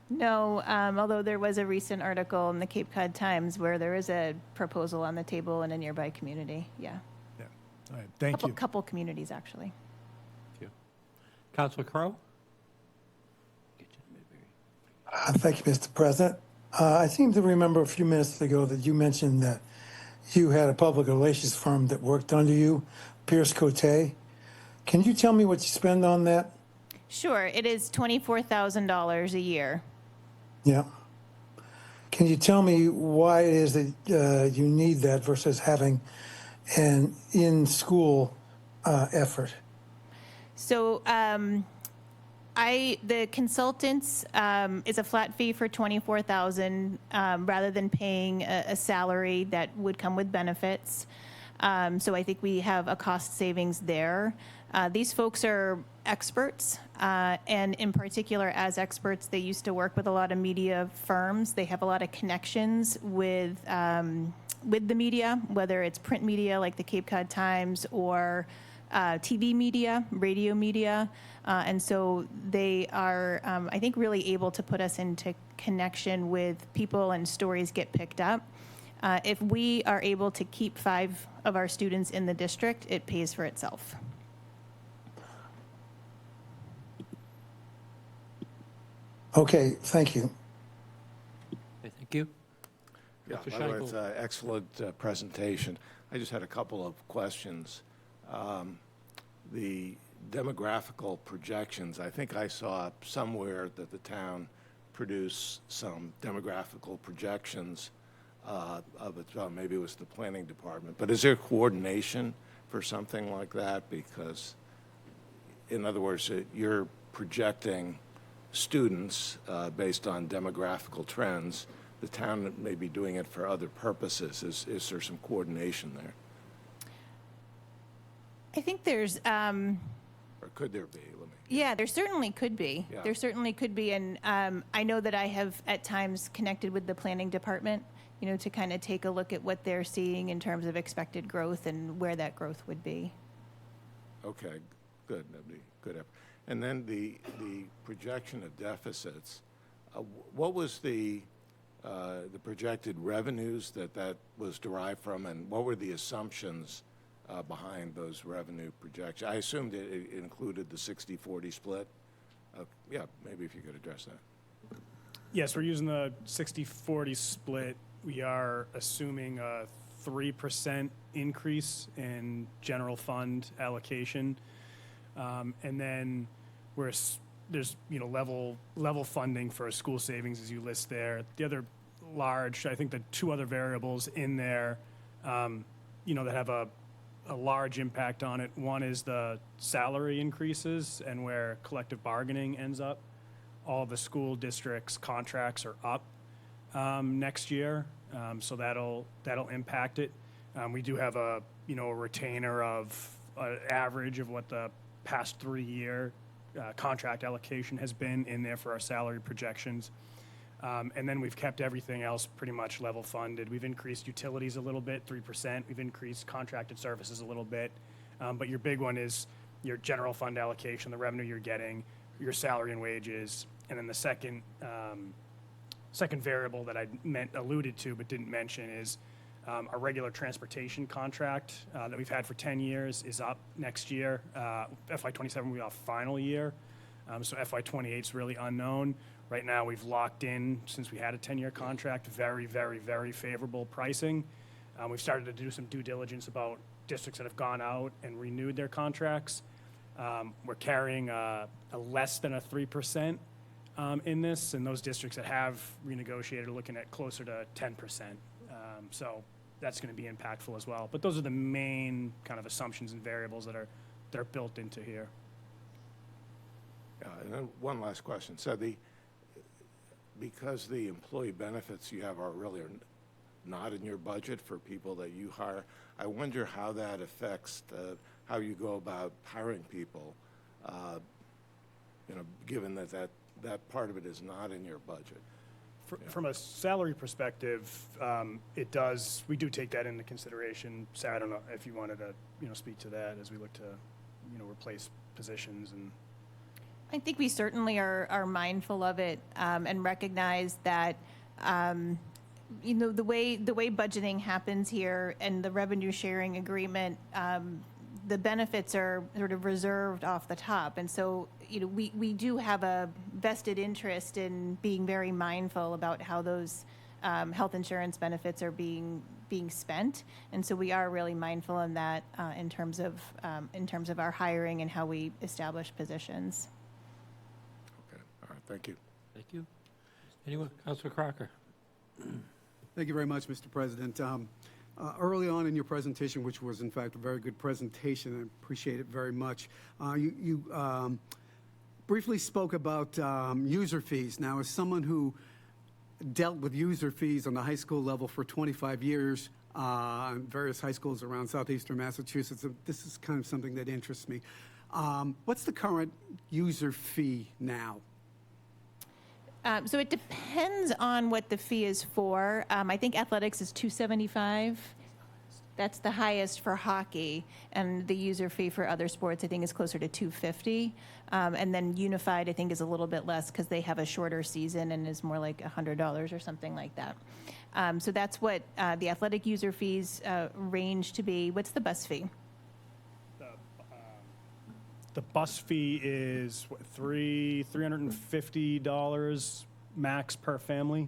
No, although there was a recent article in the Cape Cod Times where there is a proposal on the table in a nearby community. Yeah. Yeah. All right. Thank you. Couple communities, actually. Thank you. Councilor Crowe? Thank you, Mr. President. I seem to remember a few minutes ago that you mentioned that you had a public relations firm that worked under you, Pierce Cote. Can you tell me what you spend on that? Sure. It is $24,000 a year. Yeah. Can you tell me why it is that you need that versus having an in-school effort? So the consultants is a flat fee for $24,000 rather than paying a salary that would come with benefits. So I think we have a cost savings there. These folks are experts, and in particular, as experts, they used to work with a lot of media firms. They have a lot of connections with the media, whether it's print media like the Cape Cod Times or TV media, radio media. And so they are, I think, really able to put us into connection with people and stories get picked up. If we are able to keep 5 of our students in the district, it pays for itself. Okay, thank you. Okay, thank you. Yeah, Dr. by the way, it's Schenkel. an excellent presentation. I just had a couple of questions. The demographical projections, I think I saw somewhere that the town produced some demographical projections of its own. Maybe it was the planning department. But is there coordination for something like that? Because, in other words, you're projecting students based on demographical trends. The town may be doing it for other purposes. Is there some coordination there? I think there's, Or could there be? yeah, there certainly could be. Yeah. There certainly could be. And I know that I have at times connected with the planning department, to kind of take a look at what they're seeing in terms of expected growth and where that growth would be. Okay, good. That'd be good. And then the projection of deficits, what was the projected revenues that was derived from, and what were the assumptions behind those revenue projections? I assumed it included the 60-40 split. Yeah, maybe if you could address that. Yes, we're using the 60-40 split. We are assuming a 3% increase in general fund allocation. And then there's level funding for school savings, as you list there. The other large, I think the 2 other variables in there, that have a a large impact on it. One is the salary increases and where collective bargaining ends up. All the school districts' contracts are up next year, so that'll impact it. We do have a retainer of an average of what the past 3-year contract allocation has been in there for our salary projections. And then we've kept everything else pretty much level funded. We've increased utilities a little bit, 3%. We've increased contracted services a little bit. But your big one is your general fund allocation, the revenue you're getting, your salary and wages. And then the second variable that I alluded to but didn't mention is our regular transportation contract that we've had for 10 years is up next year. FY27 will be our final year. So FY28 is really unknown. Right now, we've locked in, since we had a 10-year contract, very, very, very favorable pricing. We've started to do some due diligence about districts that have gone out and renewed their contracts. We're carrying a less than a 3% in this, and those districts that have renegotiated are looking at closer to 10%. So that's going to be impactful as well. But those are the main kind of assumptions and variables that are built into here. And then one last question. So because the employee benefits you have are really not in your budget for people that you hire, I wonder how that affects how you go about hiring people, given that part of it is not in your budget. From a salary perspective, we do take that into consideration. Sarah, I don't know if you wanted to, speak to that as we look to, replace positions and. I think we certainly are mindful of it and recognize that the way budgeting happens here and the revenue sharing agreement, the benefits are sort of reserved off the top, and so we do have a vested interest in being very mindful about how those health insurance benefits are being spent, and so we are really mindful in that in terms of our hiring and how we establish positions. All right, thank you. Thank you. Anyone? Councilor Crocker. Thank you very much, Mr. President. Early on in your presentation, which was in fact a very good presentation, I appreciate it very much, you briefly spoke about user fees. Now, as someone who dealt with user fees on the high school level for 25 years in various high schools around southeastern Massachusetts, this is kind of something that interests me. What's the current user fee now? So it depends on what the fee is for. I think athletics is $275. That's the highest for hockey, and the user fee for other sports I think is closer to $250. And then Unified I think is a little bit less because they have a shorter season and is more like $100 or something like that. So that's what the athletic user fees range to be. What's the bus fee? The bus fee is $350 max per family.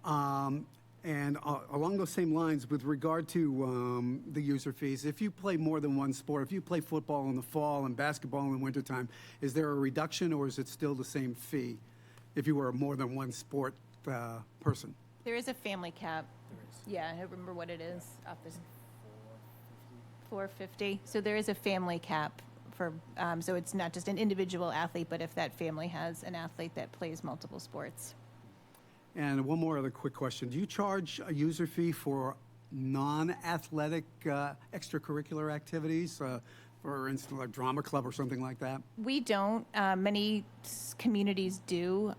And along those same lines, with regard to the user fees, if you play more than one sport, if you play football in the fall and basketball in the wintertime, is there a reduction or is it still the same fee if you were a more than one sport person? There is a family cap. Yeah, I don't remember what it is. Off this. $450. So there is a family cap for, so it's not just an individual athlete, but if that family has an athlete that plays multiple sports. And one more other quick question. Do you charge a user fee for non-athletic extracurricular activities? For instance, like drama club or something like that? We don't. Many communities do.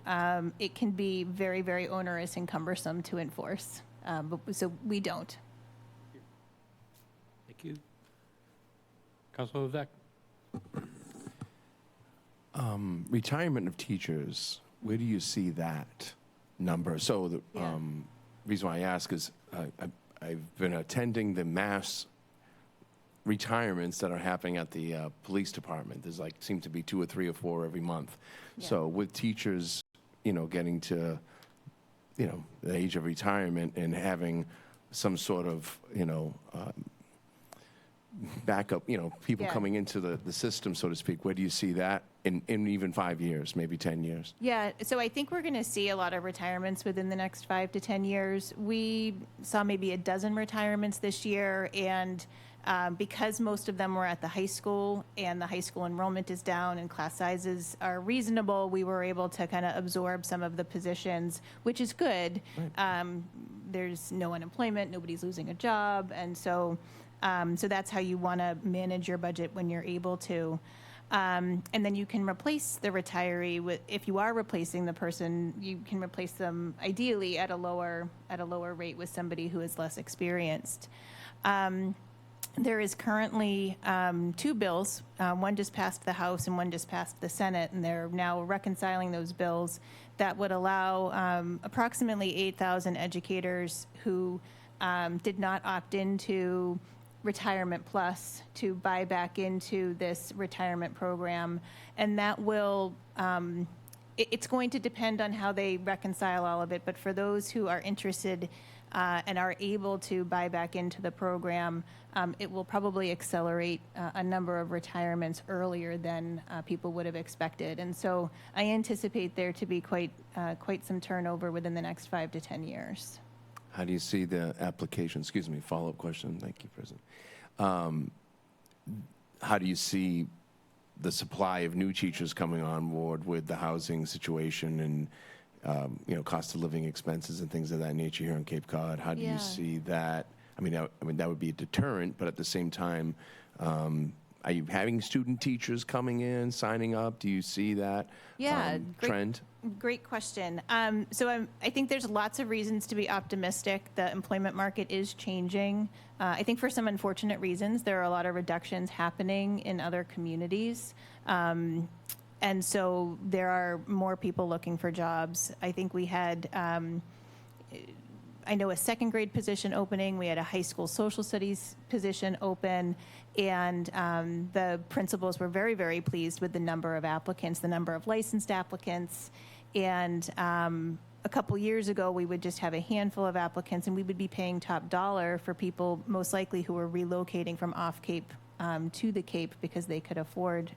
It can be very, very onerous and cumbersome to enforce. So we don't. Thank you. Councilor Vivek. Retirement of teachers, where do you see that number? So the reason why I ask is I've been attending the mass retirements that are happening at the police department. There's seem to be 2 or 3 or 4 every month. Yeah. So with teachers, getting to, the age of retirement and having some sort of, backup, people Yeah. coming into the system, so to speak. Where do you see that in even 5 years, maybe 10 years? Yeah, so I think we're going to see a lot of retirements within the next 5 to 10 years. We saw maybe a dozen retirements this year, and because most of them were at the high school and the high school enrollment is down and class sizes are reasonable, we were able to kind of absorb some of the positions, which is good. There's no unemployment, nobody's losing a job, and so that's how you want to manage your budget when you're able to. And then you can replace the retiree with, if you are replacing the person, you can replace them ideally at a lower rate with somebody who is less experienced. There is currently 2 bills. One just passed the House and one just passed the Senate, and they're now reconciling those bills that would allow approximately 8,000 educators who did not opt into Retirement Plus to buy back into this retirement program. And that will, it's going to depend on how they reconcile all of it, but for those who are interested and are able to buy back into the program, it will probably accelerate a number of retirements earlier than people would have expected. And so I anticipate there to be quite some turnover within the next 5 to 10 years. How do you see the application? Excuse me, follow-up question. Thank you, President. How do you see the supply of new teachers coming on board with the housing situation and cost of living expenses and things of that nature here in Cape Cod? How do you see that? I mean, that would be a deterrent, but at the same time, are you having student teachers coming in, signing up? Do you see that trend? Great question. So I think there's lots of reasons to be optimistic. The employment market is changing. I think for some unfortunate reasons, there are a lot of reductions happening in other communities. And so there are more people looking for jobs. I think we had, I know a second grade position opening. We had a high school social studies position open. And the principals were very, very pleased with the number of applicants, the number of licensed applicants. And a couple years ago, we would just have a handful of applicants, and we would be paying top dollar for people most likely who were relocating from off Cape to the Cape because they could afford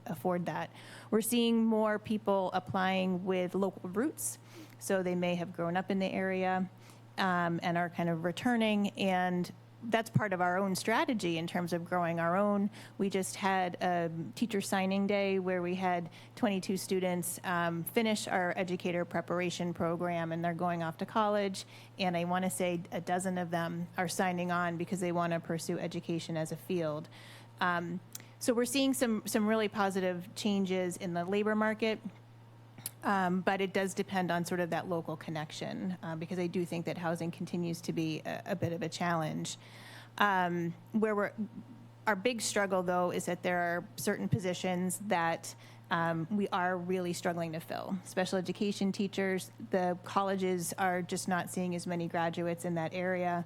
that. We're seeing more people applying with local roots, so they may have grown up in the area and are kind of returning, and that's part of our own strategy in terms of growing our own. We just had a teacher signing day where we had 22 students finish our educator preparation program, and they're going off to college. And I want to say a dozen of them are signing on because they want to pursue education as a field. So we're seeing some really positive changes in the labor market. But it does depend on sort of that local connection because I do think that housing continues to be a bit of a challenge. Our big struggle, though, is that there are certain positions that we are really struggling to fill. Special education teachers, the colleges are just not seeing as many graduates in that area.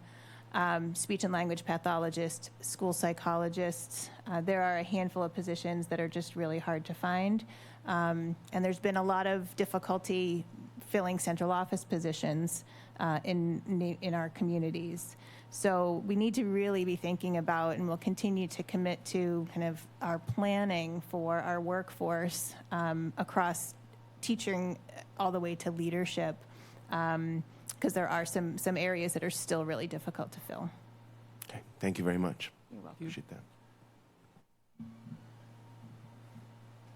Speech and language pathologists, school psychologists. There are a handful of positions that are just really hard to find. And there's been a lot of difficulty filling central office positions in our communities. So we need to really be thinking about, and we'll continue to commit to kind of our planning for our workforce across teaching all the way to leadership, because there are some areas that are still really difficult to fill. Okay, thank you very much. You're welcome. Appreciate that.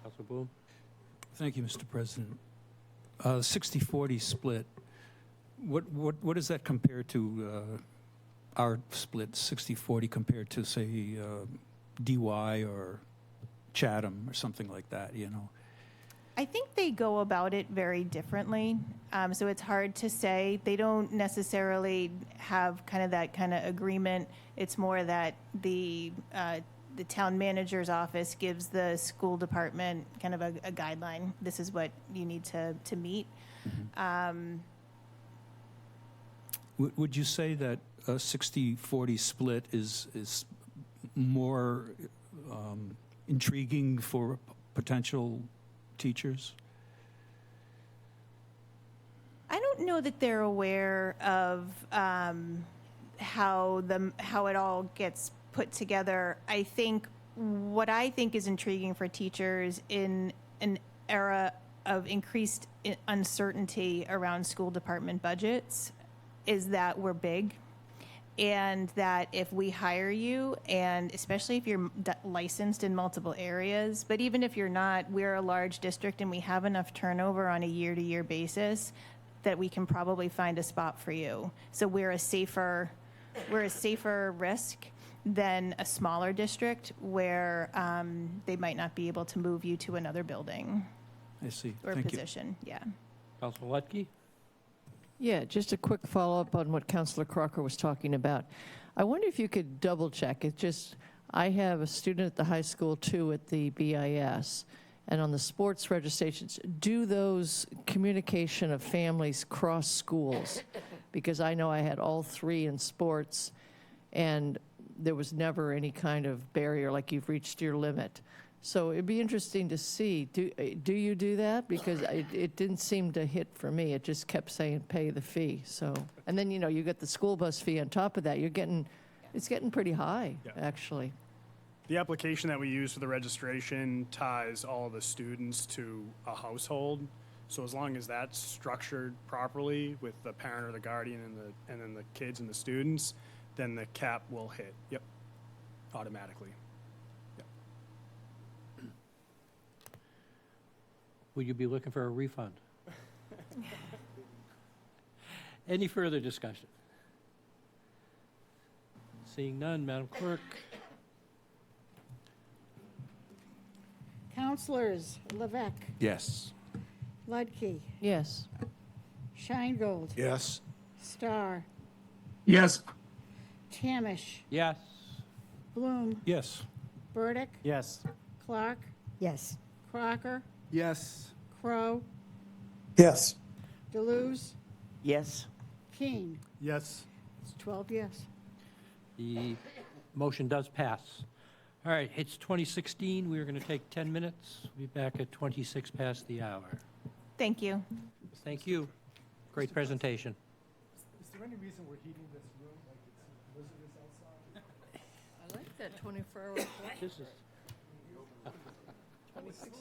Councilor Bloom? Thank you, Mr. President. 60-40 split, what does that compare to our split, 60-40, compared to, say, DY or Chatham or something like that, I think they go about it very differently. So it's hard to say. They don't necessarily have kind of that kind of agreement. It's more that the town manager's office gives the school department kind of a guideline. This is what you need to meet. Mm-hmm. Would you say that a 60-40 split is more intriguing for potential teachers? I don't know that they're aware of how it all gets put together, I think what I think is intriguing for teachers in an era of increased uncertainty around school department budgets is that we're big, and that if we hire you, and especially if you're licensed in multiple areas, but even if you're not, we're a large district and we have enough turnover on a year-to-year basis that we can probably find a spot for you. So we're a safer risk than a smaller district where they might not be able to move you to another building I see. or Thank you. position. Yeah. Councilor Lutke? Yeah, just a quick follow-up on what Councilor Crocker was talking about. I wonder if you could double-check. I have a student at the high school, too, at the BIS, and on the sports registrations, do those communication of families cross schools? Because I know I had all three in sports, and there was never any kind of barrier, like you've reached your limit. So it'd be interesting to see, do you do that? Because it didn't seem to hit for me. It just kept saying pay the fee. So, and then, you get the school bus fee on top of that. It's getting pretty high, actually. The application that we use for the registration ties all of the students to a household. So as long as that's structured properly with the parent or the guardian and then the kids and the students, then the cap will hit. Yep, automatically. Would you be looking for a refund? Any further discussion? Seeing none, Madam Clerk. Counselors Levesque, Yes. Ludke, Yes. Scheingold, Yes. Starr, Yes. Tamish, Yes. Bloom, Yes. Burdick, Yes. Clark, Yes. Crocker, Yes. Crow, Yes. Deleuze, Yes. King. Yes. It's 12 yes. The motion does pass. All right, it's 2016. We're going to take 10 minutes. We'll be back at 26 past the hour. Thank you. Thank you. Great presentation. Is there any reason we're heating this room like it's blizzardous outside? I like that 24-hour clock. This is 2016.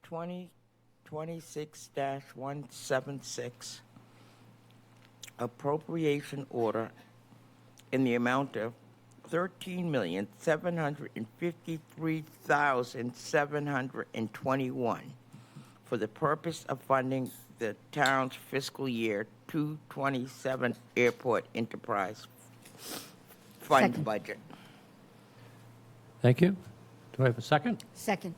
2026-176, appropriation order in the amount of $13,753,721 for the purpose of funding the town's fiscal year 227 airport enterprise fund Second. budget. Thank you. Do I have a second? Second.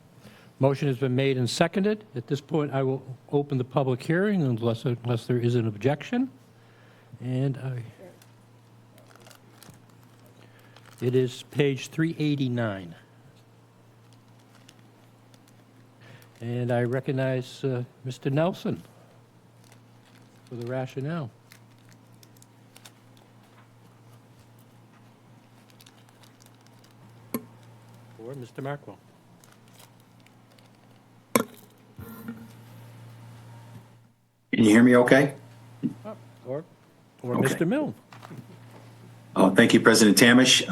Motion has been made and seconded. At this point, I will open the public hearing unless there is an objection. And it is page 389. And I recognize Mr. Nelson for the rationale. Or Mr. Markwell. Can you hear me okay? Or Okay. Mr. Milne. Oh, thank you, President Tamish.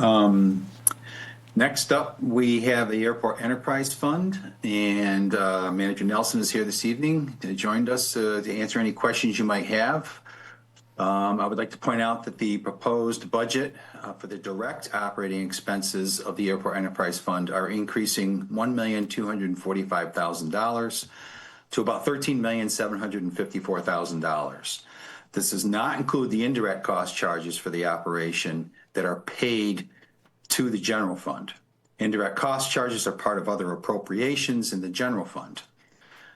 Next up, we have the Airport Enterprise Fund, and Manager Nelson is here this evening to join us to answer any questions you might have. I would like to point out that the proposed budget for the direct operating expenses of the Airport Enterprise Fund are increasing $1,245,000 to about $13,754,000. This does not include the indirect cost charges for the operation that are paid to the general fund. Indirect cost charges are part of other appropriations in the general fund.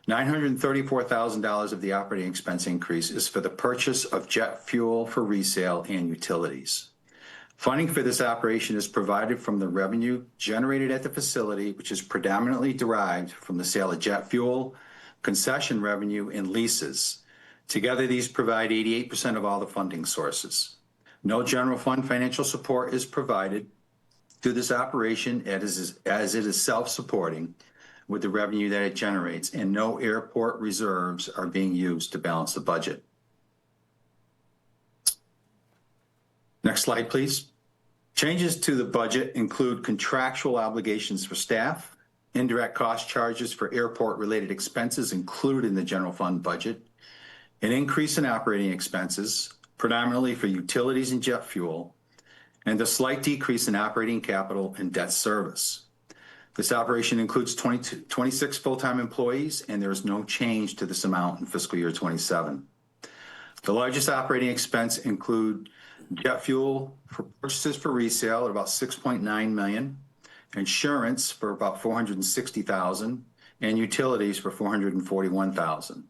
$934,000 of the operating expense increase is for the purchase of jet fuel for resale and utilities. Funding for this operation is provided from the revenue generated at the facility, which is predominantly derived from the sale of jet fuel, concession revenue, and leases. Together, these provide 88% of all the funding sources. No general fund financial support is provided to this operation as it is self-supporting with the revenue that it generates, and no airport reserves are being used to balance the budget. Next slide, please. Changes to the budget include contractual obligations for staff, indirect cost charges for airport-related expenses included in the general fund budget, an increase in operating expenses, predominantly for utilities and jet fuel, and a slight decrease in operating capital and debt service. This operation includes 26 full-time employees, and there is no change to this amount in fiscal year 27. The largest operating expense include jet fuel for purchases for resale at about $6.9 million, insurance for about $460,000, and utilities for $441,000.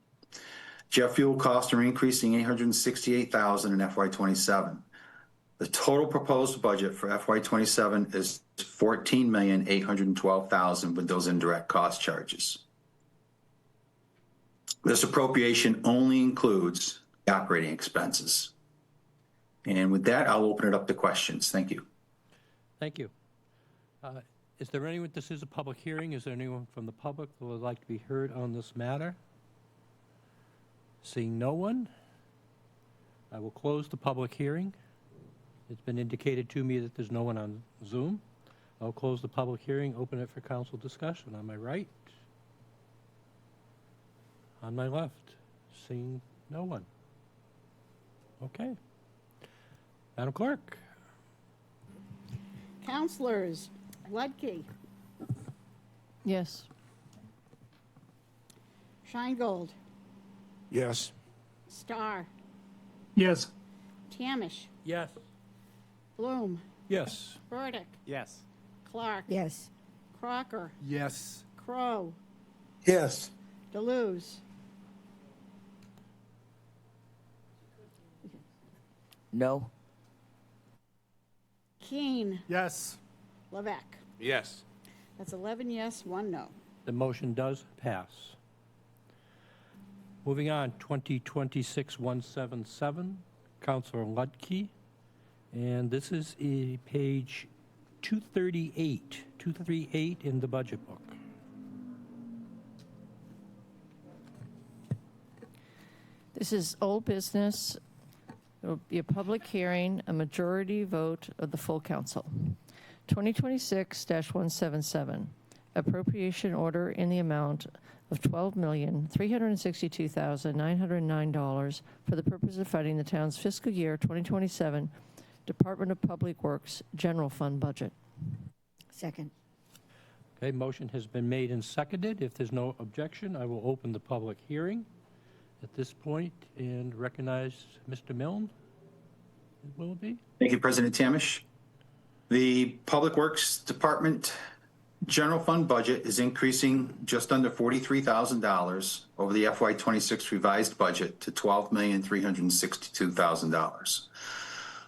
Jet fuel costs are increasing $868,000 in FY27. The total proposed budget for FY27 is $14,812,000 with those indirect cost charges. This appropriation only includes the operating expenses. And with that, I'll open it up to questions. Thank you. Thank you. Is there anyone, this is a public hearing, is there anyone from the public who would like to be heard on this matter? Seeing no one, I will close the public hearing. It's been indicated to me that there's no one on Zoom. I'll close the public hearing, open it for council discussion. On my right? On my left? Seeing no one. Okay. Madam Clerk? Counselors, Ludke, Yes. Scheingold, Yes. Starr, Yes. Tamish, Yes. Bloom, Yes. Burdick, Yes. Clark, Yes. Crocker, Yes. Crow, Yes. Deleuze, No? Keen, Yes. Levesque. Yes. That's 11 yes, 1 no. The motion does pass. Moving on, 2026-177, Councilor Ludke. And this is page 238 in the budget book. This is old business. It'll be a public hearing, a majority vote of the full council. 2026-177, appropriation order in the amount of $12,362,909 for the purpose of funding the town's fiscal year 2027 Department of Public Works General Fund budget. Second. Okay, motion has been made and seconded. If there's no objection, I will open the public hearing at this point and recognize Mr. Milne. Will it be? Thank you, President Tamish. The Public Works Department general fund budget is increasing just under $43,000 over the FY26 revised budget to $12,362,000.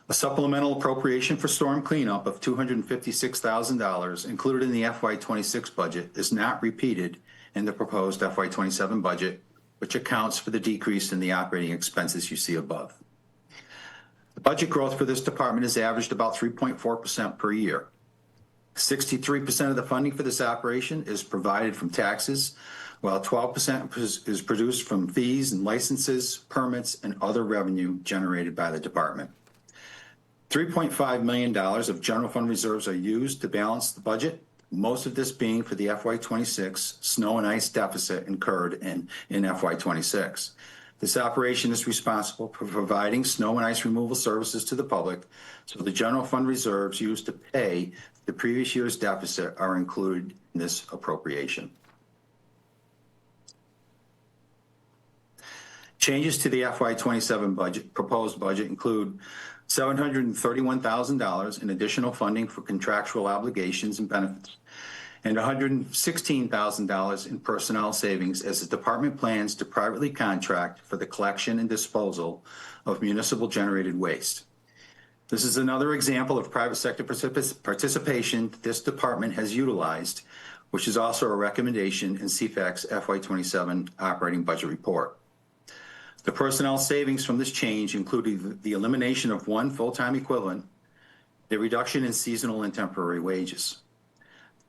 A supplemental appropriation for storm cleanup of $256,000 included in the FY26 budget is not repeated in the proposed FY27 budget, which accounts for the decrease in the operating expenses you see above. The budget growth for this department has averaged about 3.4% per year. 63% of the funding for this operation is provided from taxes, while 12% is produced from fees and licenses, permits, and other revenue generated by the department. $3.5 million of general fund reserves are used to balance the budget, most of this being for the FY26 snow and ice deficit incurred in FY26. This operation is responsible for providing snow and ice removal services to the public, so the general fund reserves used to pay the previous year's deficit are included in this appropriation. Changes to the FY27 budget, proposed budget include $731,000 in additional funding for contractual obligations and benefits, and $116,000 in personnel savings as the department plans to privately contract for the collection and disposal of municipal generated waste. This is another example of private sector participation this department has utilized, which is also a recommendation in CFAC's FY27 operating budget report. The personnel savings from this change included the elimination of one full-time equivalent, the reduction in seasonal and temporary wages.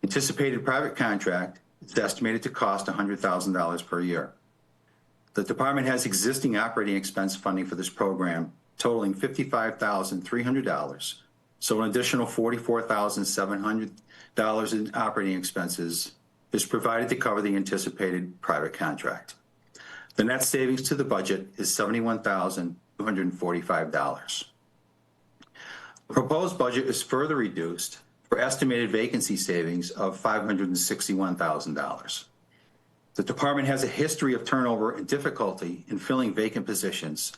Anticipated private contract is estimated to cost $100,000 per year. The department has existing operating expense funding for this program totaling $55,300, so an additional $44,700 in operating expenses is provided to cover the anticipated private contract. The net savings to the budget is $71,245. The proposed budget is further reduced for estimated vacancy savings of $561,000. The department has a history of turnover and difficulty in filling vacant positions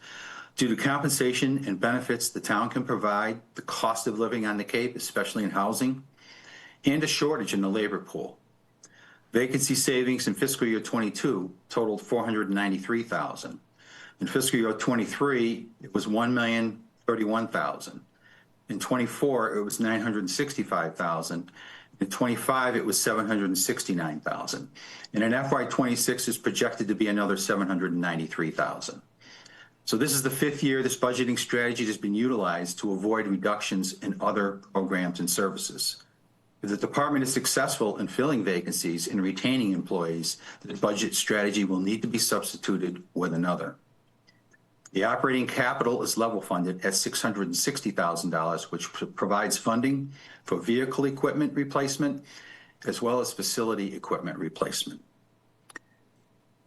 due to compensation and benefits the town can provide, the cost of living on the Cape, especially in housing, and a shortage in the labor pool. Vacancy savings in fiscal year 22 totaled $493,000. In fiscal year 23, it was $1,031,000. In 24, it was $965,000. In 25, it was $769,000. And in FY26 is projected to be another $793,000. So this is the fifth year this budgeting strategy has been utilized to avoid reductions in other programs and services. If the department is successful in filling vacancies and retaining employees, the budget strategy will need to be substituted with another. The operating capital is level funded at $660,000, which provides funding for vehicle equipment replacement as well as facility equipment replacement.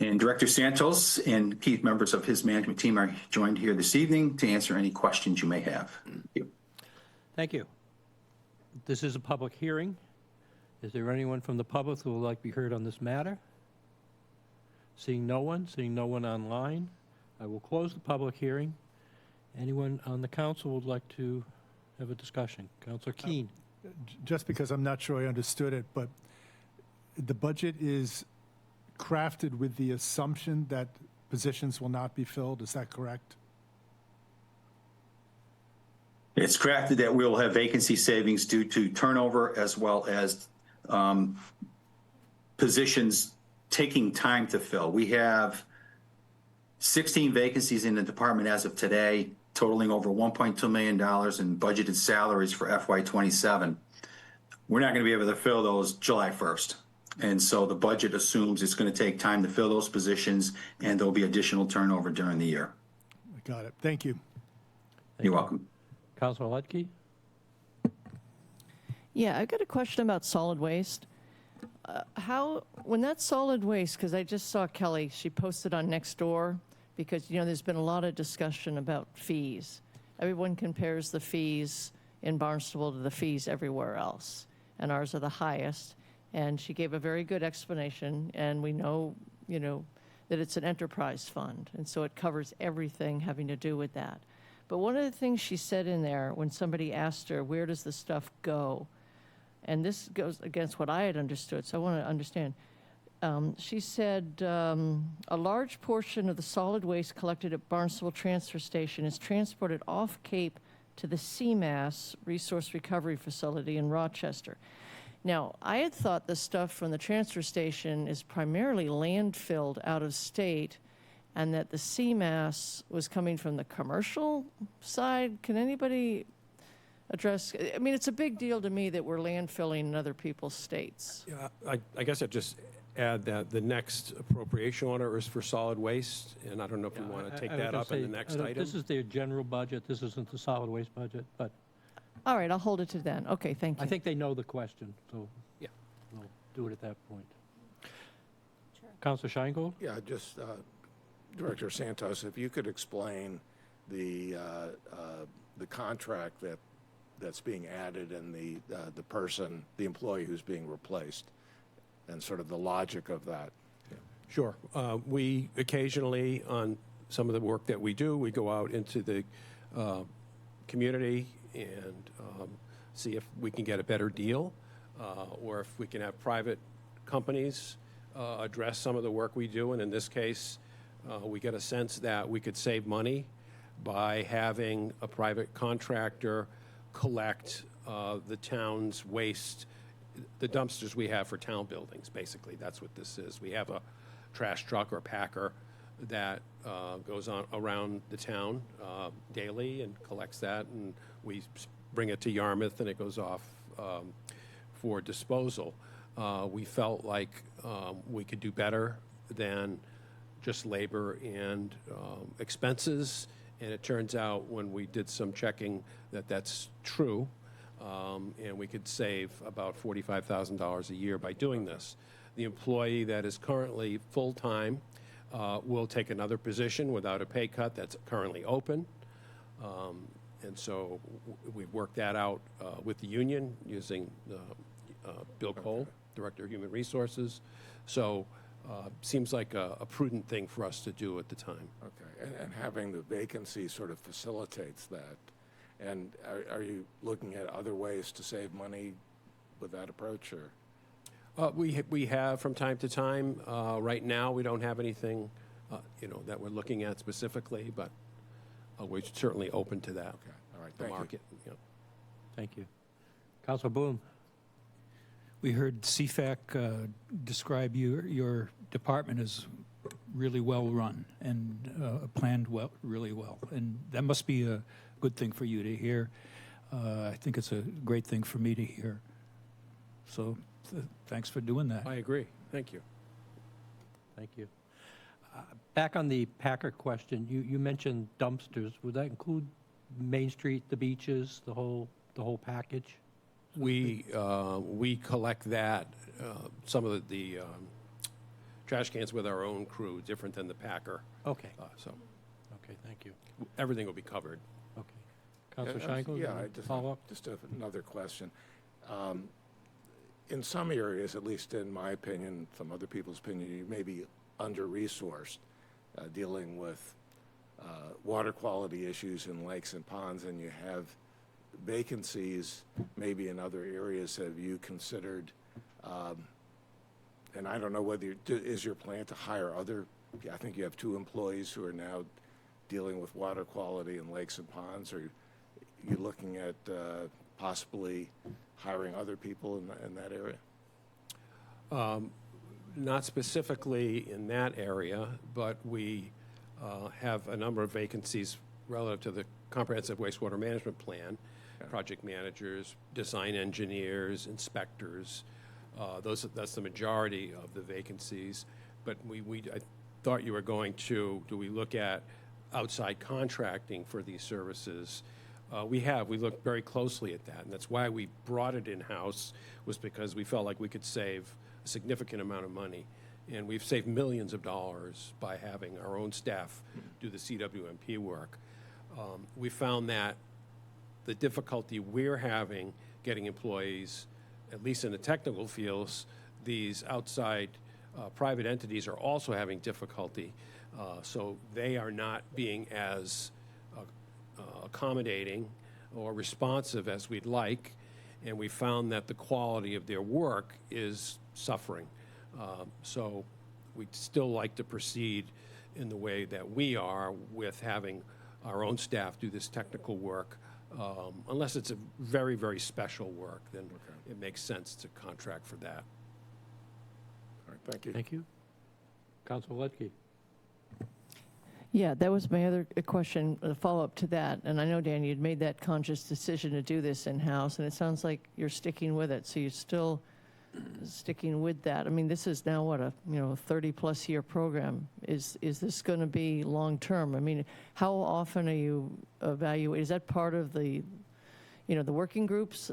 And Director Santos and key members of his management team are joined here this evening to answer any questions you may have. Thank you. Thank you. This is a public hearing. Is there anyone from the public who would like to be heard on this matter? Seeing no one online, I will close the public hearing. Anyone on the council would like to have a discussion? Councilor Keene. Just because I'm not sure I understood it, but the budget is crafted with the assumption that positions will not be filled. Is that correct? It's crafted that we'll have vacancy savings due to turnover as well as positions taking time to fill. We have 16 vacancies in the department as of today, totaling over $1.2 million in budgeted salaries for FY27. We're not going to be able to fill those July 1st. And so the budget assumes it's going to take time to fill those positions, and there'll be additional turnover during the year. I got it. Thank you. You're welcome. Councilor Lutke. Yeah, I've got a question about solid waste. when that solid waste, because I just saw Kelly, she posted on Nextdoor, because, there's been a lot of discussion about fees. Everyone compares the fees in Barnstable to the fees everywhere else, and ours are the highest. And she gave a very good explanation, and we know, that it's an enterprise fund, and so it covers everything having to do with that. But one of the things she said in there when somebody asked her, where does the stuff go? And this goes against what I had understood, so I want to understand. She said, a large portion of the solid waste collected at Barnstable Transfer Station is transported off Cape to the CMAS Resource Recovery Facility in Rochester. Now, I had thought the stuff from the transfer station is primarily landfilled out of state, and that the CMAS was coming from the commercial side. Can anybody address? I mean, it's a big deal to me that we're landfilling in other people's states. Yeah, I guess I'd just add that the next appropriation order is for solid waste, and I don't know if we want to take that up in the next item. This is their general budget. This isn't the solid waste budget, but All right, I'll hold it to then. Okay, thank you. I think they know the question, so Yeah. we'll do it at that point. Councilor Sheingold? Yeah, just, Director Santos, if you could explain the contract that's being added and the employee who's being replaced, and sort of the logic of that. Sure. We occasionally, on some of the work that we do, we go out into the community and see if we can get a better deal, or if we can have private companies address some of the work we do. And in this case, we get a sense that we could save money by having a private contractor collect the town's waste, the dumpsters we have for town buildings, basically. That's what this is. We have a trash truck or packer that goes on around the town daily and collects that, and we bring it to Yarmouth, and it goes off for disposal. We felt like we could do better than just labor and expenses, and it turns out when we did some checking that that's true, and we could save about $45,000 a year by doing this. The employee that is currently full-time will take another position without a pay cut that's currently open. And so we've worked that out with the union using Bill Cole, Director of Human Resources. So seems like a prudent thing for us to do at the time. Okay, and having the vacancy sort of facilitates that. And are you looking at other ways to save money with that approach, or? We have from time to time. Right now, we don't have anything, that we're looking at specifically, but we're certainly open to that. Okay, all right, The thank you. market. Yeah. Thank you. Councilor Boone? We heard CFAC describe your department as really well run and planned really well, and that must be a good thing for you to hear. I think it's a great thing for me to hear. So thanks for doing that. I agree. Thank you. Thank you. Back on the Packer question, you mentioned dumpsters. Would that include Main Street, the beaches, the whole package? We collect that, some of the trash cans with our own crew, different than the packer. Okay. Okay, thank you. Everything will be covered. Okay. Councilor Sheingold? Yeah, I just follow up. Just another question. In some areas, at least in my opinion, some other people's opinion, you may be under-resourced dealing with water quality issues in lakes and ponds, and you have vacancies maybe in other areas. Have you considered, and I don't know whether, is your plan to hire I think you have 2 employees who are now dealing with water quality in lakes and ponds. Are you looking at possibly hiring other people in that area? Not specifically in that area, but we have a number of vacancies relative to the Comprehensive Wastewater Management Plan. Okay. Project managers, design engineers, inspectors. That's the majority of the vacancies. But I thought you were going to, do we look at outside contracting for these services? We looked very closely at that, and that's why we brought it in-house, was because we felt like we could save a significant amount of money. And we've saved millions of dollars by having our own staff do the CWMP work. We found that the difficulty we're having getting employees, at least in the technical fields, these outside private entities are also having difficulty. So they are not being as accommodating or responsive as we'd like, and we found that the quality of their work is suffering. So we'd still like to proceed in the way that we are with having our own staff do this technical work. Unless it's a very, very special work, then it makes sense to contract for that. All right, thank you. Thank you. Council Ledke. Yeah, that was my other question, a follow-up to that. And I know, Dan, you'd made that conscious decision to do this in-house, and it sounds like you're sticking with it. So you're still sticking with that. I mean, this is now, what, a 30-plus year program. Is this going to be long-term? I mean, how often are you evaluating? Is that part of the, the working groups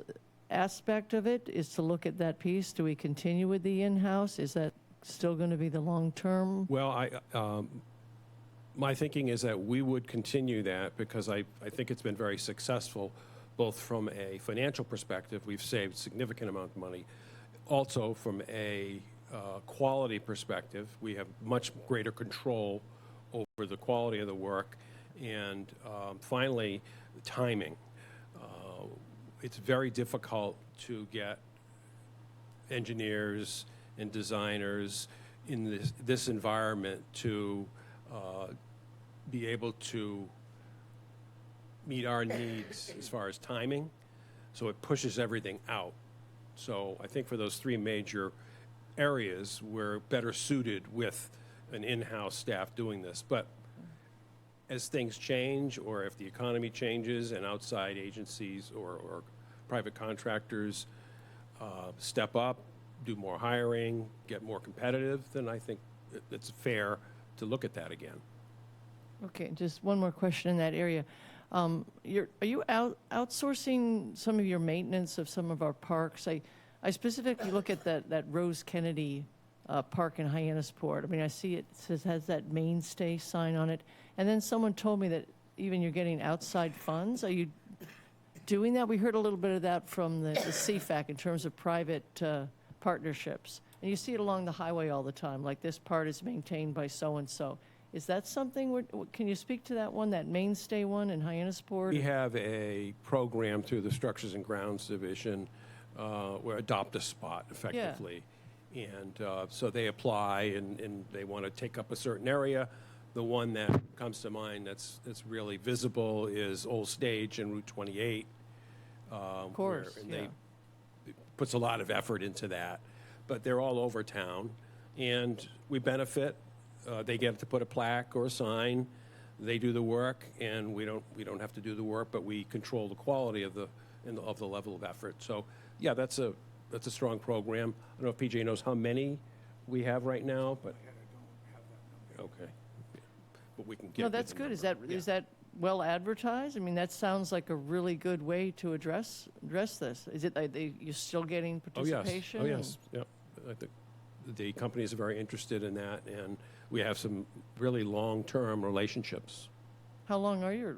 aspect of it, is to look at that piece? Do we continue with the in-house? Is that still going to be the long-term? Well, my thinking is that we would continue that because I think it's been very successful, both from a financial perspective. We've saved significant amount of money. Also, from a quality perspective, we have much greater control over the quality of the work. And finally, timing. It's very difficult to get engineers and designers in this environment to be able to meet our needs as far as timing. So it pushes everything out. So I think for those three major areas, we're better suited with an in-house staff doing this. But as things change, or if the economy changes and outside agencies or private contractors step up, do more hiring, get more competitive, then I think it's fair to look at that again. Okay, just one more question in that area. Are you outsourcing some of your maintenance of some of our parks? I specifically look at that Rose Kennedy Park in Hyannisport. I mean, I see it has that mainstay sign on it. And then someone told me that even you're getting outside funds. Are you doing that? We heard a little bit of that from the CFAC in terms of private partnerships. And you see it along the highway all the time, like this part is maintained by so-and-so. Is that something, can you speak to that one, that mainstay one in Hyannisport? We have a program through the Structures and Grounds Division where Adopt a Spot, effectively. Yeah. And so they apply and they want to take up a certain area. The one that comes to mind that's really visible is Old Stage and Route 28. Of course, It puts a lot of effort into that. But they're all over town, and we benefit. They get to put a plaque or a sign. They do the work, and we don't have to do the work, but we control the quality of the level of effort. So, yeah, that's a strong program. I don't know if PJ knows how many we have right now, but okay, but we can get. No, that's good. Is that well advertised? I mean, that sounds like a really good way to address this. Is it you're still getting participation? Oh yes, yeah. I think the companies are very interested in that, and we have some really long-term relationships. How long are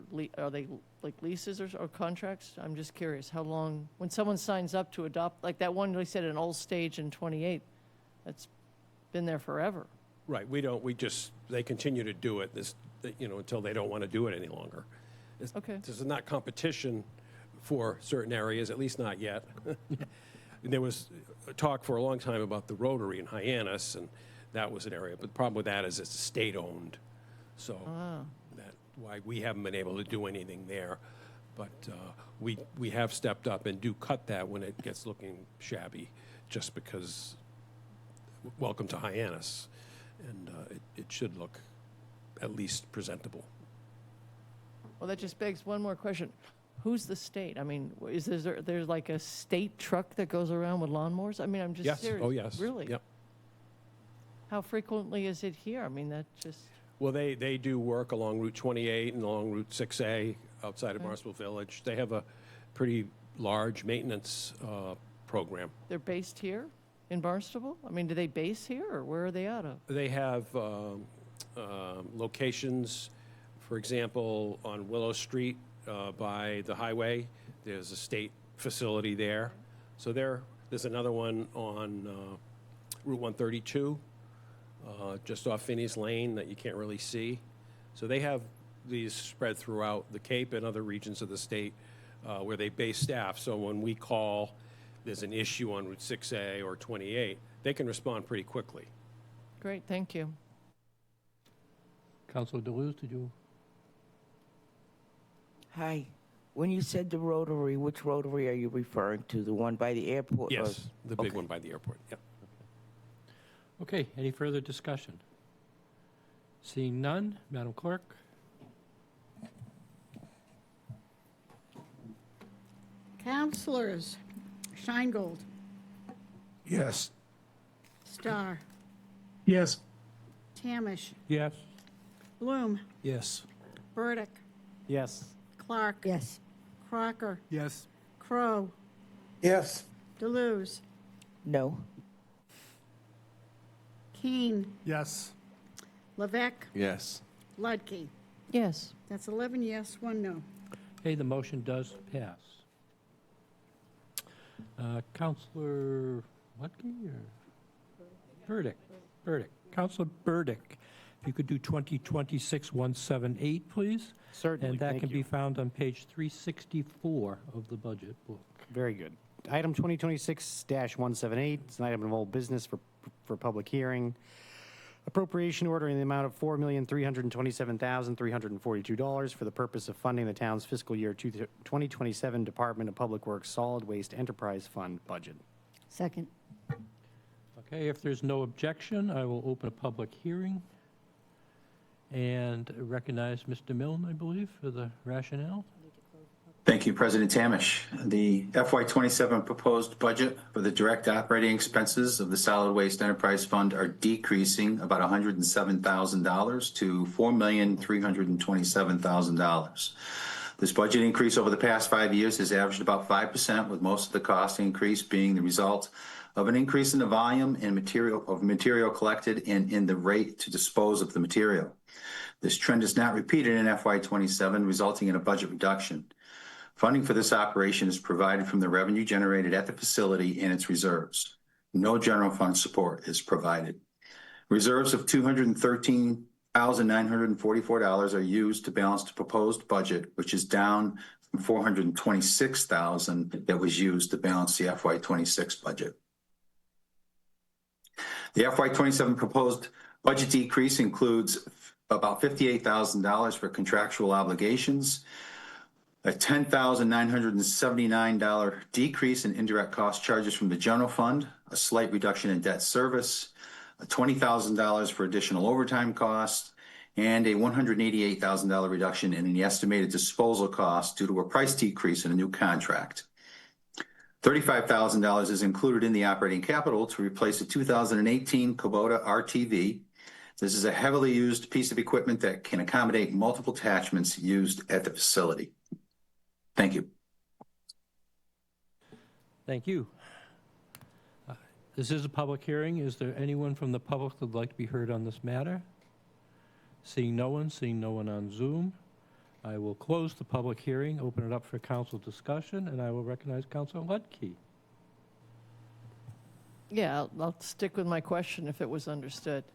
they like leases or contracts? I'm just curious. How long, when someone signs up to adopt, like that one they said an Old Stage in 28, that's been there forever. Right. They continue to do it until they don't want to do it any longer. Okay. This is not competition for certain areas, at least not yet. And there was talk for a long time about the Rotary in Hyannis, and that was an area. But the problem with that is it's state-owned. So that's why we haven't been able to do anything there. But we have stepped up and do cut that when it gets looking shabby, just because welcome to Hyannis. And it should look at least presentable. Well, that just begs one more question. Who's the state? I mean, there's like a state truck that goes around with lawnmowers? I mean, I'm just serious. Oh, yes. Really? Yep. How frequently is it here? I mean, that just... Well, they do work along Route 28 and along Route 6A outside of Barnstable Village. They have a pretty large maintenance program. They're based here? in Barnstable? I mean, do they base here, or where are they out of? They have locations, for example, on Willow Street by the highway. There's a state facility there. So there's another one on Route 132, just off Finney's Lane that you can't really see. So they have these spread throughout the Cape and other regions of the state where they base staff. So when we call, there's an issue on Route 6A or 28, they can respond pretty quickly. Great, thank you. Councilor Deleuze, did you? Hi. When you said the Rotary, which Rotary are you referring to? The one by the airport? Yes, the big Okay. one by the airport, yeah. Okay, any further discussion? Seeing none, Madam Clerk? Councilors Scheingold, Yes. Starr, Yes. Tamish, Yes. Bloom, Yes. Burdick, Yes. Clark. Yes. Crocker, Yes. Crow, Yes. Deleuze, No. Keen, Yes. Levesque, Yes. Ludke. Yes. That's 11 yes, 1 no. Okay, the motion does pass. Councilor Lutke or Burdick? Burdick. Councilor Burdick, if you could do 2026-178, please? Certainly. And that Thank can you. be found on page 364 of the budget book. Very good. Item 2026-178, it's an item of old business for public hearing. Appropriation order in the amount of $4,327,342 for the purpose of funding the town's fiscal year 2027 Department of Public Works Solid Waste Enterprise Fund budget. Second. Okay, if there's no objection, I will open a public hearing and recognize Mr. Milne, I believe, for the rationale. Thank you, President Tamish. The FY27 proposed budget for the direct operating expenses of the Solid Waste Enterprise Fund are decreasing about $107,000 to $4,327,000. This budget increase over the past 5 years has averaged about 5%, with most of the cost increase being the result of an increase in the volume and material collected and in the rate to dispose of the material. This trend is not repeated in FY27, resulting in a budget reduction. Funding for this operation is provided from the revenue generated at the facility and its reserves. No general fund support is provided. Reserves of $213,944 are used to balance the proposed budget, which is down from $426,000 that was used to balance the FY26 budget. The FY27 proposed budget decrease includes about $58,000 for contractual obligations, a $10,979 decrease in indirect cost charges from the general fund, a slight reduction in debt service, a $20,000 for additional overtime costs, and a $188,000 reduction in the estimated disposal cost due to a price decrease in a new contract. $35,000 is included in the operating capital to replace a 2018 Kubota RTV. This is a heavily used piece of equipment that can accommodate multiple attachments used at the facility. Thank you. Thank you. This is a public hearing. Is there anyone from the public that would like to be heard on this matter? Seeing no one on Zoom, I will close the public hearing, open it up for council discussion, and I will recognize Councilor Lutke. Yeah, I'll stick with my question if it was understood.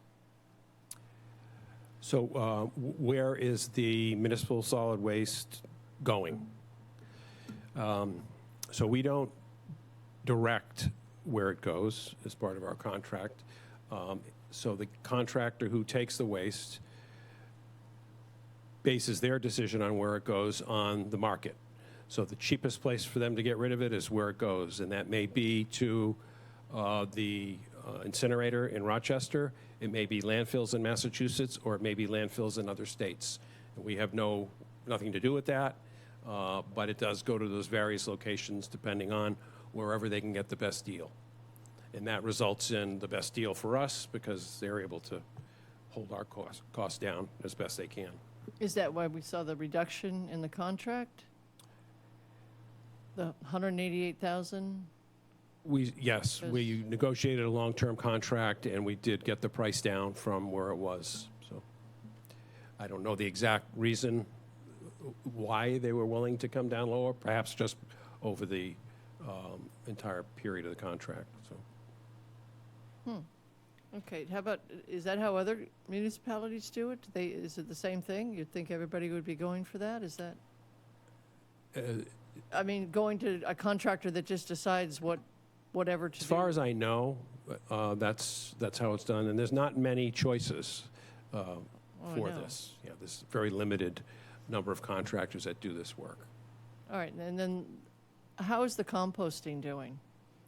So where is the municipal solid waste going? So we don't direct where it goes as part of our contract. So the contractor who takes the waste bases their decision on where it goes on the market. So the cheapest place for them to get rid of it is where it goes, and that may be to the incinerator in Rochester, it may be landfills in Massachusetts, or it may be landfills in other states. And we have nothing to do with that, but it does go to those various locations depending on wherever they can get the best deal. And that results in the best deal for us because they're able to hold our costs down as best they can. Is that why we saw the reduction in the contract? The $188,000? Yes, we negotiated a long-term contract, and we did get the price down from where it was. So I don't know the exact reason why they were willing to come down lower, perhaps just over the entire period of the contract. So. Okay, how about, is that how other municipalities do it? Is it the same thing? You'd think everybody would be going for that? Is that? I mean, going to a contractor that just decides whatever to do? As far as I know, that's how it's done, and there's not many choices for this. Yeah, there's a very limited number of contractors that do this work. All right, and then how is the composting doing?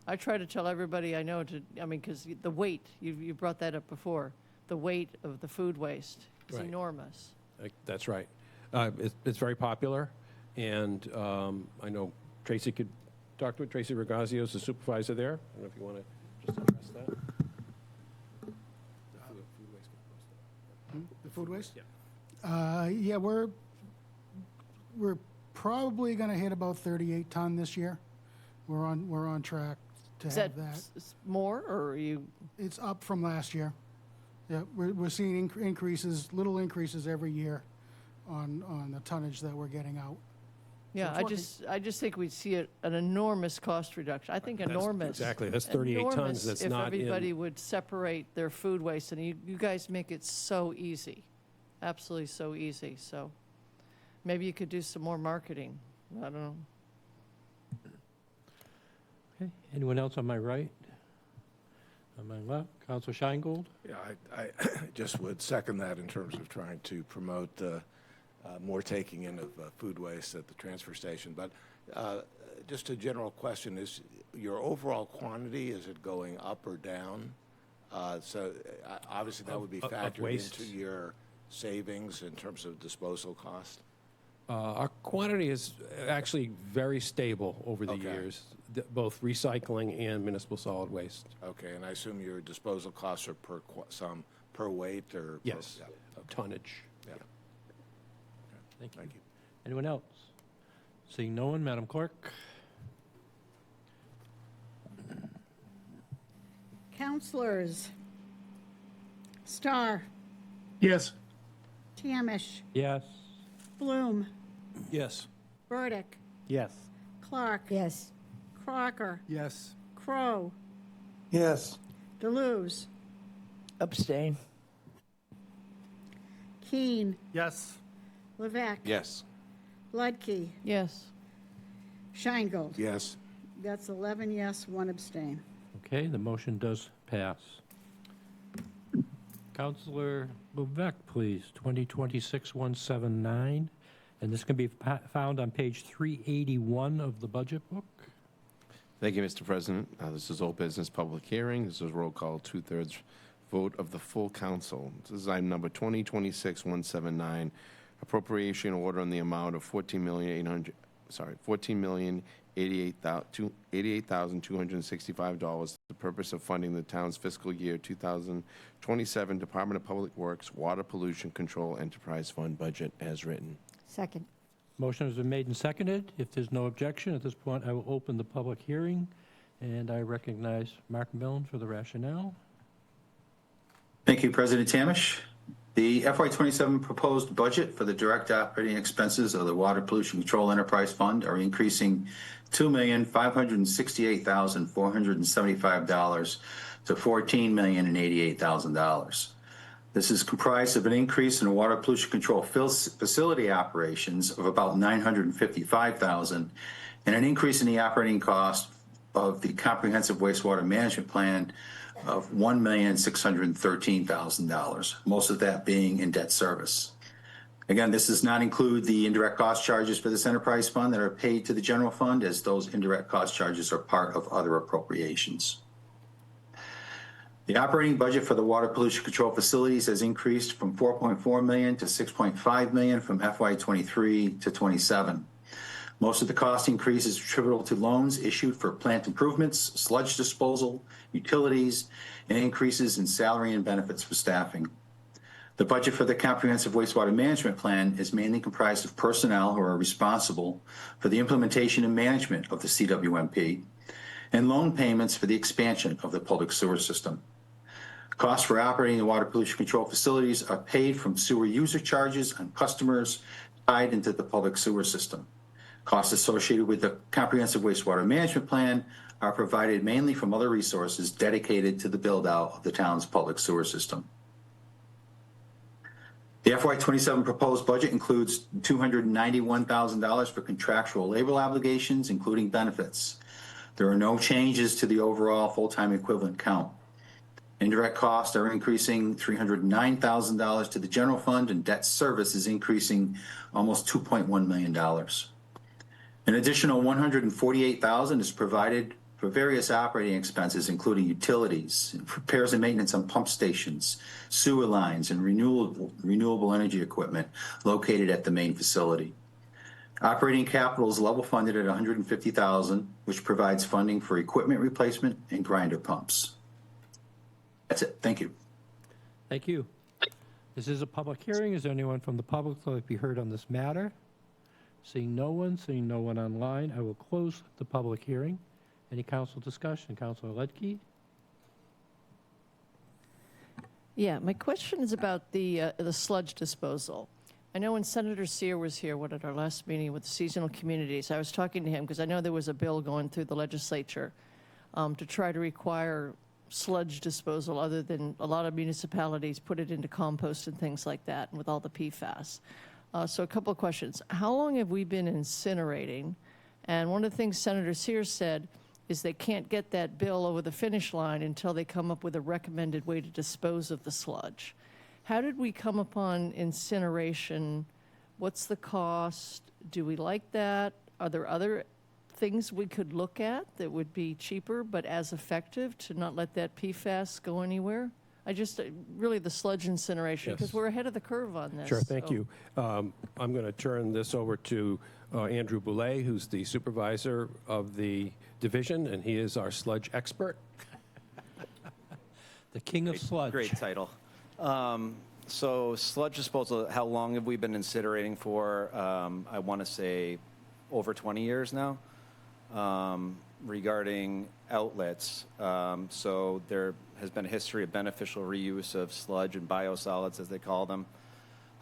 I try to tell everybody I know because the weight, you brought that up before, the weight of the food waste is Right. enormous. That's right. It's very popular, and I know Tracy could talk to it. Tracy Regazio is the supervisor there. I don't know if you want to just address that. The food waste? Yeah. Yeah, we're probably going to hit about 38 ton this year. We're on track to Is have that that. more, or are you? It's up from last year. Yeah, we're seeing increases, little increases every year on the tonnage that we're getting out. Yeah, I just think we'd see an enormous cost reduction. I think That's enormous. exactly. That's 38 tons enormous that's if not in- everybody would separate their food waste, and you guys make it so easy, absolutely so easy. So maybe you could do some more marketing. I don't know. Okay, anyone else on my right? On my left, Councilor Scheingold? Yeah, I just would second that in terms of trying to promote more taking in of food waste at the transfer station. But just a general question, is your overall quantity, is it going up or down? Obviously that would be Of factored waste? into your savings in terms of disposal cost? Our quantity is actually very stable over the Okay. years, both recycling and municipal solid waste. Okay, and I assume your disposal costs are per weight or? Yes, Yeah. tonnage. Yeah. Thank you. Thank you. Anyone else? Seeing no one, Madam Clerk? Counselors. Starr. Yes. Tamish. Yes. Bloom. Yes. Burdick. Yes. Clark. Yes. Crocker. Yes. Crow. Yes. Deleuze. Abstain. Keene. Yes. Levesque. Yes. Ludke. Yes. Scheingold. Yes. That's 11 yes, 1 abstain. Okay, the motion does pass. Councilor Levesque, please, 2026-179. And this can be found on page 381 of the budget book. Thank you, Mr. President. This is old business public hearing. This is roll call, 2/3 vote of the full council. This is item number 2026-179, appropriation order in the amount of $14,088,265 for the purpose of funding the town's fiscal year 2027 Department of Public Works Water Pollution Control Enterprise Fund budget as written. Second. Motion has been made and seconded. If there's no objection, at this point, I will open the public hearing, and I recognize Mark Milne for the rationale. Thank you, President Tamish. The FY27 proposed budget for the direct operating expenses of the Water Pollution Control Enterprise Fund are increasing $2,568,475 to $14,088,000. This is comprised of an increase in water pollution control facility operations of about $955,000 and an increase in the operating cost of the comprehensive wastewater management plan of $1,613,000, most of that being in debt service. Again, this does not include the indirect cost charges for this enterprise fund that are paid to the general fund, as those indirect cost charges are part of other appropriations. The operating budget for the water pollution control facilities has increased from $4.4 million to $6.5 million from FY23 to 27. Most of the cost increase is attributable to loans issued for plant improvements, sludge disposal, utilities, and increases in salary and benefits for staffing. The budget for the comprehensive wastewater management plan is mainly comprised of personnel who are responsible for the implementation and management of the CWMP, and loan payments for the expansion of the public sewer system. Costs for operating the water pollution control facilities are paid from sewer user charges on customers tied into the public sewer system. Costs associated with the comprehensive wastewater management plan are provided mainly from other resources dedicated to the build-out of the town's public sewer system. The FY27 proposed budget includes $291,000 for contractual labor obligations, including benefits. There are no changes to the overall full-time equivalent count. Indirect costs are increasing $309,000 to the general fund, and debt service is increasing almost $2.1 million. An additional $148,000 is provided for various operating expenses, including utilities, repairs and maintenance on pump stations, sewer lines, and renewable energy equipment located at the main facility. Operating capital is level funded at $150,000, which provides funding for equipment replacement and grinder pumps. That's it. Thank you. Thank you. This is a public hearing. Is there anyone from the public that would be heard on this matter? Seeing no one online, I will close the public hearing. Any council discussion? Councilor Ledke? Yeah, my question is about the sludge disposal. I know when Senator Sear was here, at our last meeting with the seasonal communities, I was talking to him because I know there was a bill going through the legislature to try to require sludge disposal other than a lot of municipalities put it into compost and things like that, and with all the PFAS. So a couple of questions. How long have we been incinerating? And one of the things Senator Sear said is they can't get that bill over the finish line until they come up with a recommended way to dispose of the sludge. How did we come upon incineration? What's the cost? Do we like that? Are there other things we could look at that would be cheaper but as effective to not let that PFAS go anywhere? Really the sludge incineration, because Yes. we're ahead of the curve on this. Sure, thank you. I'm going to turn this over to Andrew Boulay, who's the supervisor of the division, and he is our sludge expert. The king of sludge. Great title. So sludge disposal, how long have we been incinerating for? I want to say over 20 years now. Regarding outlets, so there has been a history of beneficial reuse of sludge and biosolids, as they call them.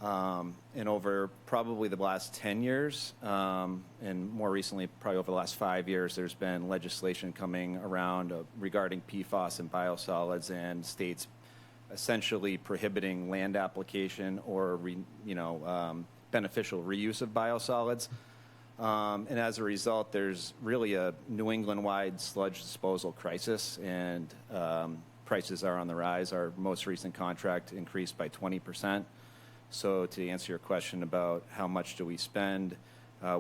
And over probably the last 10 years, and more recently, probably over the last 5 years, there's been legislation coming around regarding PFAS and biosolids, and states essentially prohibiting land application or beneficial reuse of biosolids. And as a result, there's really a New England-wide sludge disposal crisis, and prices are on the rise. Our most recent contract increased by 20%. So to answer your question about how much do we spend,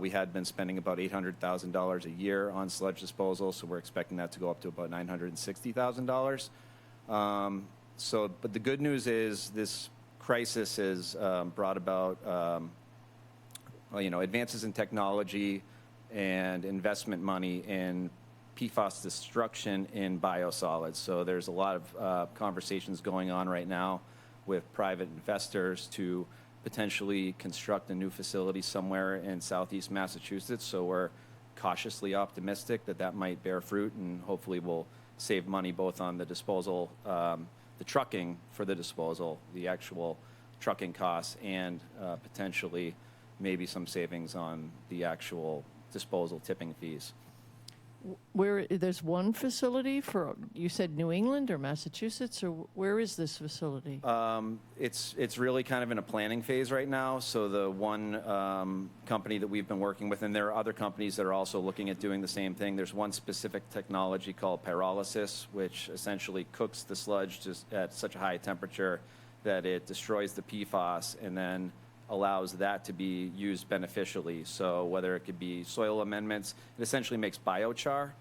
we had been spending about $800,000 a year on sludge disposal, so we're expecting that to go up to about $960,000. But the good news is this crisis has brought about advances in technology and investment money in PFAS destruction in biosolids. So there's a lot of conversations going on right now with private investors to potentially construct a new facility somewhere in southeast Massachusetts. So we're cautiously optimistic that that might bear fruit, and hopefully will save money both on the disposal, the trucking for the disposal, the actual trucking costs, and potentially maybe some savings on the actual disposal tipping fees. There's one facility for, you said New England or Massachusetts, or where is this facility? It's really kind of in a planning phase right now. So the one company that we've been working with, and there are other companies that are also looking at doing the same thing. There's one specific technology called pyrolysis, which essentially cooks the sludge just at such a high temperature that it destroys the PFAS and then allows that to be used beneficially. So whether it could be soil amendments, it essentially makes biochar.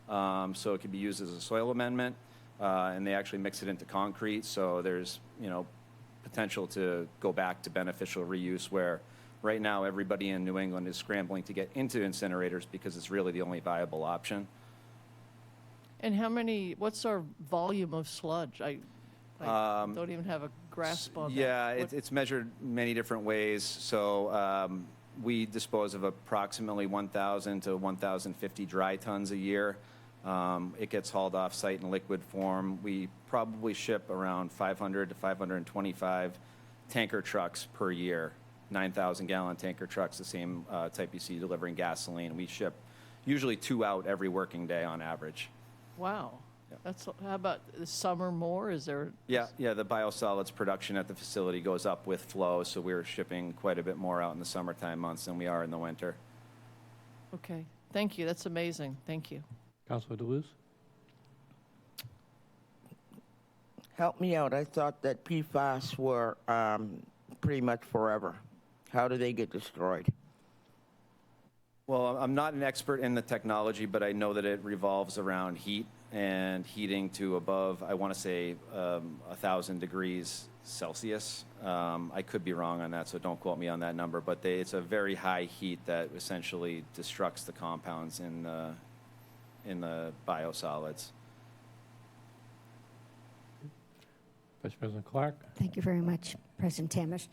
So it could be used as a soil amendment, and they actually mix it into concrete. So there's, potential to go back to beneficial reuse, where right now everybody in New England is scrambling to get into incinerators because it's really the only viable option. And what's our volume of sludge? I don't even have a grasp on that. Yeah, it's measured many different ways. So we dispose of approximately 1,000 to 1,050 dry tons a year. It gets hauled off site in liquid form. We probably ship around 500 to 525 tanker trucks per year, 9,000 gallon tanker trucks, the same type you see delivering gasoline. We ship usually 2 out every working day on average. Wow. That's, how about the summer more? Is there? Yeah, the biosolids production at the facility goes up with flow, so we're shipping quite a bit more out in the summertime months than we are in the winter. Okay. Thank you. That's amazing. Thank you. Councilor Deleuze? Help me out. I thought that PFAS were pretty much forever. How do they get destroyed? Well, I'm not an expert in the technology, but I know that it revolves around heat and heating to above, I want to say, 1,000 degrees Celsius. I could be wrong on that, so don't quote me on that number, but it's a very high heat that essentially destructs the compounds in the biosolids. Vice President Clark? Thank you very much, President Tamish,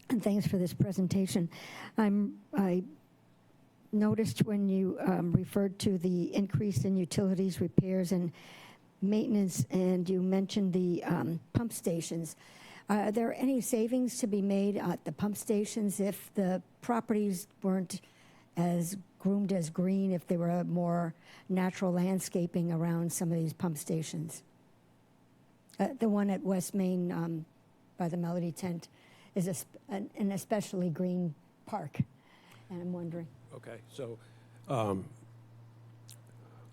and thanks for this presentation. I noticed when you referred to the increase in utilities, repairs, and maintenance, and you mentioned the pump stations. Are there any savings to be made at the pump stations if the properties weren't as groomed as green, if there were more natural landscaping around some of these pump stations? The one at West Main by the Melody Tent is an especially green park, and I'm wondering. Okay, so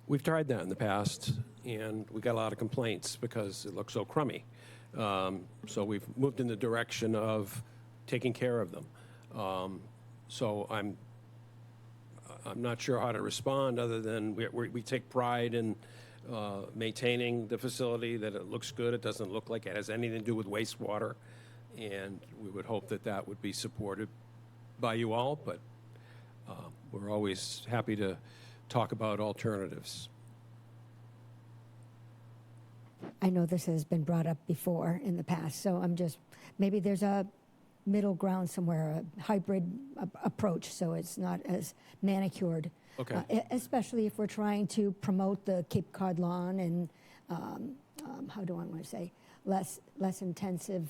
we've tried that in the past, and we got a lot of complaints because it looks so crummy. So we've moved in the direction of taking care of them. So I'm not sure how to respond other than we take pride in maintaining the facility, that it looks good. It doesn't look like it has anything to do with wastewater, and we would hope that that would be supported by you all, but we're always happy to talk about alternatives. I know this has been brought up before in the past, so maybe there's a middle ground somewhere, a hybrid approach, so it's not as manicured. Okay. Especially if we're trying to promote the Cape Cod lawn and, how do I want to say, less intensive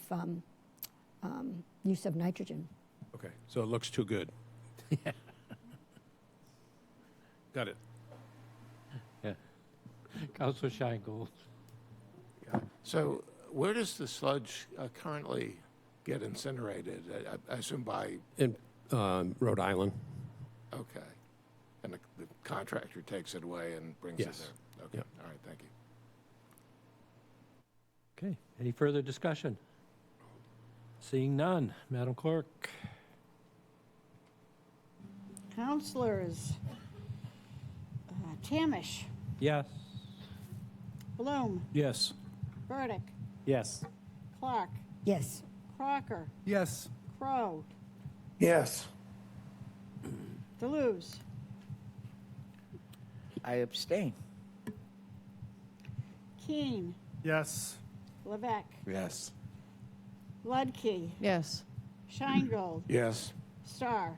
use of nitrogen. Okay, so it looks too good. Yeah. Got it. Yeah. Councilor Scheingold. So where does the sludge currently get incinerated? I assume by... In Rhode Island. Okay. And the contractor takes it away and brings Yes. it there? Okay, Yep. all right, thank you. Okay. Any further discussion? Seeing none. Madam Clerk? Counselors, Tamish, Yes. Bloom, Yes. Burdick, Yes. Clark, Yes. Crocker, Yes. Crow, Yes. Deleuze, I abstain. Keene, Yes. Levesque, Yes. Ludke, Yes. Scheingold, Yes. Starr.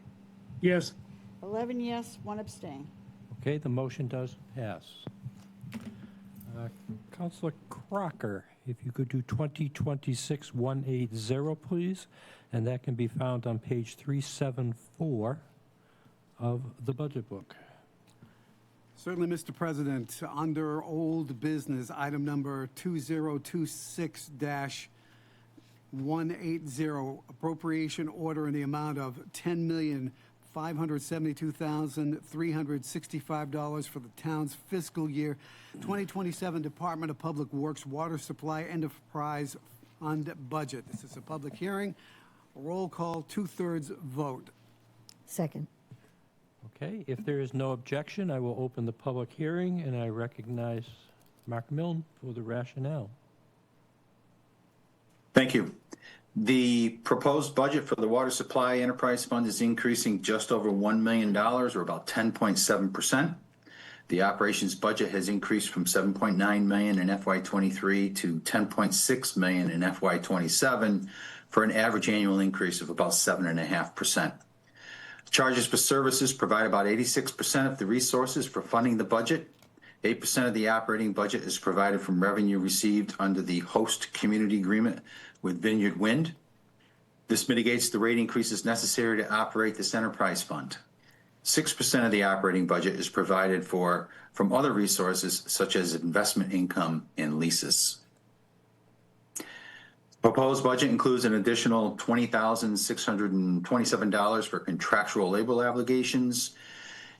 Yes. 11 yes, 1 abstain. Okay, the motion does pass. Councilor Crocker, if you could do 2026-180, please, and that can be found on page 374 of the budget book. Certainly, Mr. President. Under old business, item number 2026-180, appropriation order in the amount of $10,572,365 for the town's fiscal year 2027 Department of Public Works Water Supply Enterprise Fund budget. This is a public hearing. Roll call, 2/3 vote. Second. Okay, if there is no objection, I will open the public hearing, and I recognize Mark Milne for the rationale. Thank you. The proposed budget for the Water Supply Enterprise Fund is increasing just over $1 million, or about 10.7%. The operations budget has increased from $7.9 million in FY23 to $10.6 million in FY27, for an average annual increase of about 7.5%. Charges for services provide about 86% of the resources for funding the budget. 8% of the operating budget is provided from revenue received under the host community agreement with Vineyard Wind. This mitigates the rate increases necessary to operate this enterprise fund. 6% of the operating budget is provided for from other resources such as investment income and leases. Proposed budget includes an additional $20,627 for contractual labor obligations.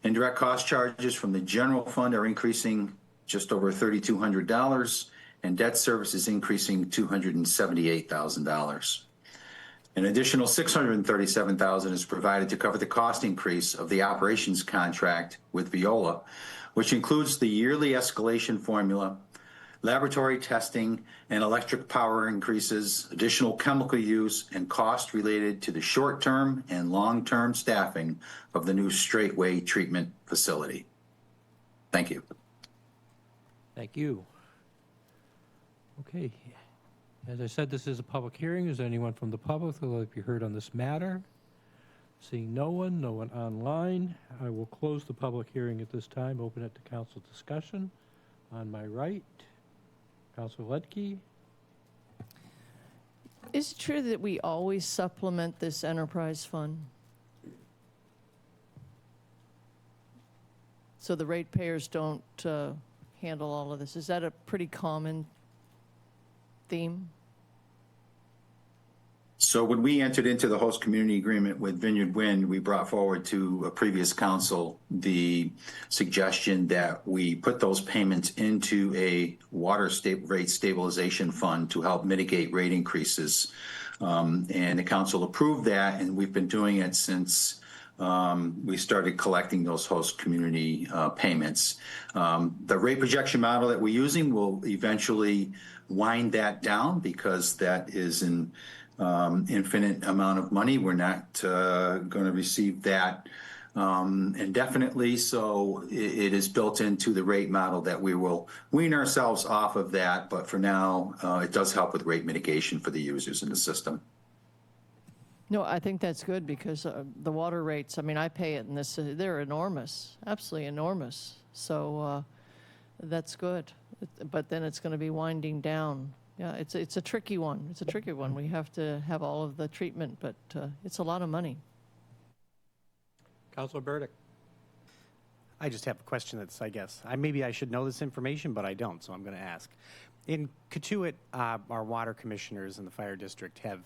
Indirect cost charges from the general fund are increasing just over $3,200, and debt service is increasing $278,000. An additional $637,000 is provided to cover the cost increase of the operations contract with Veolia, which includes the yearly escalation formula, laboratory testing and electric power increases, additional chemical use, and costs related to the short-term and long-term staffing of the new straightway treatment facility. Thank you. Thank you. Okay. As I said, this is a public hearing. Is there anyone from the public who would like to be heard on this matter? Seeing no one online, I will close the public hearing at this time, open it to council discussion. On my right, Councilor Ledke. Is it true that we always supplement this enterprise fund? So the ratepayers don't handle all of this. Is that a pretty common theme? So when we entered into the host community agreement with Vineyard Wind, we brought forward to a previous council the suggestion that we put those payments into a water rate stabilization fund to help mitigate rate increases. And the council approved that, and we've been doing it since we started collecting those host community payments. The rate projection model that we're using will eventually wind that down because that is an infinite amount of money. We're not going to receive that indefinitely, so it is built into the rate model that we will wean ourselves off of that, but for now, it does help with rate mitigation for the users in the system. No, I think that's good because the water rates, I mean, I pay it in this, they're enormous, absolutely enormous. So that's good. But then it's going to be winding down. Yeah, it's a tricky one. It's a tricky one. We have to have all of the treatment, but it's a lot of money. Councilor Burdick. I just have a question that's, I guess, maybe I should know this information, but I don't, so I'm going to ask. In Katuitt, our water commissioners in the fire district have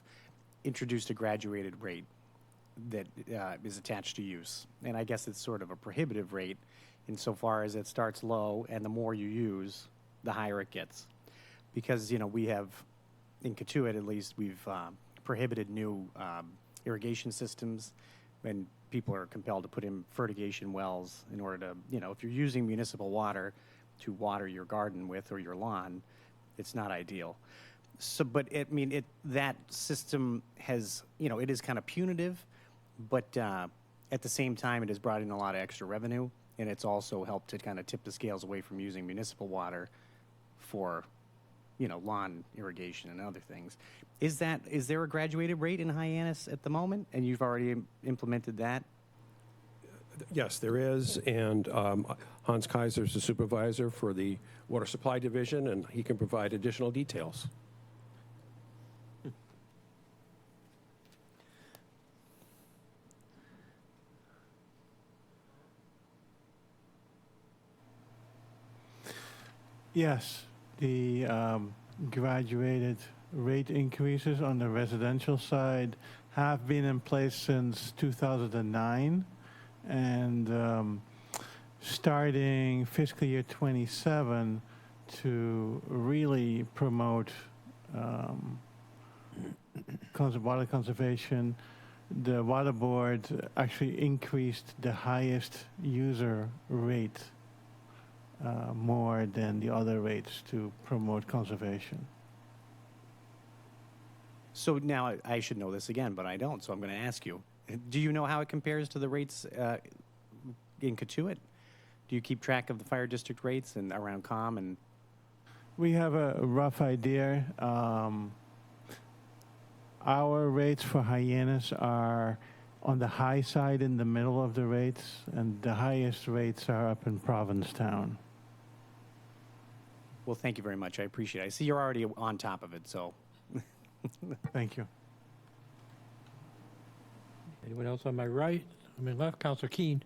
introduced a graduated rate that is attached to use. And I guess it's sort of a prohibitive rate insofar as it starts low, and the more you use, the higher it gets. Because, you know, we have, in Katuitt at least, we've prohibited new irrigation systems, and people are compelled to put in fertigation wells in order to, you know, if you're using municipal water to water your garden with or your lawn, it's not ideal. So, but that system has, you know, it is kind of punitive, but at the same time, it has brought in a lot of extra revenue, and it's also helped to kind of tip the scales away from using municipal water for, you know, lawn irrigation and other things. Is there a graduated rate in Hyannis at the moment, and you've already implemented that? Yes, there is, and Hans Kaiser is the supervisor for the Water Supply Division, and he can provide additional details. Yes, the graduated rate increases on the residential side have been in place since 2009, and starting fiscal year 27 to really promote water conservation. The water board actually increased the highest user rate more than the other rates to promote conservation. So now I should know this again, but I don't, so I'm going to ask you. Do you know how it compares to the rates in Katuitt? Do you keep track of the fire district rates and around COM? And we have a rough idea. Our rates for Hyannis are on the high side in the middle of the rates, and the highest rates are up in Provincetown. Well, thank you very much. I appreciate it. I see you're already on top of it, so. Thank you. Anyone else on my right? On my left, Councilor Keene.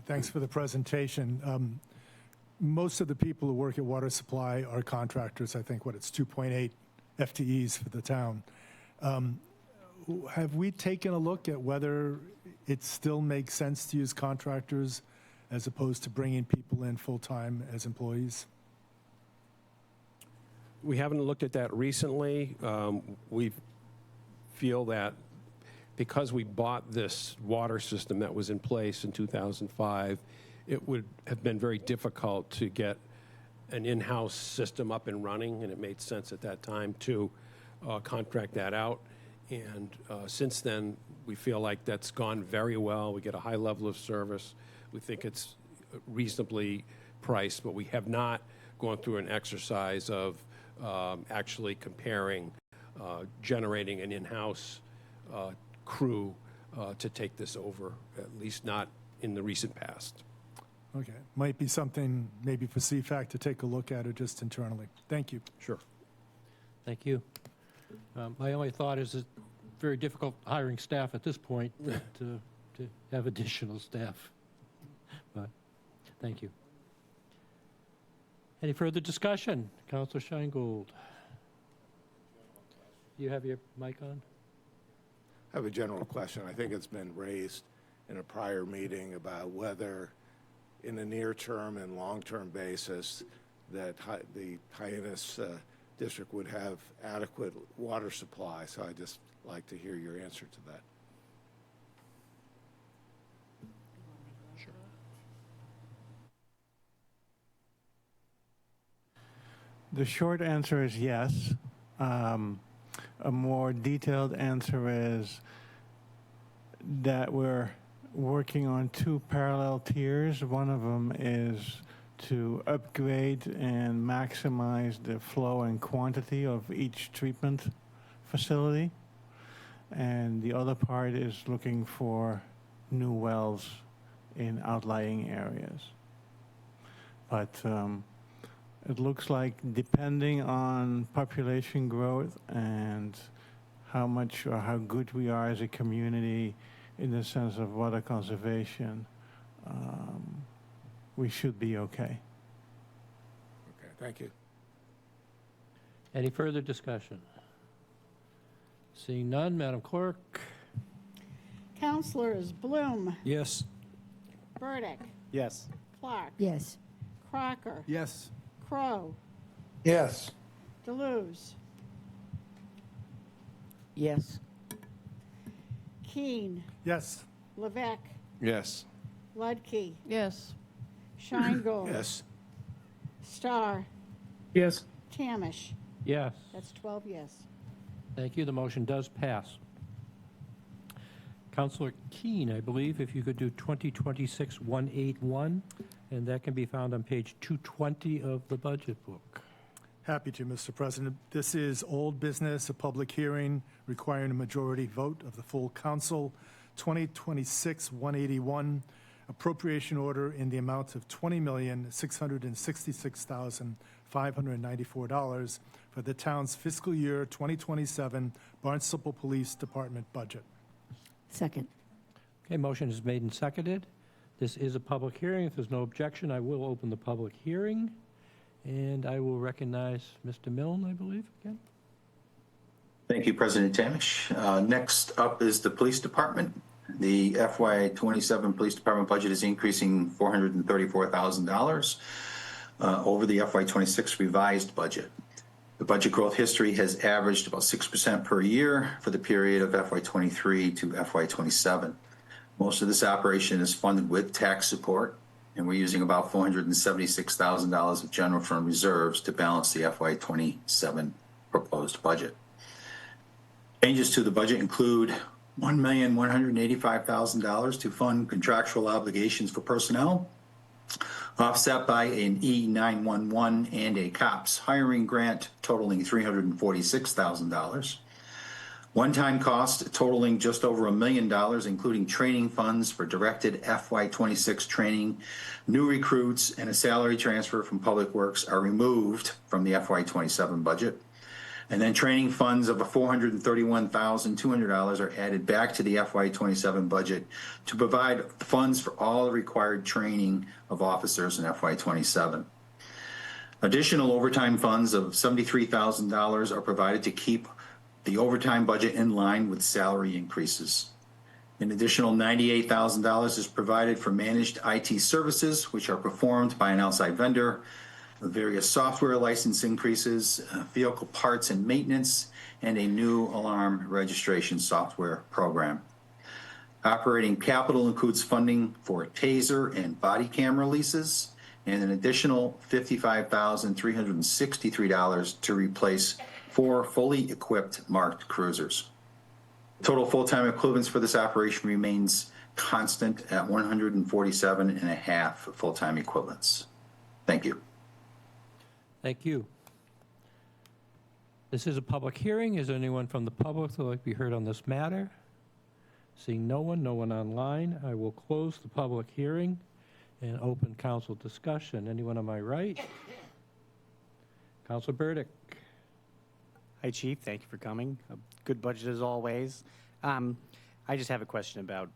Thanks for the presentation. Most of the people who work at Water Supply are contractors. I think, it's 2.8 FTEs for the town. Have we taken a look at whether it still makes sense to use contractors as opposed to bringing people in full-time as employees? We haven't looked at that recently. We feel that because we bought this water system that was in place in 2005, it would have been very difficult to get an in-house system up and running, and it made sense at that time to contract that out. And since then, we feel like that's gone very well. We get a high level of service. We think it's reasonably priced, but we have not gone through an exercise of actually comparing, generating an in-house crew to take this over, at least not in the recent past. Okay. Might be something maybe for CFAC to take a look at it just internally. Thank you. Sure. Thank you. My only thought is it's very difficult hiring staff at this point to have additional staff. But thank you. Any further discussion? Councilor Sheingold. You have your mic on? I have a general question. I think it's been raised in a prior meeting about whether in the near term and long-term basis that the Hyannis district would have adequate water supply. So I'd just like to hear your answer to that. Sure. The short answer is yes. A more detailed answer is that we're working on two parallel tiers. One of them is to upgrade and maximize the flow and quantity of each treatment facility. And the other part is looking for new wells in outlying areas. But it looks like depending on population growth and how much or how good we are as a community in the sense of water conservation, we should be okay. Okay, thank you. Any further discussion? Seeing none, Madam Clerk. Councilors Bloom, Yes. Burdick, Yes. Clark, Yes. Crocker, Yes. Crow, Yes. Deleuze, Yes. Keene, Yes. Levesque, Yes. Ludke, Yes. Sheingold, Yes. Starr, Yes. Tamish. Yes. That's 12 yes. Thank you. The motion does pass. Councilor Keene, I believe, if you could do 2026-181, and that can be found on page 220 of the budget book. Happy to, Mr. President. This is old business, a public hearing requiring a majority vote of the full council. 2026-181, appropriation order in the amount of $20,666,594 for the town's fiscal year 2027 Barnstable Police Department budget. Second. Okay, motion is made and seconded. This is a public hearing. If there's no objection, I will open the public hearing. And I will recognize Mr. Milne, I believe, again. Thank you, President Tamish. Next up is the Police Department. The FY27 Police Department budget is increasing $434,000 over the FY26 revised budget. The budget growth history has averaged about 6% per year for the period of FY23 to FY27. Most of this operation is funded with tax support, and we're using about $476,000 of general fund reserves to balance the FY27 proposed budget. Changes to the budget include $1,185,000 to fund contractual obligations for personnel, offset by an E911 and a COPS hiring grant totaling $346,000. One-time cost totaling just over $1 million, including training funds for directed FY26 training, new recruits, and a salary transfer from Public Works are removed from the FY27 budget. And then training funds of $431,200 are added back to the FY27 budget to provide funds for all required training of officers in FY27. Additional overtime funds of $73,000 are provided to keep the overtime budget in line with salary increases. An additional $98,000 is provided for managed IT services, which are performed by an outside vendor, various software license increases, vehicle parts and maintenance, and a new alarm registration software program. Operating capital includes funding for taser and body camera leases, and an additional $55,363 to replace 4 fully equipped marked cruisers. Total full-time equivalents for this operation remains constant at 147.5 full-time equivalents. Thank you. Thank you. This is a public hearing. Is there anyone from the public that would like to be heard on this matter? Seeing no one online, I will close the public hearing and open council discussion. Anyone on my right? Councilor Burdick. Hi, Chief. Thank you for coming. A good budget as always. I just have a question about,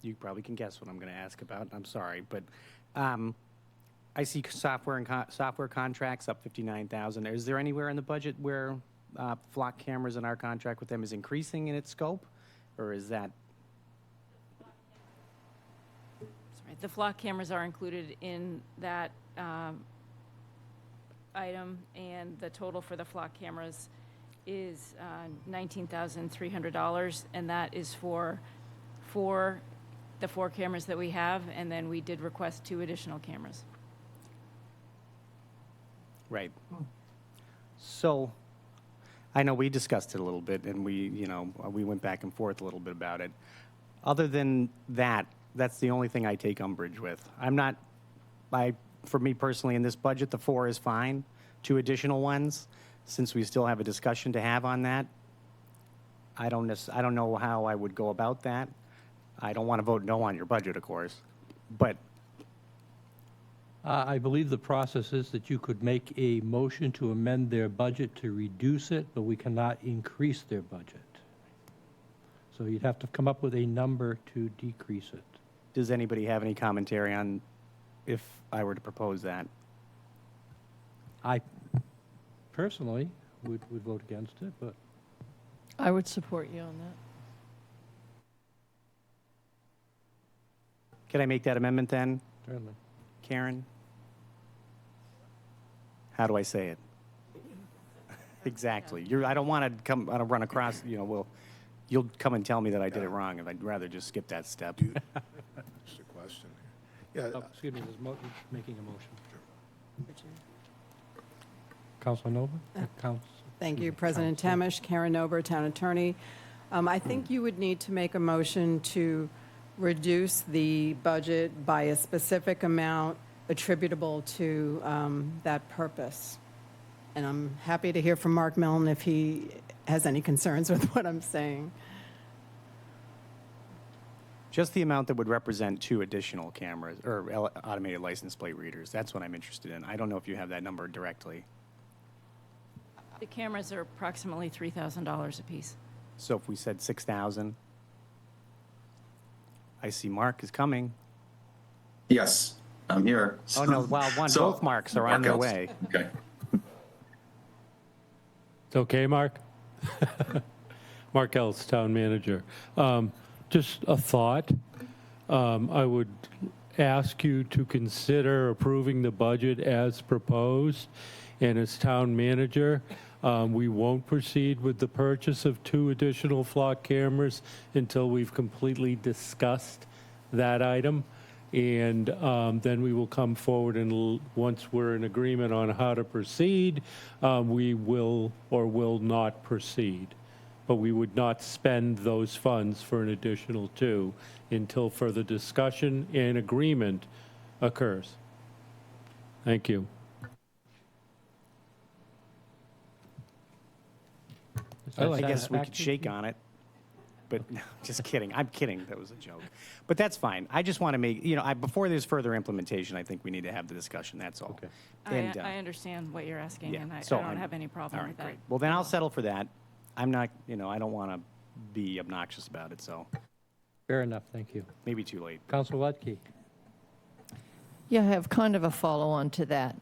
you probably can guess what I'm going to ask about. I'm sorry, but I see software contracts up $59,000. Is there anywhere in the budget where flock cameras in our contract with them is increasing in its scope, or is that? Sorry, the flock cameras are included in that item, and the total for the flock cameras is $19,300, and that is for the 4 cameras that we have, and then we did request 2 additional cameras. Right. So I know we discussed it a little bit, and we went back and forth a little bit about it. Other than that, that's the only thing I take umbrage with. For me personally, in this budget, the 4 is fine. 2 additional ones, since we still have a discussion to have on that. I don't know how I would go about that. I don't want to vote no on your budget, of course, but I believe the process is that you could make a motion to amend their budget to reduce it, but we cannot increase their budget. So you'd have to come up with a number to decrease it. does anybody have any commentary on if I were to propose that? I personally would vote against it, but I would support you on that. Can I make that amendment then? certainly. Karen? How do I say it? Exactly. I don't want to run across, you'll come and tell me that I did it wrong, and I'd rather just skip that step. Just a question here. Oh, excuse me, there's making a motion. Councilor Nova? Thank you, President Tamish. Karen Nober, Town Attorney. I think you would need to make a motion to reduce the budget by a specific amount attributable to that purpose. And I'm happy to hear from Mark Milne if he has any concerns with what I'm saying. Just the amount that would represent 2 additional cameras or automated license plate readers. That's what I'm interested in. I don't know if you have that number directly. The cameras are approximately $3,000 apiece. So if we said 6,000, I see Mark is coming. Yes, I'm here. Oh, no, well, both Marks are on their way. Okay. It's okay, Mark? Mark Ellis, Town Manager. Just a thought. I would ask you to consider approving the budget as proposed. And as Town Manager, we won't proceed with the purchase of 2 additional flock cameras until we've completely discussed that item. And then we will come forward, and once we're in agreement on how to proceed, we will or will not proceed. But we would not spend those funds for an additional 2 until further discussion and agreement occurs. Thank you. I guess we could shake on it. But just kidding. I'm kidding. That was a joke. But that's fine. I just want to make, before there's further implementation, I think we need to have the discussion. That's all. Okay. I understand what you're asking, and I so don't have any problem all right, with that. great. Well, then I'll settle for that. I'm not, I don't want to be obnoxious about it, so Fair enough, thank you. maybe too late. Council Ledke? Yeah, I have kind of a follow-on to that.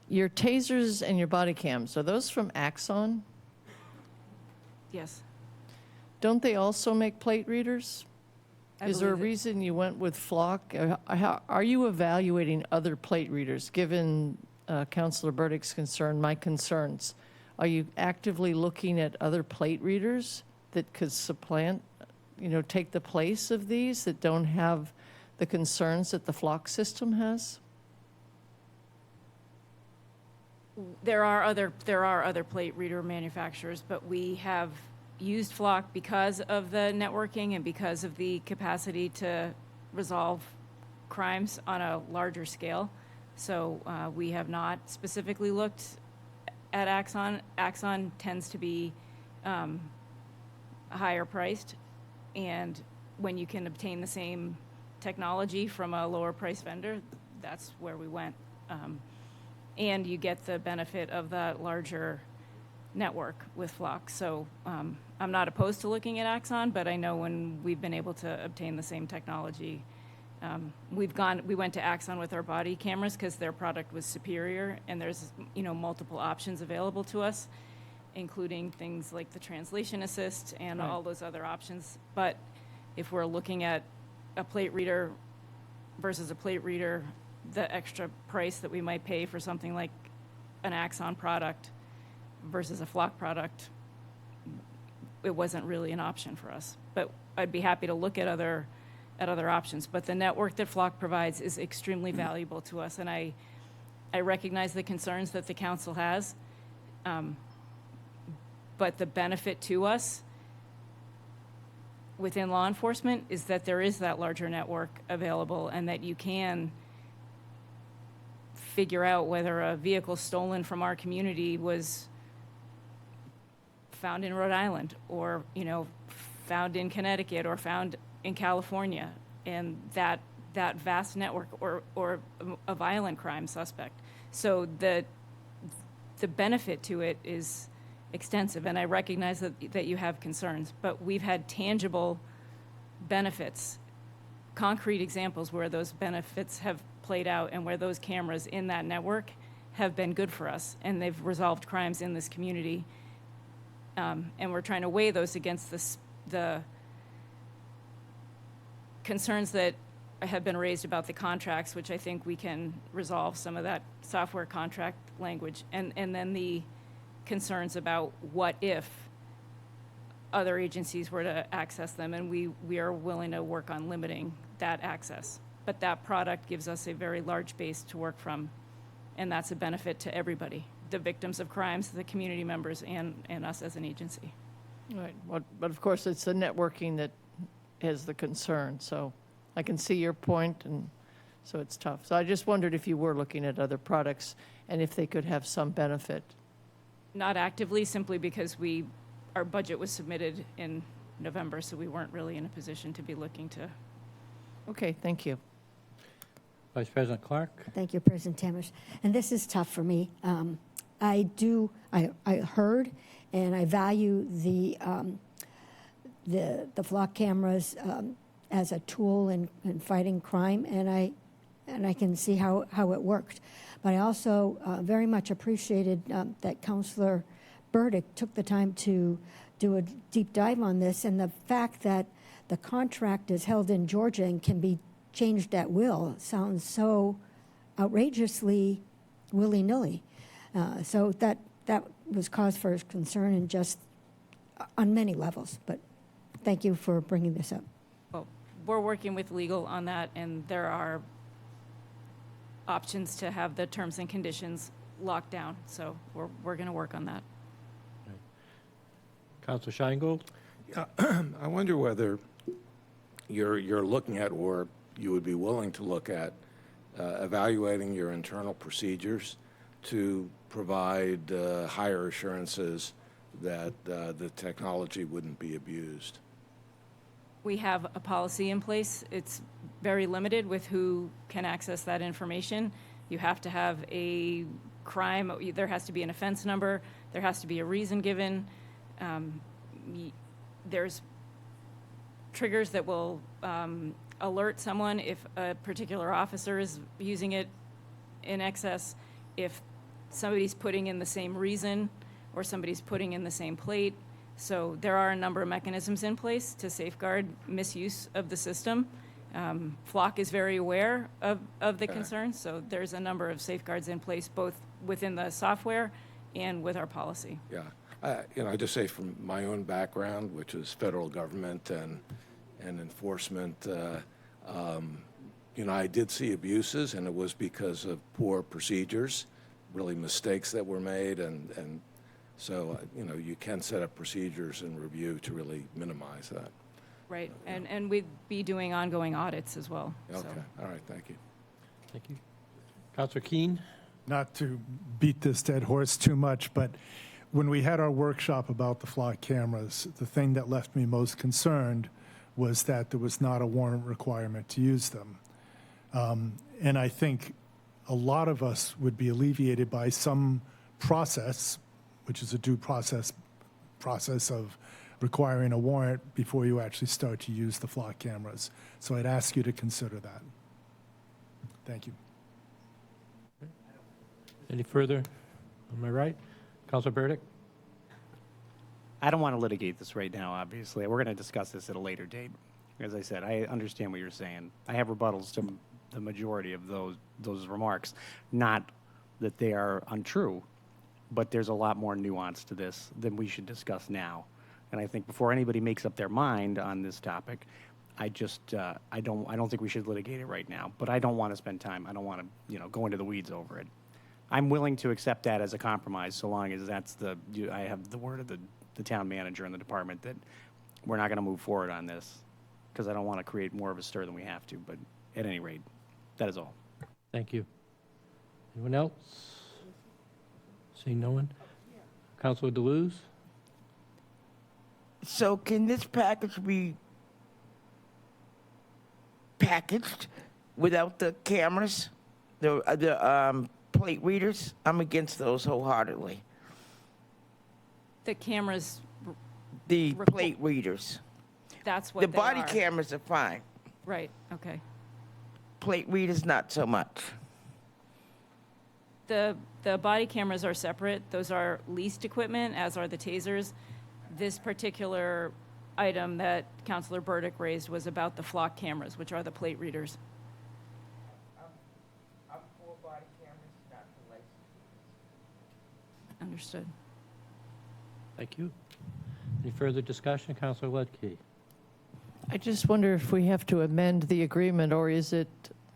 Your tasers and your body cams, are those from Axon? Yes. Don't they also make plate readers? I Is there a believe it- reason you went with Flock? Are you evaluating other plate readers? Given Councilor Burdick's concern, my concerns, are you actively looking at other plate readers that could supplant, take the place of these that don't have the concerns that the Flock system has? There are other plate reader manufacturers, but we have used Flock because of the networking and because of the capacity to resolve crimes on a larger scale. So we have not specifically looked at Axon. Axon tends to be higher priced, and when you can obtain the same technology from a lower price vendor, that's where we went. And you get the benefit of that larger network with Flock. So I'm not opposed to looking at Axon, but I know when we've been able to obtain the same technology, we went to Axon with our body cameras because their product was superior, and there's multiple options available to us, including things like the translation assist and all those other options. But if we're looking at a plate reader versus a plate reader, the extra price that we might pay for something like an Axon product versus a Flock product, it wasn't really an option for us. But I'd be happy to look at other options. But the network that Flock provides is extremely valuable to us, and I recognize the concerns that the council has. But the benefit to us within law enforcement is that there is that larger network available, and that you can figure out whether a vehicle stolen from our community was found in Rhode Island, or found in Connecticut, or found in California, and that vast network, or a violent crime suspect. So the benefit to it is extensive, and I recognize that you have concerns, but we've had tangible benefits, concrete examples where those benefits have played out, and where those cameras in that network have been good for us, and they've resolved crimes in this community. And we're trying to weigh those against the concerns that have been raised about the contracts, which I think we can resolve some of that software contract language, and then the concerns about what if other agencies were to access them, and we are willing to work on limiting that access. But that product gives us a very large base to work from, and that's a benefit to everybody, the victims of crimes, the community members, and us as an agency. Right, but of course, it's the networking that is the concern, so I can see your point, and so it's tough. So I just wondered if you were looking at other products, and if they could have some benefit. Not actively, simply because our budget was submitted in November, so we weren't really in a position to be looking to. Okay, thank you. Vice President Clark? Thank you, President Tamish. And this is tough for me. I heard and I value the Flock cameras as a tool in fighting crime, and I can see how it worked. But I also very much appreciated that Councilor Burdick took the time to do a deep dive on this, and the fact that the contract is held in Georgia and can be changed at will sounds so outrageously willy-nilly. So that was cause for concern, and just on many levels. But thank you for bringing this up. Well, we're working with legal on that, and there are options to have the terms and conditions locked down. So we're going to work on that. Council Sheingold? Yeah, I wonder whether you're looking at, or you would be willing to look at, evaluating your internal procedures to provide higher assurances that the technology wouldn't be abused? We have a policy in place. It's very limited with who can access that information. You have to have a crime, there has to be an offense number, there has to be a reason given. There's triggers that will alert someone if a particular officer is using it in excess, if somebody's putting in the same reason or somebody's putting in the same plate. So there are a number of mechanisms in place to safeguard misuse of the system. Flock is very aware of the concerns, so there's a number of safeguards in place, both within the software and with our policy. Yeah. I just say from my own background, which is federal government and enforcement, I did see abuses, and it was because of poor procedures, really mistakes that were made, and so, you can set up procedures and review to really minimize that. Right, and we'd be doing ongoing audits as well. Okay, so. all right, thank you. Thank you. Councilor Keene? Not to beat this dead horse too much, but when we had our workshop about the flock cameras, the thing that left me most concerned was that there was not a warrant requirement to use them. And I think a lot of us would be alleviated by some process, which is a due process of requiring a warrant before you actually start to use the flock cameras. So I'd ask you to consider that. Thank you. Any further? Am I right? Councilor Burdick? I don't want to litigate this right now, obviously. We're going to discuss this at a later date. As I said, I understand what you're saying. I have rebuttals to the majority of those remarks. Not that they are untrue, but there's a lot more nuance to this than we should discuss now. And I think before anybody makes up their mind on this topic, I don't think we should litigate it right now. But I don't want to spend time. I don't want to, go into the weeds over it. I'm willing to accept that as a compromise, so long as I have the word of the town manager and the department that we're not going to move forward on this, because I don't want to create more of a stir than we have to. But at any rate, that is all. Thank you. Anyone else? Seeing no one? Councilor Deleuze? So can this package be packaged without the cameras, the plate readers? I'm against those wholeheartedly. The cameras. The plate readers. That's what the they body are. cameras are fine. Right, okay. Plate readers, not so much. The body cameras are separate. Those are leased equipment, as are the tasers. This particular item that Councilor Burdick raised was about the flock cameras, which are the plate readers. I'm for body cameras, not for license. Understood. Thank you. Any further discussion? Councilor Ledke? I just wonder if we have to amend the agreement, or is it,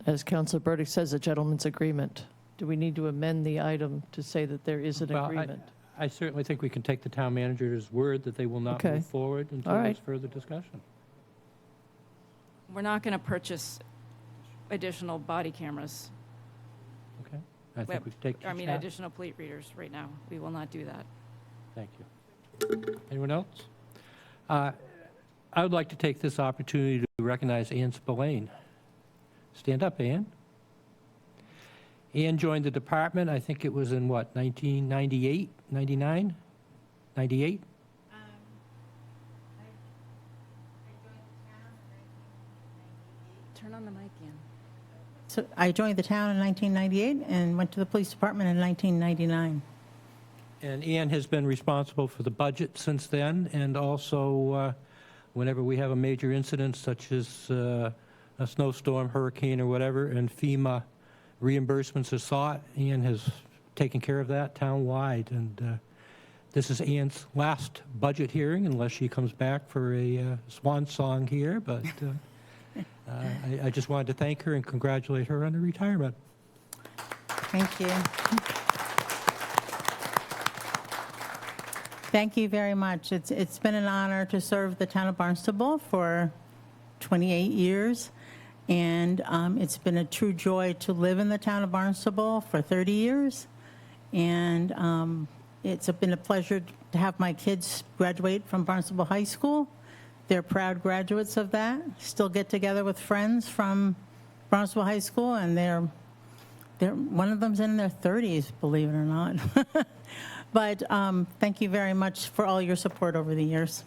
as Councilor Burdick says, a gentleman's agreement? Do we need to amend the item to say that there is an agreement? I certainly think we can take the town manager's word that they will not move forward until there's further discussion. We're not going to purchase additional body cameras. Okay. I think we can take the shot. Additional plate readers right now. We will not do that. Thank you. Anyone else? I would like to take this opportunity to recognize Ann Spillane. Stand up, Ann. Ann joined the department, I think it was in what, 1998, 99, 98? Turn on the mic, Ann. So I joined the town in 1998 and went to the police department in 1999. And Ann has been responsible for the budget since then, and also whenever we have a major incident such as a snowstorm, hurricane, or whatever, and FEMA reimbursements are sought, Ann has taken care of that town-wide. And this is Ann's last budget hearing, unless she comes back for a swan song here. But I just wanted to thank her and congratulate her on her retirement. Thank you. Thank you very much. It's been an honor to serve the town of Barnstable for 28 years. And it's been a true joy to live in the town of Barnstable for 30 years. And it's been a pleasure to to have my kids graduate from Barnstable High School. They're proud graduates of that. Still get together with friends from Barnstable High School, and they're one of them's in their 30s, believe it or not. But thank you very much for all your support over the years.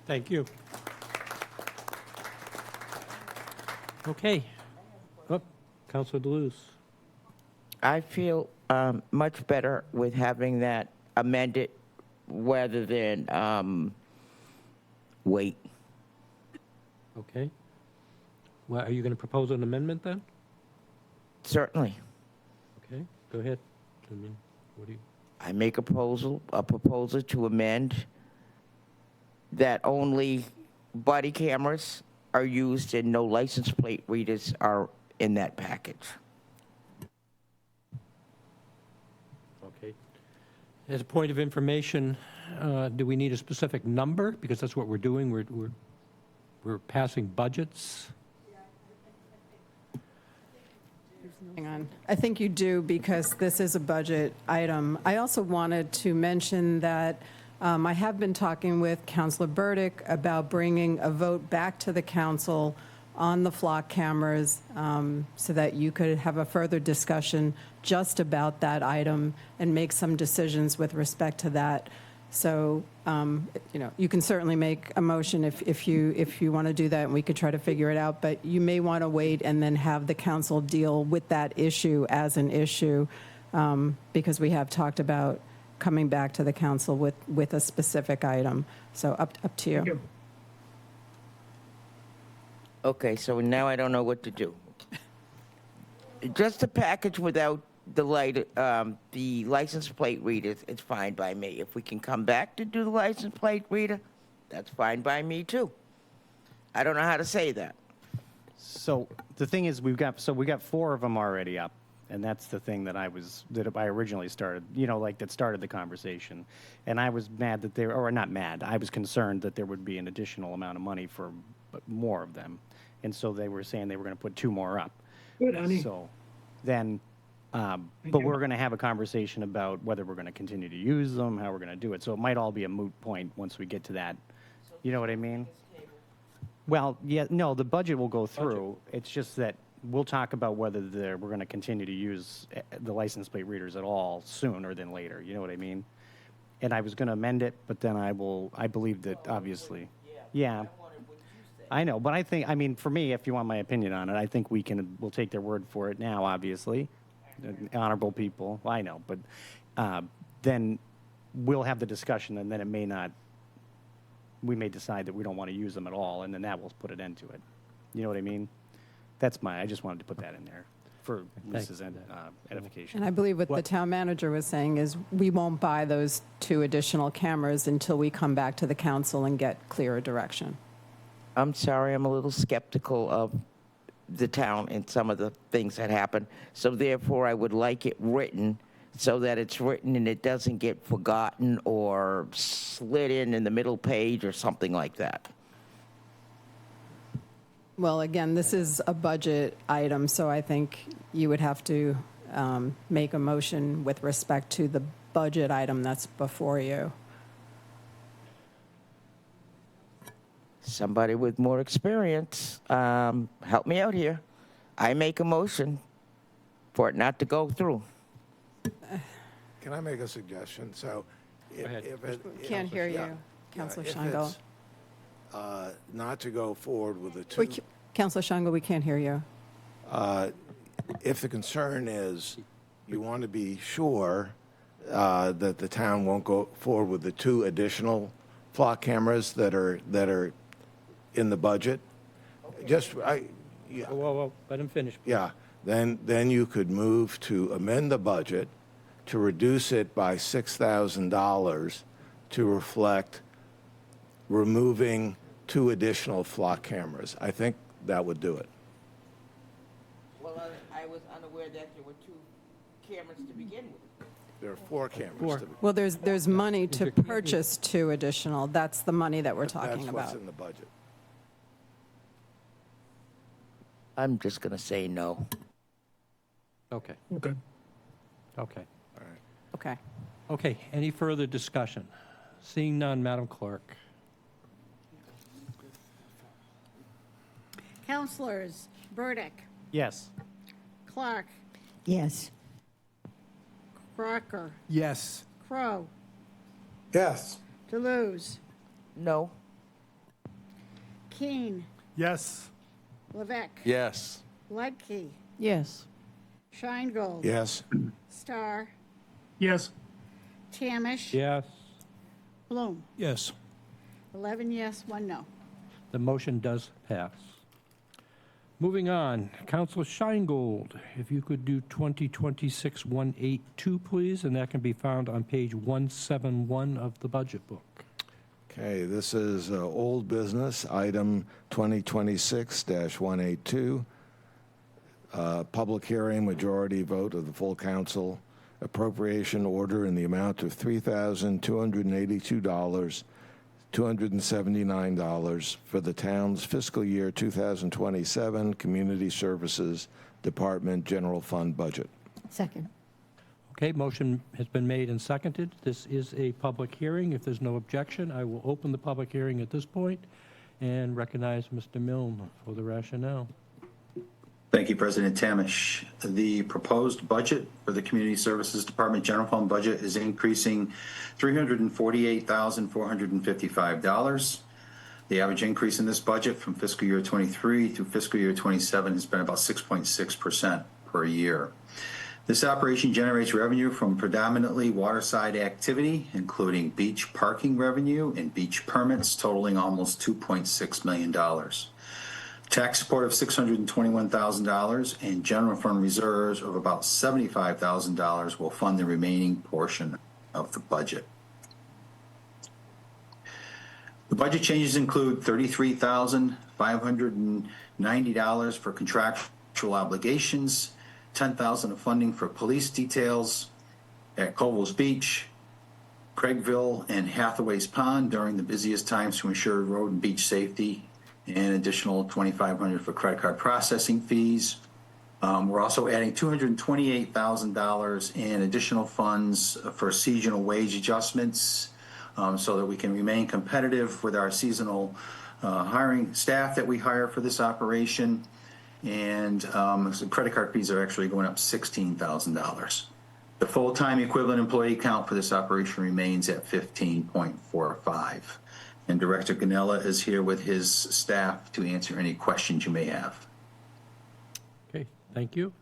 Thank you. Okay. Oh, Councilor Deleuze. I feel much better with having that amended rather than wait. Okay. Well, are you going to propose an amendment then? Certainly. Okay, go ahead. I mean, what do you? I make a proposal to amend that only body cameras are used and no license plate readers are in that package. Okay. As a point of information, do we need a specific number? Because that's what we're doing. We're passing budgets. Hang on. I think you do, because this is a budget item. I also wanted to mention that I have been talking with Councilor Burdick about bringing a vote back to the council on the flock cameras, so that you could have a further discussion just about that item and make some decisions with respect to that. So, you can certainly make a motion if you want to do that, and we could try to figure it out. But you may want to wait and then have the council deal with that issue as an issue, because we have talked about coming back to the council with a specific item. So up to you. Okay, so now I don't know what to do. Just a package without the license plate readers, it's fine by me. If we can come back to do the license plate reader, that's fine by me too. I don't know how to say that. So the thing is, we got 4 of them already up, and that's the thing that I originally started, that started the conversation. And I was mad that not mad, I was concerned that there would be an additional amount of money for more of them. And so they were saying they were going to put 2 more up. Good, honey. So then, but we're going to have a conversation about whether we're going to continue to use them, how we're going to do it. So it might all be a moot point once we get to that. You know what I mean? Well, yeah, no, the budget will go through. It's just that we'll talk about whether we're going to continue to use the license plate readers at all sooner than later. You know what I mean? And I was going to amend it, but then I believe that obviously. Yeah. I know, but for me, if you want my opinion on it, I think we'll take their word for it now, obviously. Honorable people, I know, but then we'll have the discussion, and then we may decide that we don't want to use them at all, and then that will put an end to it. You know what I mean? I just wanted to put that in there for Lisa's edification. And I believe what the town manager was saying is we won't buy those 2 additional cameras until we come back to the council and get clearer direction. I'm sorry, I'm a little skeptical of the town and some of the things that happen. So therefore, I would like it written so that it's written and it doesn't get forgotten or slid in the middle page or something like that. Well, again, this is a budget item, so I think you would have to make a motion with respect to the budget item that's before you. Somebody with more experience, help me out here. I make a motion for it not to go through. Can I make a suggestion? So, Can't hear you, Councilor Shango. Not to go forward with the 2. Councilor Shango, we can't hear you. If the concern is you want to be sure that the town won't go forward with the 2 additional flock cameras that are in the budget, Whoa, let him finish. Please. Yeah, then you could move to amend the budget to reduce it by $6,000 to reflect removing 2 additional flock cameras. I think that would do it. Well, I was unaware that there were 2 cameras to begin with. There are 4 cameras. Well, there's money to purchase 2 additional. That's the money that we're talking about. That's what's in the budget. I'm just going to say no. Okay. Okay. Okay. All right. Okay. Okay, any further discussion? Seeing none, Madam Clerk. Counselors, Burdick, Yes. Clark, Yes. Crocker, Yes. Crow, Yes. Deleuze, No. Keene, Yes. Levesque, Yes. Ledke, Yes. Scheingold, Yes. Starr, Yes. Tamish, Yes. Bloom. Yes. 11 yes, 1 no. The motion does pass. Moving on, Councilor Scheingold, if you could do 2026-182, please, and that can be found on page 171 of the budget book. Okay, this is old business, item 2026-182. Public hearing, majority vote of the full council, appropriation order in the amount of $3,282.279 for the town's fiscal year 2027 Community Services Department General Fund budget. Second. Okay, motion has been made and seconded. This is a public hearing. If there's no objection, I will open the public hearing at this point and recognize Mr. Milne for the rationale. Thank you, President Tamish. The proposed budget for the Community Services Department General Fund budget is increasing $348,455. The average increase in this budget from fiscal year 23 to fiscal year 27 has been about 6.6% per year. This operation generates revenue from predominantly waterside activity, including beach parking revenue and beach permits totaling almost $2.6 million. Tax support of $621,000 and general fund reserves of about $75,000 will fund the remaining portion of the budget. The budget changes include $33,590 for contractual obligations, $10,000 of funding for police details at Covell's Beach, Craigville, and Hathaway's Pond during the busiest times to ensure road and beach safety, and additional $2,500 for credit card processing fees. We're also adding $228,000 in additional funds for seasonal wage adjustments so that we can remain competitive with our seasonal hiring staff that we hire for this operation. And so credit card fees are actually going up $16,000. The full-time equivalent employee count for this operation remains at 15.45. And Director Ganella is here with his staff to answer any questions you may have. Okay, thank you.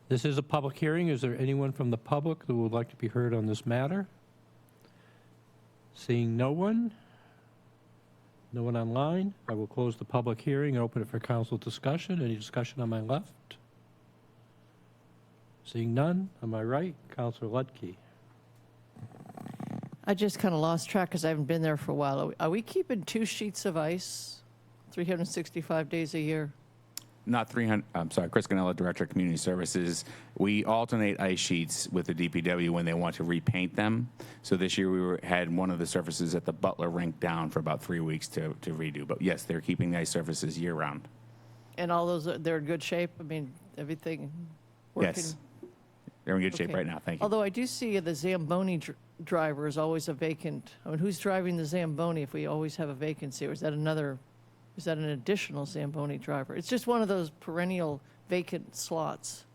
This is a public hearing. Is there anyone from the public who would like to be heard on this matter? Seeing no one online, I will close the public hearing and open it for council discussion. Any discussion on my left? Seeing none, on my right, Councilor Lutke. I just kind of lost track because I haven't been there for a while. Are we keeping 2 sheets of ice 365 days a year? Not 300, I'm sorry, Chris Ganella, Director of Community Services. We alternate ice sheets with the DPW when they want to repaint them. So this year we had one of the surfaces at the Butler rink down for about 3 weeks to redo. But yes, they're keeping the ice surfaces year round. And all those, they're in good shape? I mean, everything working? Yes. They're in good shape Okay. right now, thank you. Although I do see the Zamboni driver is always a vacant. I mean, who's driving the Zamboni if we always have a vacancy? Or is that an additional Zamboni driver? It's just one of those perennial vacant slots.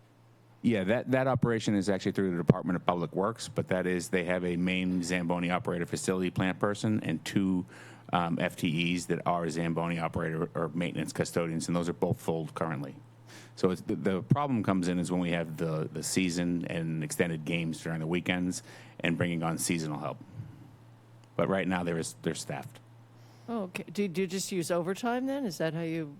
Yeah, that operation is actually through the Department of Public Works, but that is, they have a main Zamboni operator facility plant person and 2 FTEs that are Zamboni operator or maintenance custodians, and those are both full currently. So the problem comes in is when we have the season and extended games during the weekends and bringing on seasonal help. But right now they're staffed. Oh, okay. Do you just use overtime then? Is that how you?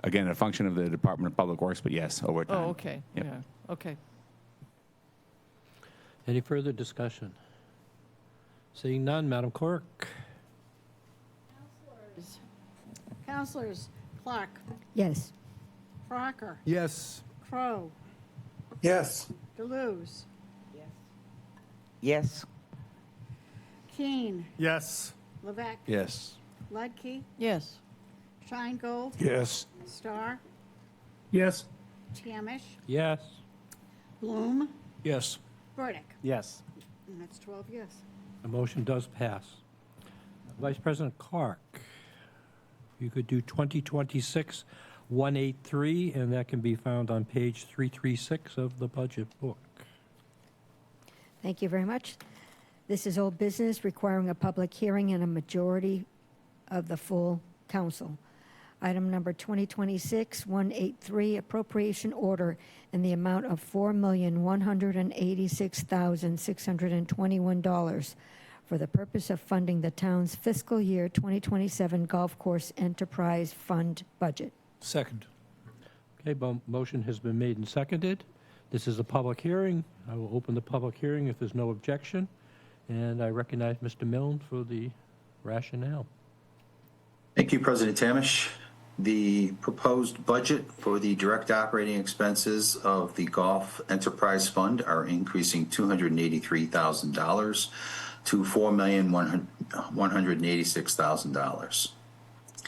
Again, a function of the Department of Public Works, but yes, overtime. Oh, okay. Yep. Yeah. Okay. Any further discussion? Seeing none, Madam Clerk. Counselors, Clark, Yes. Crocker, Yes. Crow, Yes. Deleuze, Yes. Keene, Yes. Levesque, Yes. Ledke, Yes. Scheingold, Yes. Starr, Yes. Tamish, Yes. Bloom, Yes. Burdick. Yes. And that's 12 yes. The motion does pass. Vice President Clark, you could do 2026-183, and that can be found on page 336 of the budget book. Thank you very much. This is old business requiring a public hearing and a majority of the full council. Item number 2026-183, appropriation order in the amount of $4,186,621 for the purpose of funding the town's fiscal year 2027 golf course enterprise fund budget. Second. Okay, motion has been made and seconded. This is a public hearing. I will open the public hearing if there's no objection, and I recognize Mr. Milne for the rationale. Thank you, President Tamish. The proposed budget for the direct operating expenses of the Golf Enterprise Fund are increasing $283,000 to $4,186,000.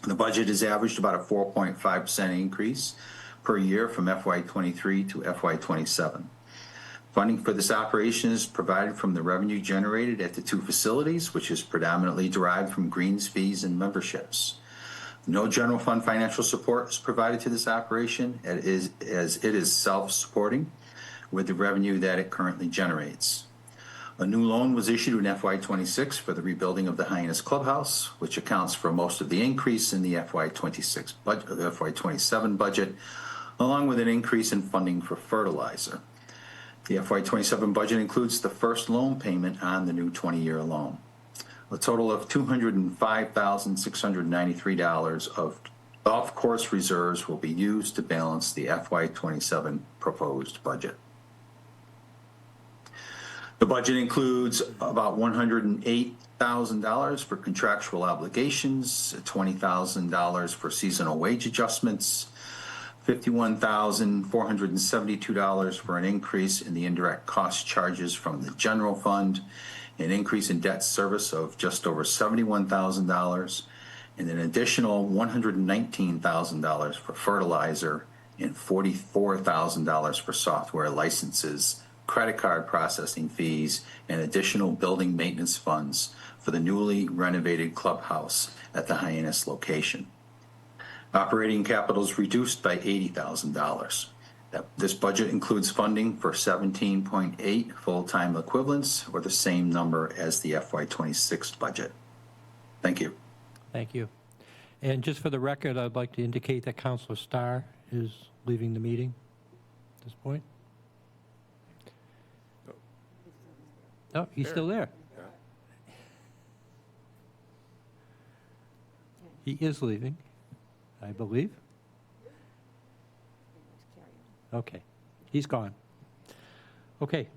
The budget has averaged about a 4.5% increase per year from FY23 to FY27. Funding for this operation is provided from the revenue generated at the two facilities, which is predominantly derived from greens fees and memberships. No general fund financial support is provided to this operation, as it is self-supporting with the revenue that it currently generates. A new loan was issued in FY26 for the rebuilding of the Hyannis Clubhouse, which accounts for most of the increase in the FY27 budget, along with an increase in funding for fertilizer. The FY27 budget includes the first loan payment on the new 20-year loan. A total of $205,693 of golf course reserves will be used to balance the FY27 proposed budget. The budget includes about $108,000 for contractual obligations, $20,000 for seasonal wage adjustments, $51,472 for an increase in the indirect cost charges from the general fund, an increase in debt service of just over $71,000, and an additional $119,000 for fertilizer and $44,000 for software licenses, credit card processing fees, and additional building maintenance funds for the newly renovated clubhouse at the Hyannis location. Operating capital is reduced by $80,000. This budget includes funding for 17.8 full-time equivalents, or the same number as the FY26 budget. Thank you. Thank you. And just for the record, I'd like to indicate that Councilor Starr is leaving the meeting at this point. Oh, he's still there. He is leaving, I believe. Okay, he's gone. Okay.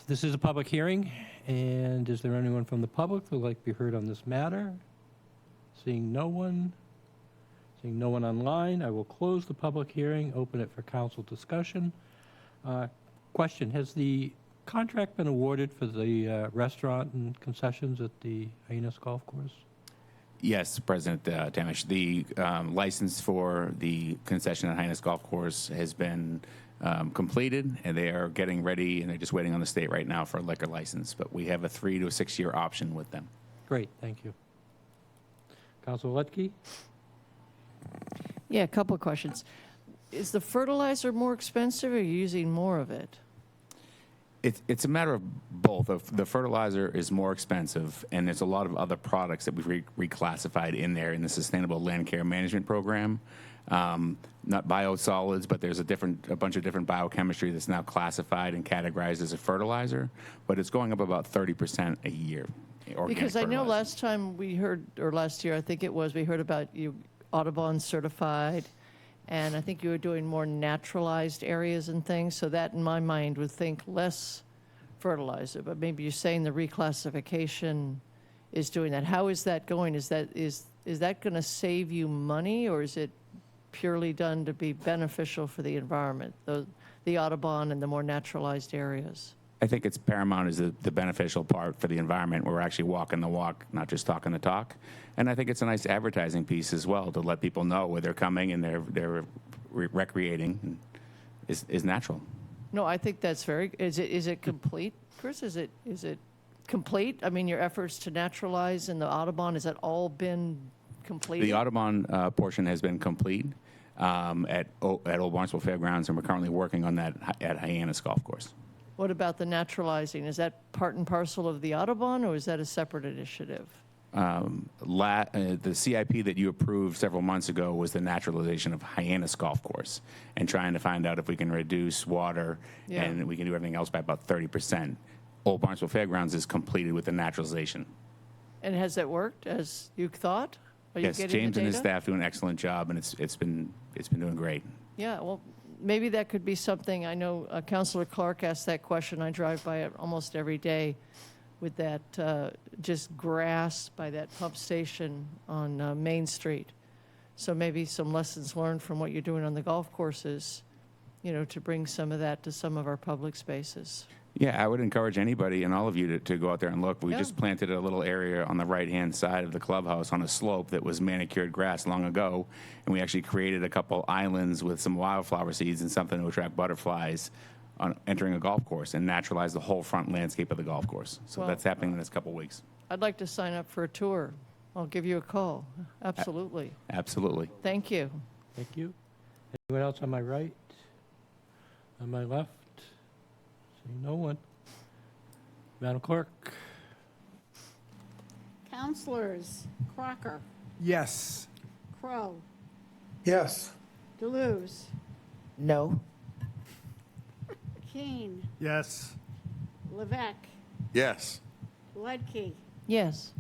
This is a public hearing, and is there anyone from the public who would like to be heard on this matter? Seeing no one online, I will close the public hearing, open it for council discussion. Question, has the contract been awarded for the restaurant and concessions at the Hyannis Golf Course? Yes, President Tamish. The license for the concession at Hyannis Golf Course has been completed, and they are getting ready, and they're just waiting on the state right now for a liquor license. But we have a 3 to 6 year option with them. Great, thank you. Councilor Lutke? Yeah, a couple of questions. Is the fertilizer more expensive, or are you using more of it? It's a matter of both. The fertilizer is more expensive, and there's a lot of other products that we've reclassified in there in the Sustainable Land Care Management Program. Not biosolids, but there's a bunch of different biochemistry that's now classified and categorized as a fertilizer, but it's going up about 30% a year. Because I know last time we heard, or last year I think it was, we heard about you Audubon certified, and I think you were doing more naturalized areas and things, so that in my mind would think less fertilizer, but maybe you're saying the reclassification is doing that. How is that going? Is that going to save you money, or is it purely done to be beneficial for the environment, the Audubon and the more naturalized areas? I think it's paramount is the beneficial part for the environment. We're actually walking the walk, not just talking the talk. And I think it's a nice advertising piece as well to let people know where they're coming and they're recreating is natural. No, I think that's is it complete, Chris? Is it complete? I mean, your efforts to naturalize in the Audubon, has that all been completed? The Audubon portion has been complete at Old Barnstable Fairgrounds, and we're currently working on that at Hyannis Golf Course. What about the naturalizing? Is that part and parcel of the Audubon, or is that a separate initiative? The CIP that you approved several months ago was the naturalization of Hyannis Golf Course, and trying to find out if we can reduce water and we can do everything else by about 30%. Old Barnstable Fairgrounds is completed with the naturalization. And has that worked as you thought? Are you Yes, getting James the and his data? staff do an excellent job, and it's been doing great. Yeah, well, maybe that could be something. I know Councilor Clark asked that question. I drive by it almost every day with that just grass by that pump station on Main Street. So maybe some lessons learned from what you're doing on the golf courses, to bring some of that to some of our public spaces. Yeah, I would encourage anybody and all of you to go out there and look. We Yeah. just planted a little area on the right-hand side of the clubhouse on a slope that was manicured grass long ago, and we actually created a couple islands with some wildflower seeds and something to attract butterflies on entering a golf course and naturalize the whole front landscape of the golf course. So Well, that's happening in the next couple of weeks. I'd like to sign up for a tour. I'll give you a call. Absolutely. Absolutely. Thank you. Thank you. Anyone else on my right? On my left? Seeing no one. Madam Clerk? Counselors, Crocker, Yes. Crow, Yes. Deleuze, No. Keene, Yes. Levesque, Yes. Ledke, Yes.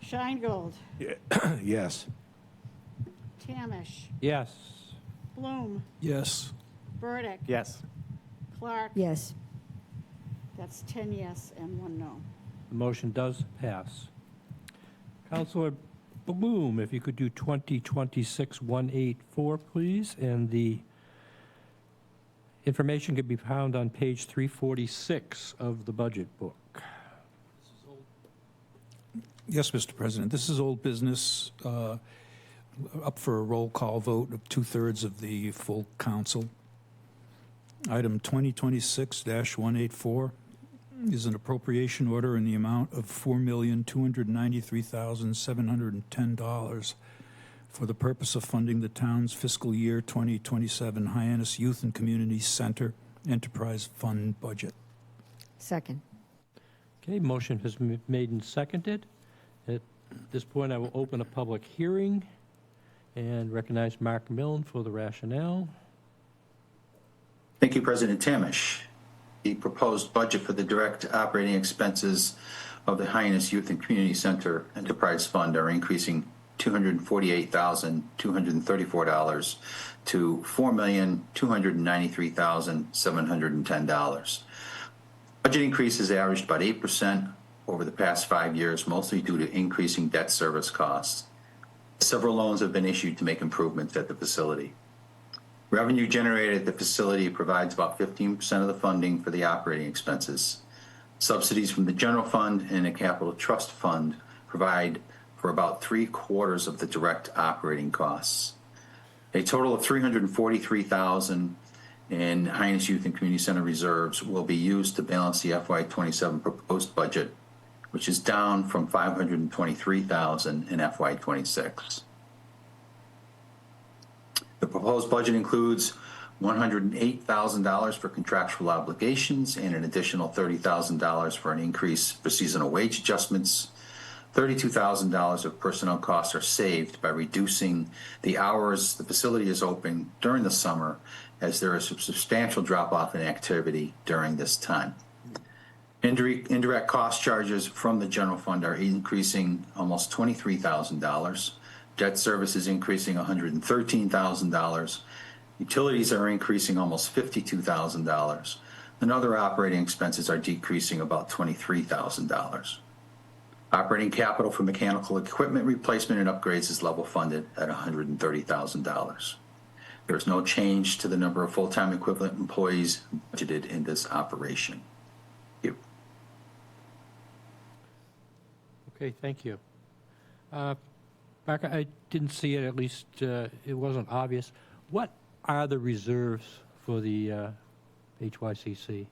Scheingold, Yes. Tamish, Yes. Bloom, Yes. Burdick, Yes. Clark. Yes. That's 10 yes and 1 no. The motion does pass. Councilor Bloom, if you could do 2026-184, please, and the information can be found on page 346 of the budget book. Yes, Mr. President. This is old business, up for a roll call vote of 2/3 of the full council. Item 2026-184 is an appropriation order in the amount of $4,293,710 for the purpose of funding the town's fiscal year 2027 Hyannis Youth and Community Center Enterprise Fund budget. Second. Okay, motion has been made and seconded. At this point, I will open a public hearing and recognize Mark Milne for the rationale. Thank you, President Tamish. The proposed budget for the direct operating expenses of the Hyannis Youth and Community Center Enterprise Fund are increasing $248,234 to $4,293,710. Budget increases averaged about 8% over the past 5 years, mostly due to increasing debt service costs. Several loans have been issued to make improvements at the facility. Revenue generated at the facility provides about 15% of the funding for the operating expenses. Subsidies from the general fund and the capital trust fund provide for about 3/4 of the direct operating costs. A total of $343,000 in Hyannis Youth and Community Center reserves will be used to balance the FY27 proposed budget, which is down from $523,000 in FY26. The proposed budget includes $108,000 for contractual obligations and an additional $30,000 for an increase for seasonal wage adjustments. $32,000 of personnel costs are saved by reducing the hours the facility is open during the summer, as there is a substantial drop-off in activity during this time. Indirect cost charges from the general fund are increasing almost $23,000. Debt service is increasing $113,000. Utilities are increasing almost $52,000. And other operating expenses are decreasing about $23,000. Operating capital for mechanical equipment replacement and upgrades is level funded at $130,000. There is no change to the number of full-time equivalent employees budgeted in this operation. Thank you. Okay, thank you. Mark, I didn't see it, at least it wasn't obvious. What are the reserves for the HYCC?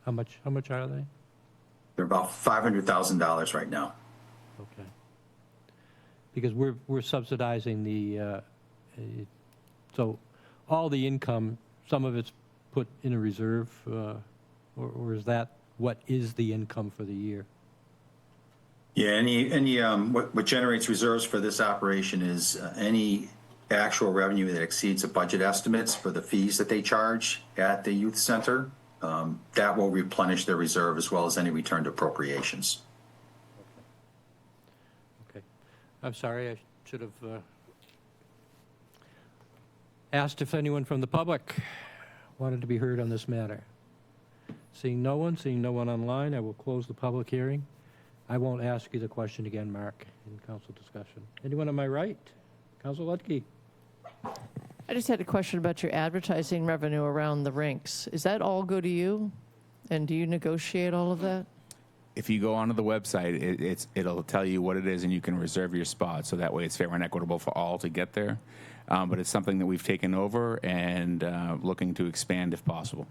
How much are they? They're about $500,000 right now. Okay. Because we're subsidizing so all the income, some of it's put in a reserve, or is that what is the income for the year? Yeah, what generates reserves for this operation is any actual revenue that exceeds the budget estimates for the fees that they charge at the youth center. That will replenish their reserve as well as any returned appropriations. Okay. I'm sorry, I should have asked if anyone from the public wanted to be heard on this matter. Seeing no one online, I will close the public hearing. I won't ask you the question again, Mark, in council discussion. Anyone on my right? Council Lutke. I just had a question about your advertising revenue around the rinks. Is that all go to you? And do you negotiate all of that? If you go onto the website, it'll tell you what it is, and you can reserve your spot. So that way it's fair and equitable for all to get there. But it's something that we've taken over and looking to expand if possible.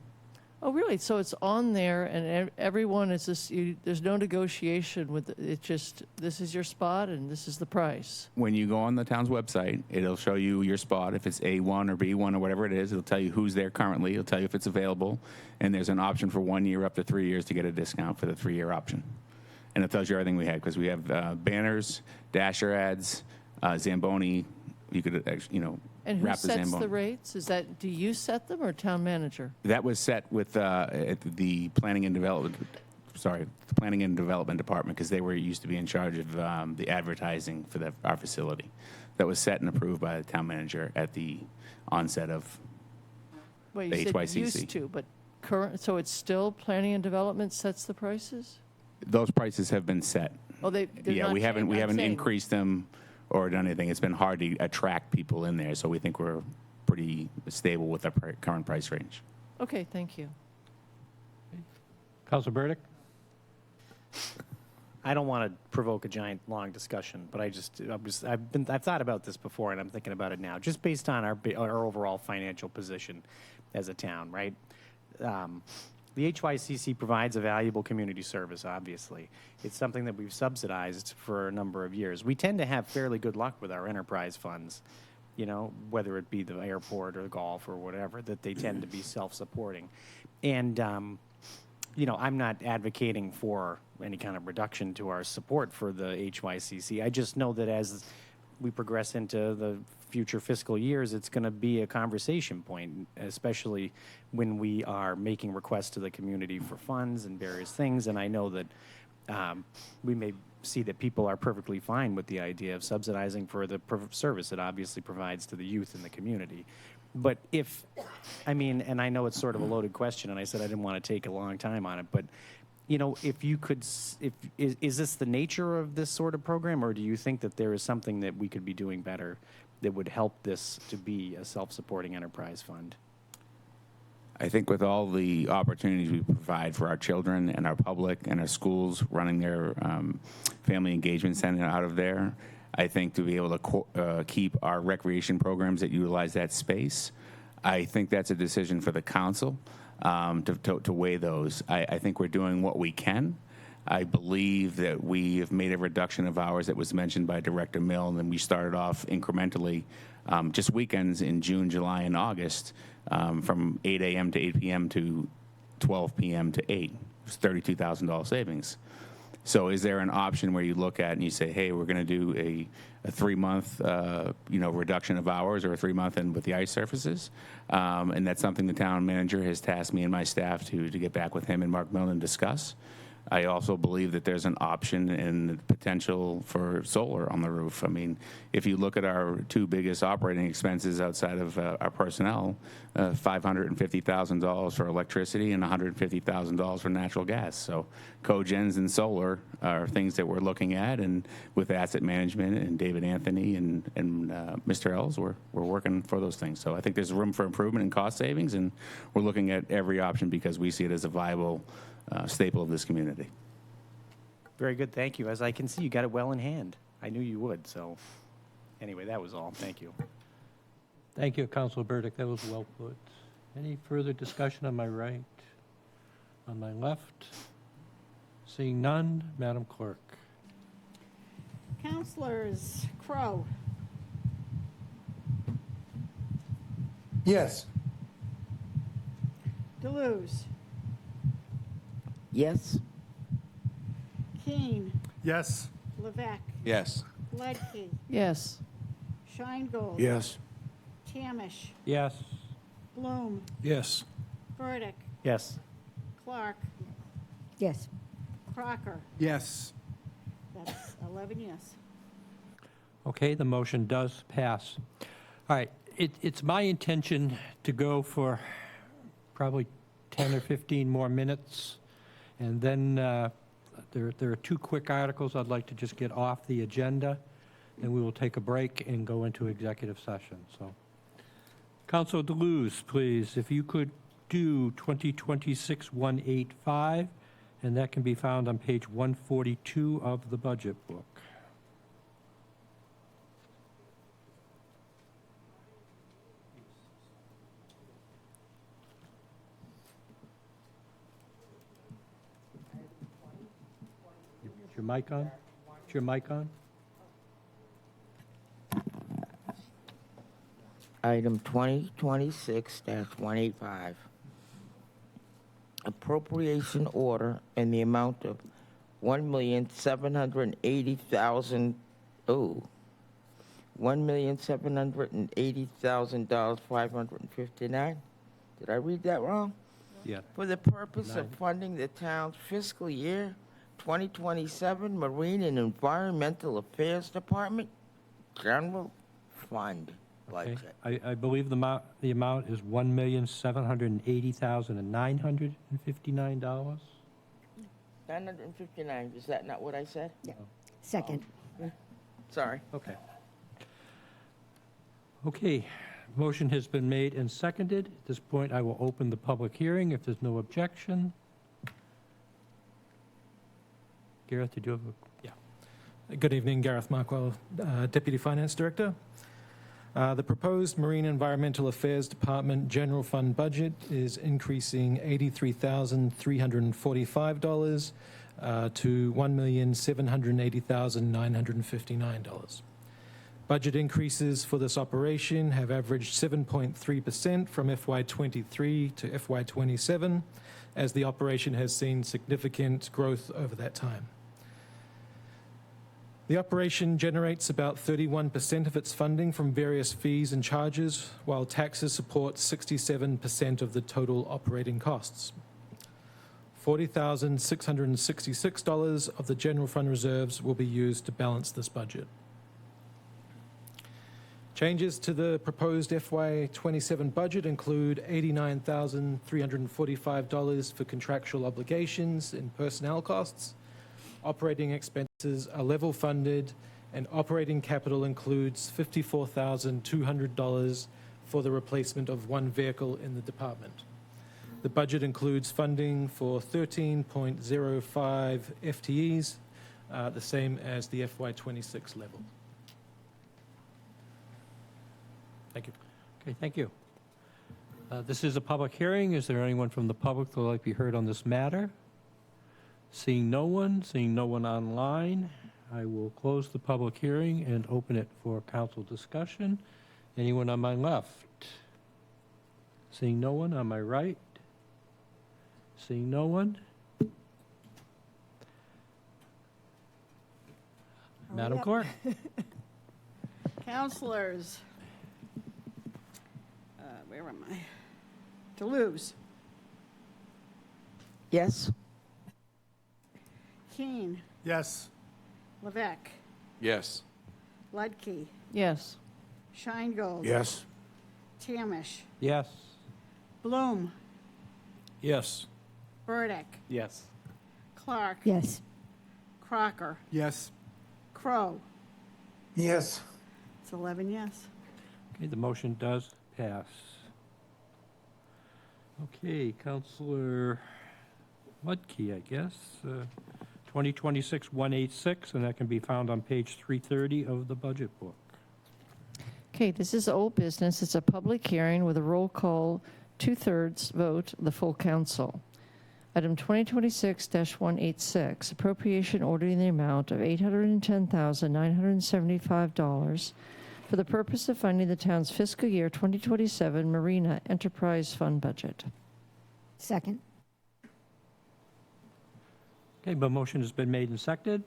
Oh, really? So it's on there, and everyone is just, there's no negotiation with it. It's just, this is your spot, and this is the price. When you go on the town's website, it'll show you your spot. If it's A1 or B1 or whatever it is, it'll tell you who's there currently. It'll tell you if it's available. And there's an option for 1 year up to 3 years to get a discount for the 3-year option. And it tells you everything we had, because we have banners, dasher ads, Zamboni. You could, And who wrap the sets Zamboni. the rates? Do you set them or town manager? That was set with the planning and development. Sorry, the planning and development department, because they used to be in charge of the advertising for our facility. That was set and approved by the town manager at the onset of Well, you the said HYCC. used to, but current, so it's still planning and development sets the prices? Those prices have been set. Oh, they're Yeah, not we haven't changed. I'm saying- increased them or done anything. It's been hard to attract people in there, so we think we're pretty stable with our current price range. Okay, thank you. Council Burdick? I don't want to provoke a giant long discussion, but I've thought about this before, and I'm thinking about it now, just based on our overall financial position as a town, right? The HYCC provides a valuable community service, obviously. It's something that we've subsidized for a number of years. We tend to have fairly good luck with our enterprise funds, whether it be the airport or golf or whatever, that they tend to be self-supporting. And, I'm not advocating for any kind of reduction to our support for the HYCC. I just know that as we progress into the future fiscal years, it's going to be a conversation point, especially when we are making requests to the community for funds and various things. And I know that we may see that people are perfectly fine with the idea of subsidizing for the service it obviously provides to the youth in the community. But and I know it's sort of a loaded question, and I said I didn't want to take a long time on it, but if you could, is this the nature of this sort of program, or do you think that there is something that we could be doing better that would help this to be a self-supporting enterprise fund? I think with all the opportunities we provide for our children and our public and our schools running their family engagement center out of there, I think to be able to keep our recreation programs that utilize that space, I think that's a decision for the council to weigh those. I think we're doing what we can. I believe that we have made a reduction of hours that was mentioned by Director Mill, and then we started off incrementally, just weekends in June, July, and August, from 8 a.m. to 8 p.m. to 12 p.m. to 8. It was $32,000 savings. So is there an option where you look at and you say, hey, we're going to do a 3-month reduction of hours, or a 3-month and with the ice surfaces? And that's something the town manager has tasked me and my staff to get back with him and Mark Milne and discuss. I also believe that there's an option and potential for solar on the roof. I mean, if you look at our 2 biggest operating expenses outside of our personnel, $550,000 for electricity and $150,000 for natural gas. So cogens and solar are things that we're looking at, and with asset management and David Anthony and Mr. Ells, we're working for those things. So I think there's room for improvement and cost savings, and we're looking at every option because we see it as a viable staple of this community. Very good, thank you. As I can see, you got it well in hand. I knew you would, so anyway, that was all. Thank you. Thank you, Councilor Burdick. That was well put. Any further discussion on my right? On my left? Seeing none, Madam Clerk. Counselors Crowe, Yes. Deleuze, Yes? Keene, Yes. Levesque, Yes. Ledke, Yes. Scheingold. Yes. Tamish, Yes. Bloom, Yes. Burdick, Yes. Clark, Yes. Crocker. Yes. That's 11 yes. Okay, the motion does pass. All right, it's my intention to go for probably 10 or 15 more minutes, and then there are two quick articles I'd like to just get off the agenda, and we will take a break and go into executive session. So, Councilor Deleuze, please, if you could do 2026-185, and that can be found on page 142 of the budget book. Is your mic on? Is your mic on? Item 2026-185. Appropriation order in the amount of $1,780,000. $1,780,559. Did I read that wrong? Yeah. For the purpose of Nine. funding the town's fiscal year 2027 Marine and Environmental Affairs Department General Fund Okay. budget. I believe the amount is $1,780,959. 959, is that not what I said? Yeah. Second. Sorry. Okay. Okay, motion has been made and seconded. At this point, I will open the public hearing if there's no objection. Gareth, did you have a? Yeah. Good evening, Gareth Markwell, Deputy Finance Director. The proposed Marine Environmental Affairs Department General Fund budget is increasing $83,345 to $1,780,959. Budget increases for this operation have averaged 7.3% from FY23 to FY27, as the operation has seen significant growth over that time. The operation generates about 31% of its funding from various fees and charges, while taxes support 67% of the total operating costs. $40,666 of the general fund reserves will be used to balance this budget. Changes to the proposed FY27 budget include $89,345 for contractual obligations and personnel costs. Operating expenses are level funded, and operating capital includes $54,200 for the replacement of one vehicle in the department. The budget includes funding for 13.05 FTEs, the same as the FY26 level. Thank you. Okay, thank you. This is a public hearing. Is there anyone from the public that would like to be heard on this matter? Seeing no one online, I will close the public hearing and open it for council discussion. Anyone on my left? Seeing no one on my right? Seeing no one? Madam Clerk? Counselors, where am I? Deleuze, Yes? Keene, Yes. Levesque, Yes. Ledke, Yes. Scheingold. Yes. Tamish, Yes. Bloom, Yes. Burdick, Yes. Clark, Yes. Crocker, Yes. Crow. Yes. It's 11 yes. Okay, the motion does pass. Okay, Counselor Ludke, I guess. 2026-186, and that can be found on page 330 of the budget book. Okay, this is old business. It's a public hearing with a roll call 2/3 vote the full council. Item 2026-186, appropriation ordering the amount of $810,975 for the purpose of funding the town's fiscal year 2027 Marina Enterprise Fund budget. Second. Okay, the motion has been made and seconded.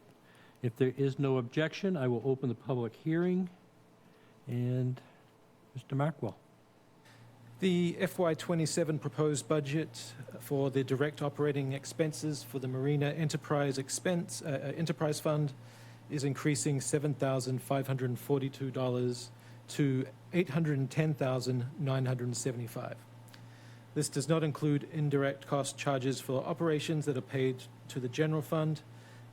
If there is no objection, I will open the public hearing. And Mr. Markwell. The FY27 proposed budget for the direct operating expenses for the Marina Enterprise Enterprise Fund is increasing $7,542 to $810,975. This does not include indirect cost charges for operations that are paid to the general fund.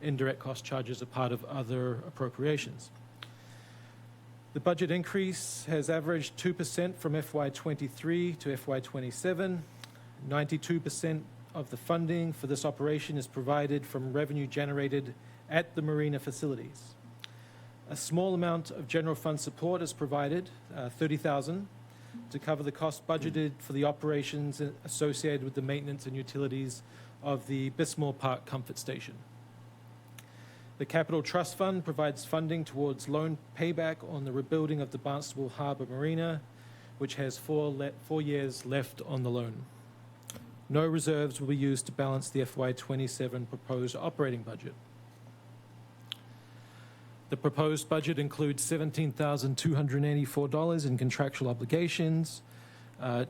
Indirect cost charges are part of other appropriations. The budget increase has averaged 2% from FY23 to FY27. 92% of the funding for this operation is provided from revenue generated at the marina facilities. A small amount of general fund support is provided, $30,000, to cover the cost budgeted for the operations associated with the maintenance and utilities of the Bismore Park Comfort Station. The Capital Trust Fund provides funding towards loan payback on the rebuilding of the Barnstable Harbour Marina, which has 4 years left on the loan. No reserves will be used to balance the FY27 proposed operating budget. The proposed budget includes $17,284 in contractual obligations.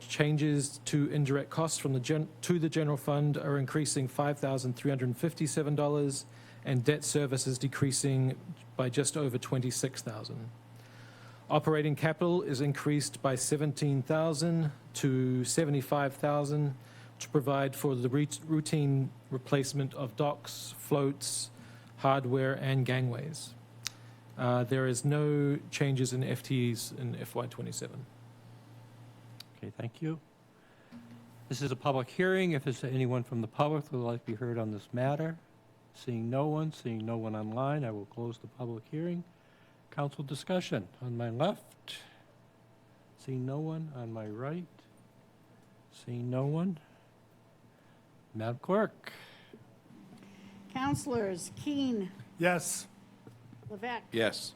Changes to indirect costs from to the general fund are increasing $5,357, and debt service is decreasing by just over $26,000. Operating capital is increased by $17,000 to $75,000 to provide for the routine replacement of docks, floats, hardware, and gangways. There is no changes in FTEs in FY27. Okay, thank you. This is a public hearing. If there's anyone from the public who would like to be heard on this matter, seeing no one online, I will close the public hearing. Council discussion. On my left, seeing no one. On my right, seeing no one. Madam Clerk. Councilors Keen, Yes. Levesque, Yes.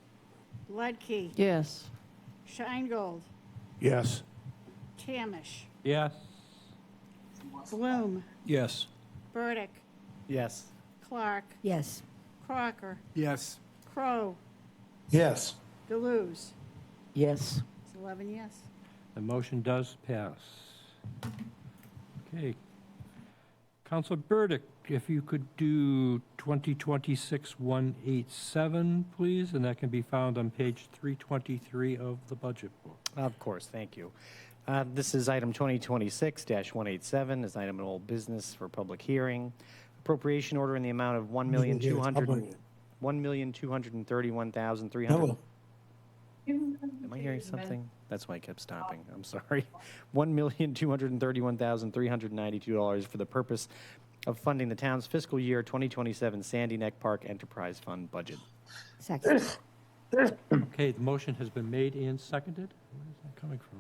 Ledke, Yes. Scheingold, Yes. Tamish, Yes. Bloom, Yes. Burdick, Yes. Clark, Yes. Crocker, Yes. Crow, Yes. Deleuze. Yes. It's 11 yes. The motion does pass. Okay. Councilor Burdick, if you could do 2026-187, please, and that can be found on page 323 of the budget book. Of course, thank you. This is item 2026-187, this item in old business for public hearing. Appropriation order in the amount of $1,231,300. No. Am I hearing something? That's why I kept stopping. I'm sorry. $1,231,392 for the purpose of funding the town's fiscal year 2027 Sandy Neck Park Enterprise Fund budget. Second. Okay, the motion has been made and seconded. Where is that coming from?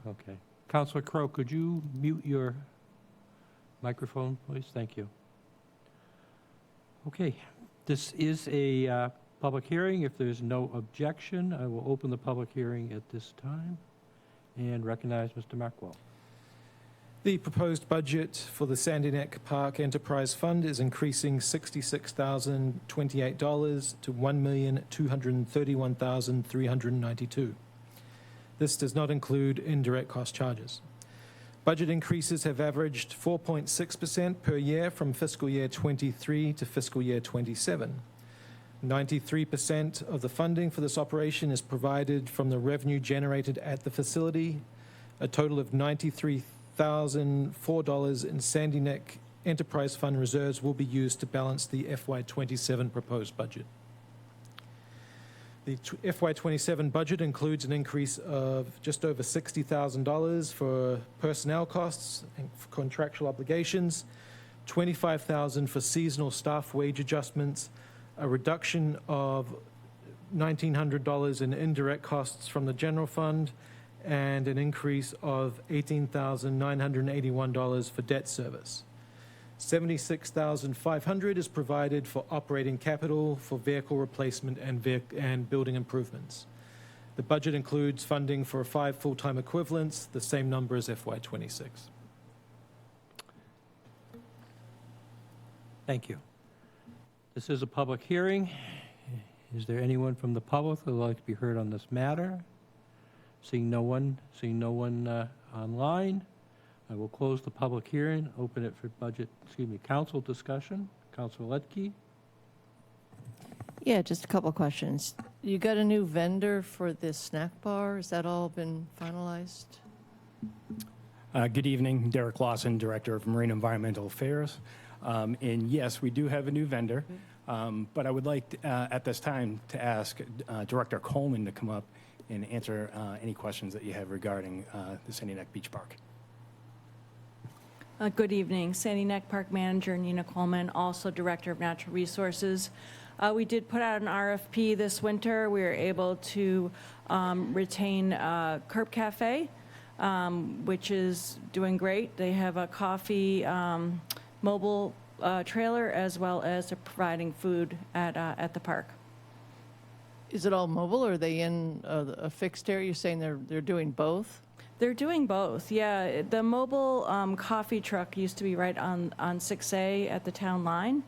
Oh. Okay. Councilor Crowe, could you mute your microphone, please? Thank you. Okay, this is a public hearing. If there's no objection, I will open the public hearing at this time and recognize Mr. Markwell. The proposed budget for the Sandy Neck Park Enterprise Fund is increasing $66,028 to $1,231,392. This does not include indirect cost charges. Budget increases have averaged 4.6% per year from fiscal year 23 to fiscal year 27. 93% of the funding for this operation is provided from the revenue generated at the facility. A total of $93,004 in Sandy Neck Enterprise Fund reserves will be used to balance the FY27 proposed budget. The FY27 budget includes an increase of just over $60,000 for personnel costs and for contractual obligations, $25,000 for seasonal staff wage adjustments, a reduction of $1,900 in indirect costs from the general fund, and an increase of $18,981 for debt service. $76,500 is provided for operating capital for vehicle replacement and building improvements. The budget includes funding for 5 full-time equivalents, the same number as FY26. Thank you. This is a public hearing. Is there anyone from the public who would like to be heard on this matter? Seeing no one online, I will close the public hearing, open it for council discussion. Councilor Ledke? Yeah, just a couple of questions. You got a new vendor for this snack bar? Has that all been finalized? Good evening, Derek Lawson, Director of Marine Environmental Affairs. And yes, we do have a new vendor, but I would like at this time to ask Director Coleman to come up and answer any questions that you have regarding the Sandy Neck Beach Park. Good evening. Sandy Neck Park Manager Nina Coleman, also Director of Natural Resources. We did put out an RFP this winter. We were able to retain Curb Cafe, which is doing great. They have a coffee mobile trailer, as well as providing food at the park. Is it all mobile, or are they in a fixed area? You're saying they're doing both? They're doing both, yeah. The mobile coffee truck used to be right on 6A at the town line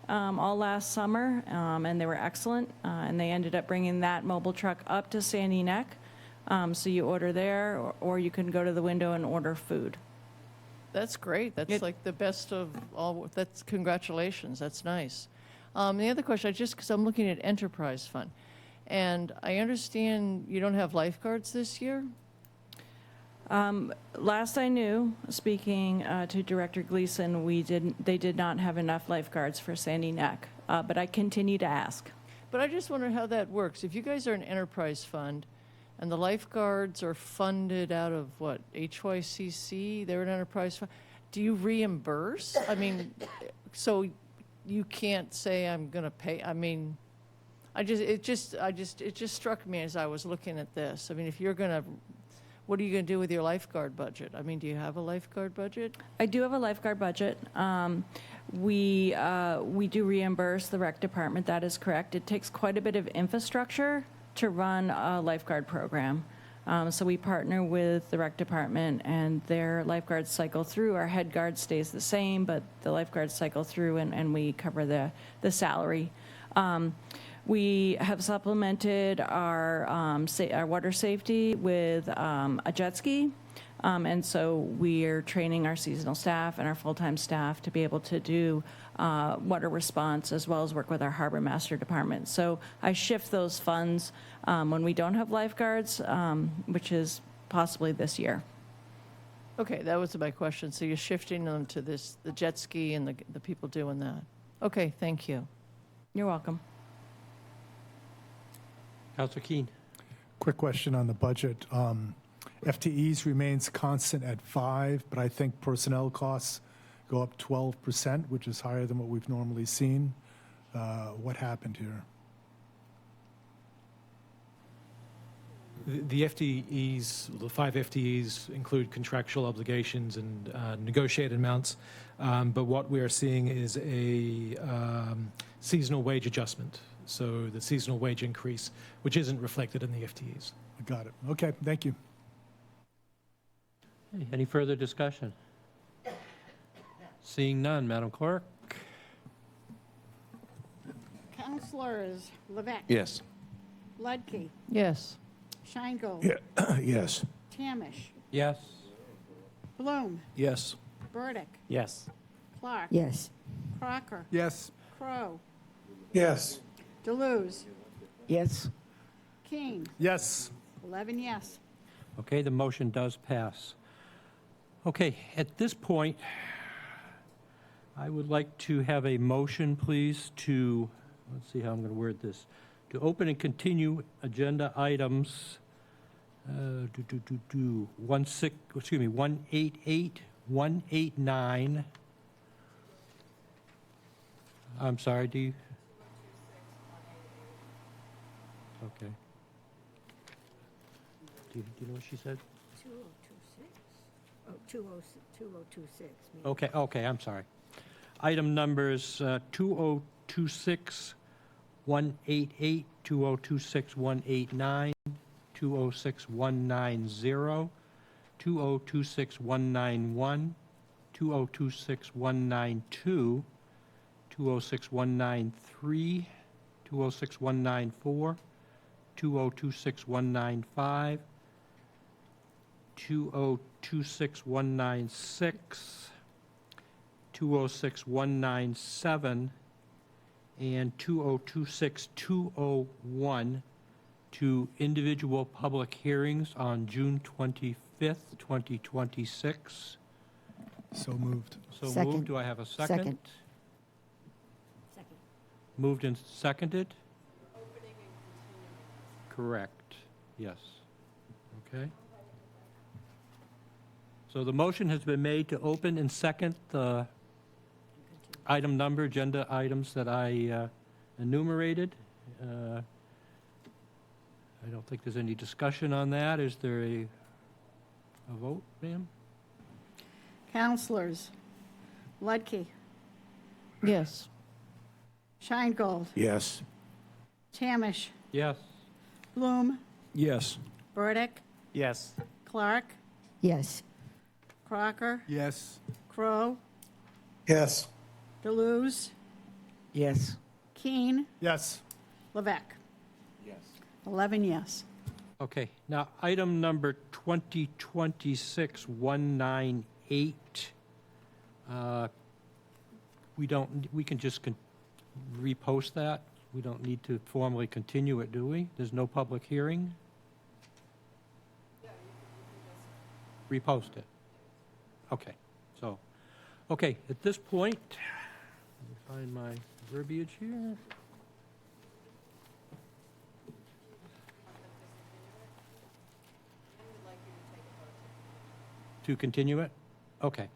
all last summer, and they were excellent. And they ended up bringing that mobile truck up to Sandy Neck. So you order there, or you can go to the window and order food. That's great. That's like the best of all. That's congratulations. That's nice. The other question, because I'm looking at enterprise fund, and I understand you don't have lifeguards this year. Last I knew, speaking to Director Gleason, they did not have enough lifeguards for Sandy Neck, but I continue to ask. But I just wonder how that works. If you guys are an enterprise fund, and the lifeguards are funded out of what, HYCC? They're an enterprise fund. Do you reimburse? I mean, so you can't say I'm going to pay. I mean, it just struck me as I was looking at this. I mean, if you're going to, what are you going to do with your lifeguard budget? I mean, do you have a lifeguard budget? I do have a lifeguard budget. We do reimburse the rec department. That is correct. It takes quite a bit of infrastructure to run a lifeguard program. So we partner with the rec department, and their lifeguards cycle through. Our head guard stays the same, but the lifeguards cycle through, and we cover the salary. We have supplemented our water safety with a jet ski. And so we're training our seasonal staff and our full-time staff to be able to do water response, as well as work with our harbor master department. So I shift those funds when we don't have lifeguards, which is possibly this year. Okay, that was my question. So you're shifting them to the jet ski and the people doing that. Okay, thank you. You're welcome. Councilor Keene. Quick question on the budget. FTEs remains constant at 5, but I think personnel costs go up 12%, which is higher than what we've normally seen. What happened here? The FTEs, the 5 FTEs, include contractual obligations and negotiated amounts. But what we are seeing is a seasonal wage adjustment. So the seasonal wage increase, which isn't reflected in the FTEs. Got it. Okay, thank you. Any further discussion? Seeing none, Madam Clerk. Councilors Levesque. Yes. Ledke. Yes. Scheingold. Yeah. Yes. Tamish. Yes. Bloom. Yes. Burdick. Yes. Clark. Yes. Crocker. Yes. Crow. Yes. Deleuze. Yes. King. Yes. 11 yes. Okay, the motion does pass. Okay, at this point, I would like to have a motion, please, to, let's see how I'm going to word this, to open and continue agenda items 188, 189. I'm sorry, do you? Okay. Do you know what she said? 2026. Oh, 2026. maybe. Okay, I'm sorry. Item numbers 2026 188, 2026 189, 2026 190, 2026 191, 2026 192, 2026 193, 2026 194, 2026 195, 2026 196, 2026 197, and 2026 201 to individual public hearings on June 25th, 2026. So moved. So Second. moved. Do I have a second? Second. Moved and seconded? Correct. Yes. Okay. So the motion has been made to open and second the item number, agenda items that I enumerated. I don't think there's any discussion on that. Is there a vote, ma'am? Counselors, Ludke, Yes. Scheingold, Yes. Tamish, Yes. Bloom, Yes. Burdick, Yes. Clark, Yes. Crocker, Yes. Crow, Yes. Deleuze, Yes. Keen, Yes. Levesque. Yes. 11 yes. Okay, now, item number 2026-198, we can just repost that. We don't need to formally continue it, do we? There's no public hearing? Repost it. Okay, so, okay, at this point, let me find my verbiage here. To continue it? Okay.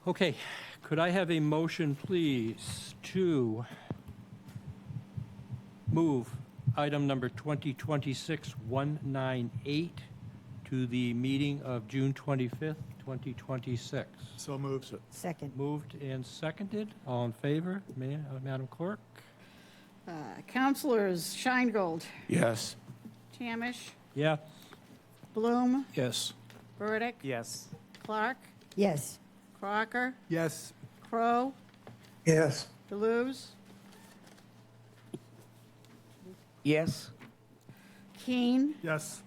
Okay, could I have a motion, please, to move item number 2026-198 to the meeting of June 25th, 2026? So moved. Second. Moved and seconded. All in favor, Madam Clerk? Counselors, Scheingold, Yes. Tamish, Yes. Bloom, Yes. Burdick, Yes. Clark, Yes. Crocker, Yes. Crow, Yes. Deleuze, Yes. Keen, Yes.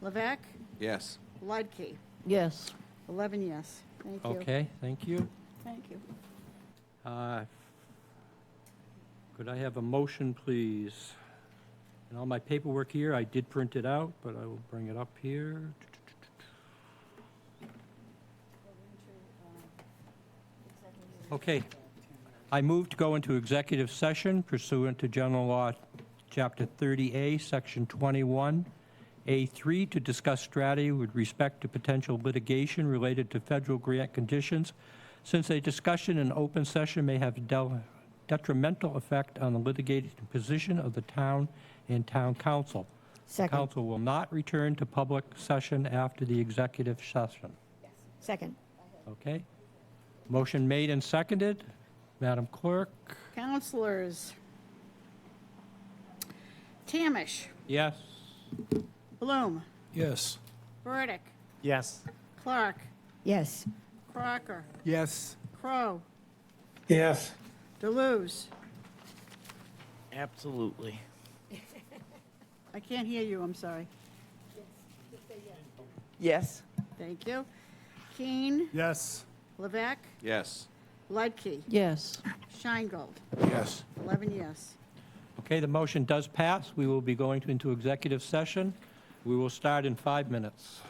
Levesque, Yes. Ludke. Yes. 11 yes. Thank you. Okay, thank you. Thank you. Could I have a motion, please? And all my paperwork here, I did print it out, but I will bring it up here. Okay. I move to go into executive session pursuant to General Law, Chapter 30A, Section 21A3, to discuss strategy with respect to potential litigation related to federal grant conditions, since a discussion in open session may have detrimental effect on the litigated position of the town and town council. Second. Council will not return to public session after the executive session. Second. Okay? Motion made and seconded. Madam Clerk? Counselors, Tamish, Yes. Bloom, Yes. Burdick, Yes. Clark, Yes. Crocker, Yes. Crow, Yes. Deleuze. Absolutely. I can't hear you, I'm sorry. Yes. Thank you. Keen, Yes. Levesque, Yes. Ludke, Yes. Scheingold. Yes. 11 yes. Okay, the motion does pass. We will be going into executive session. We will start in 5 minutes.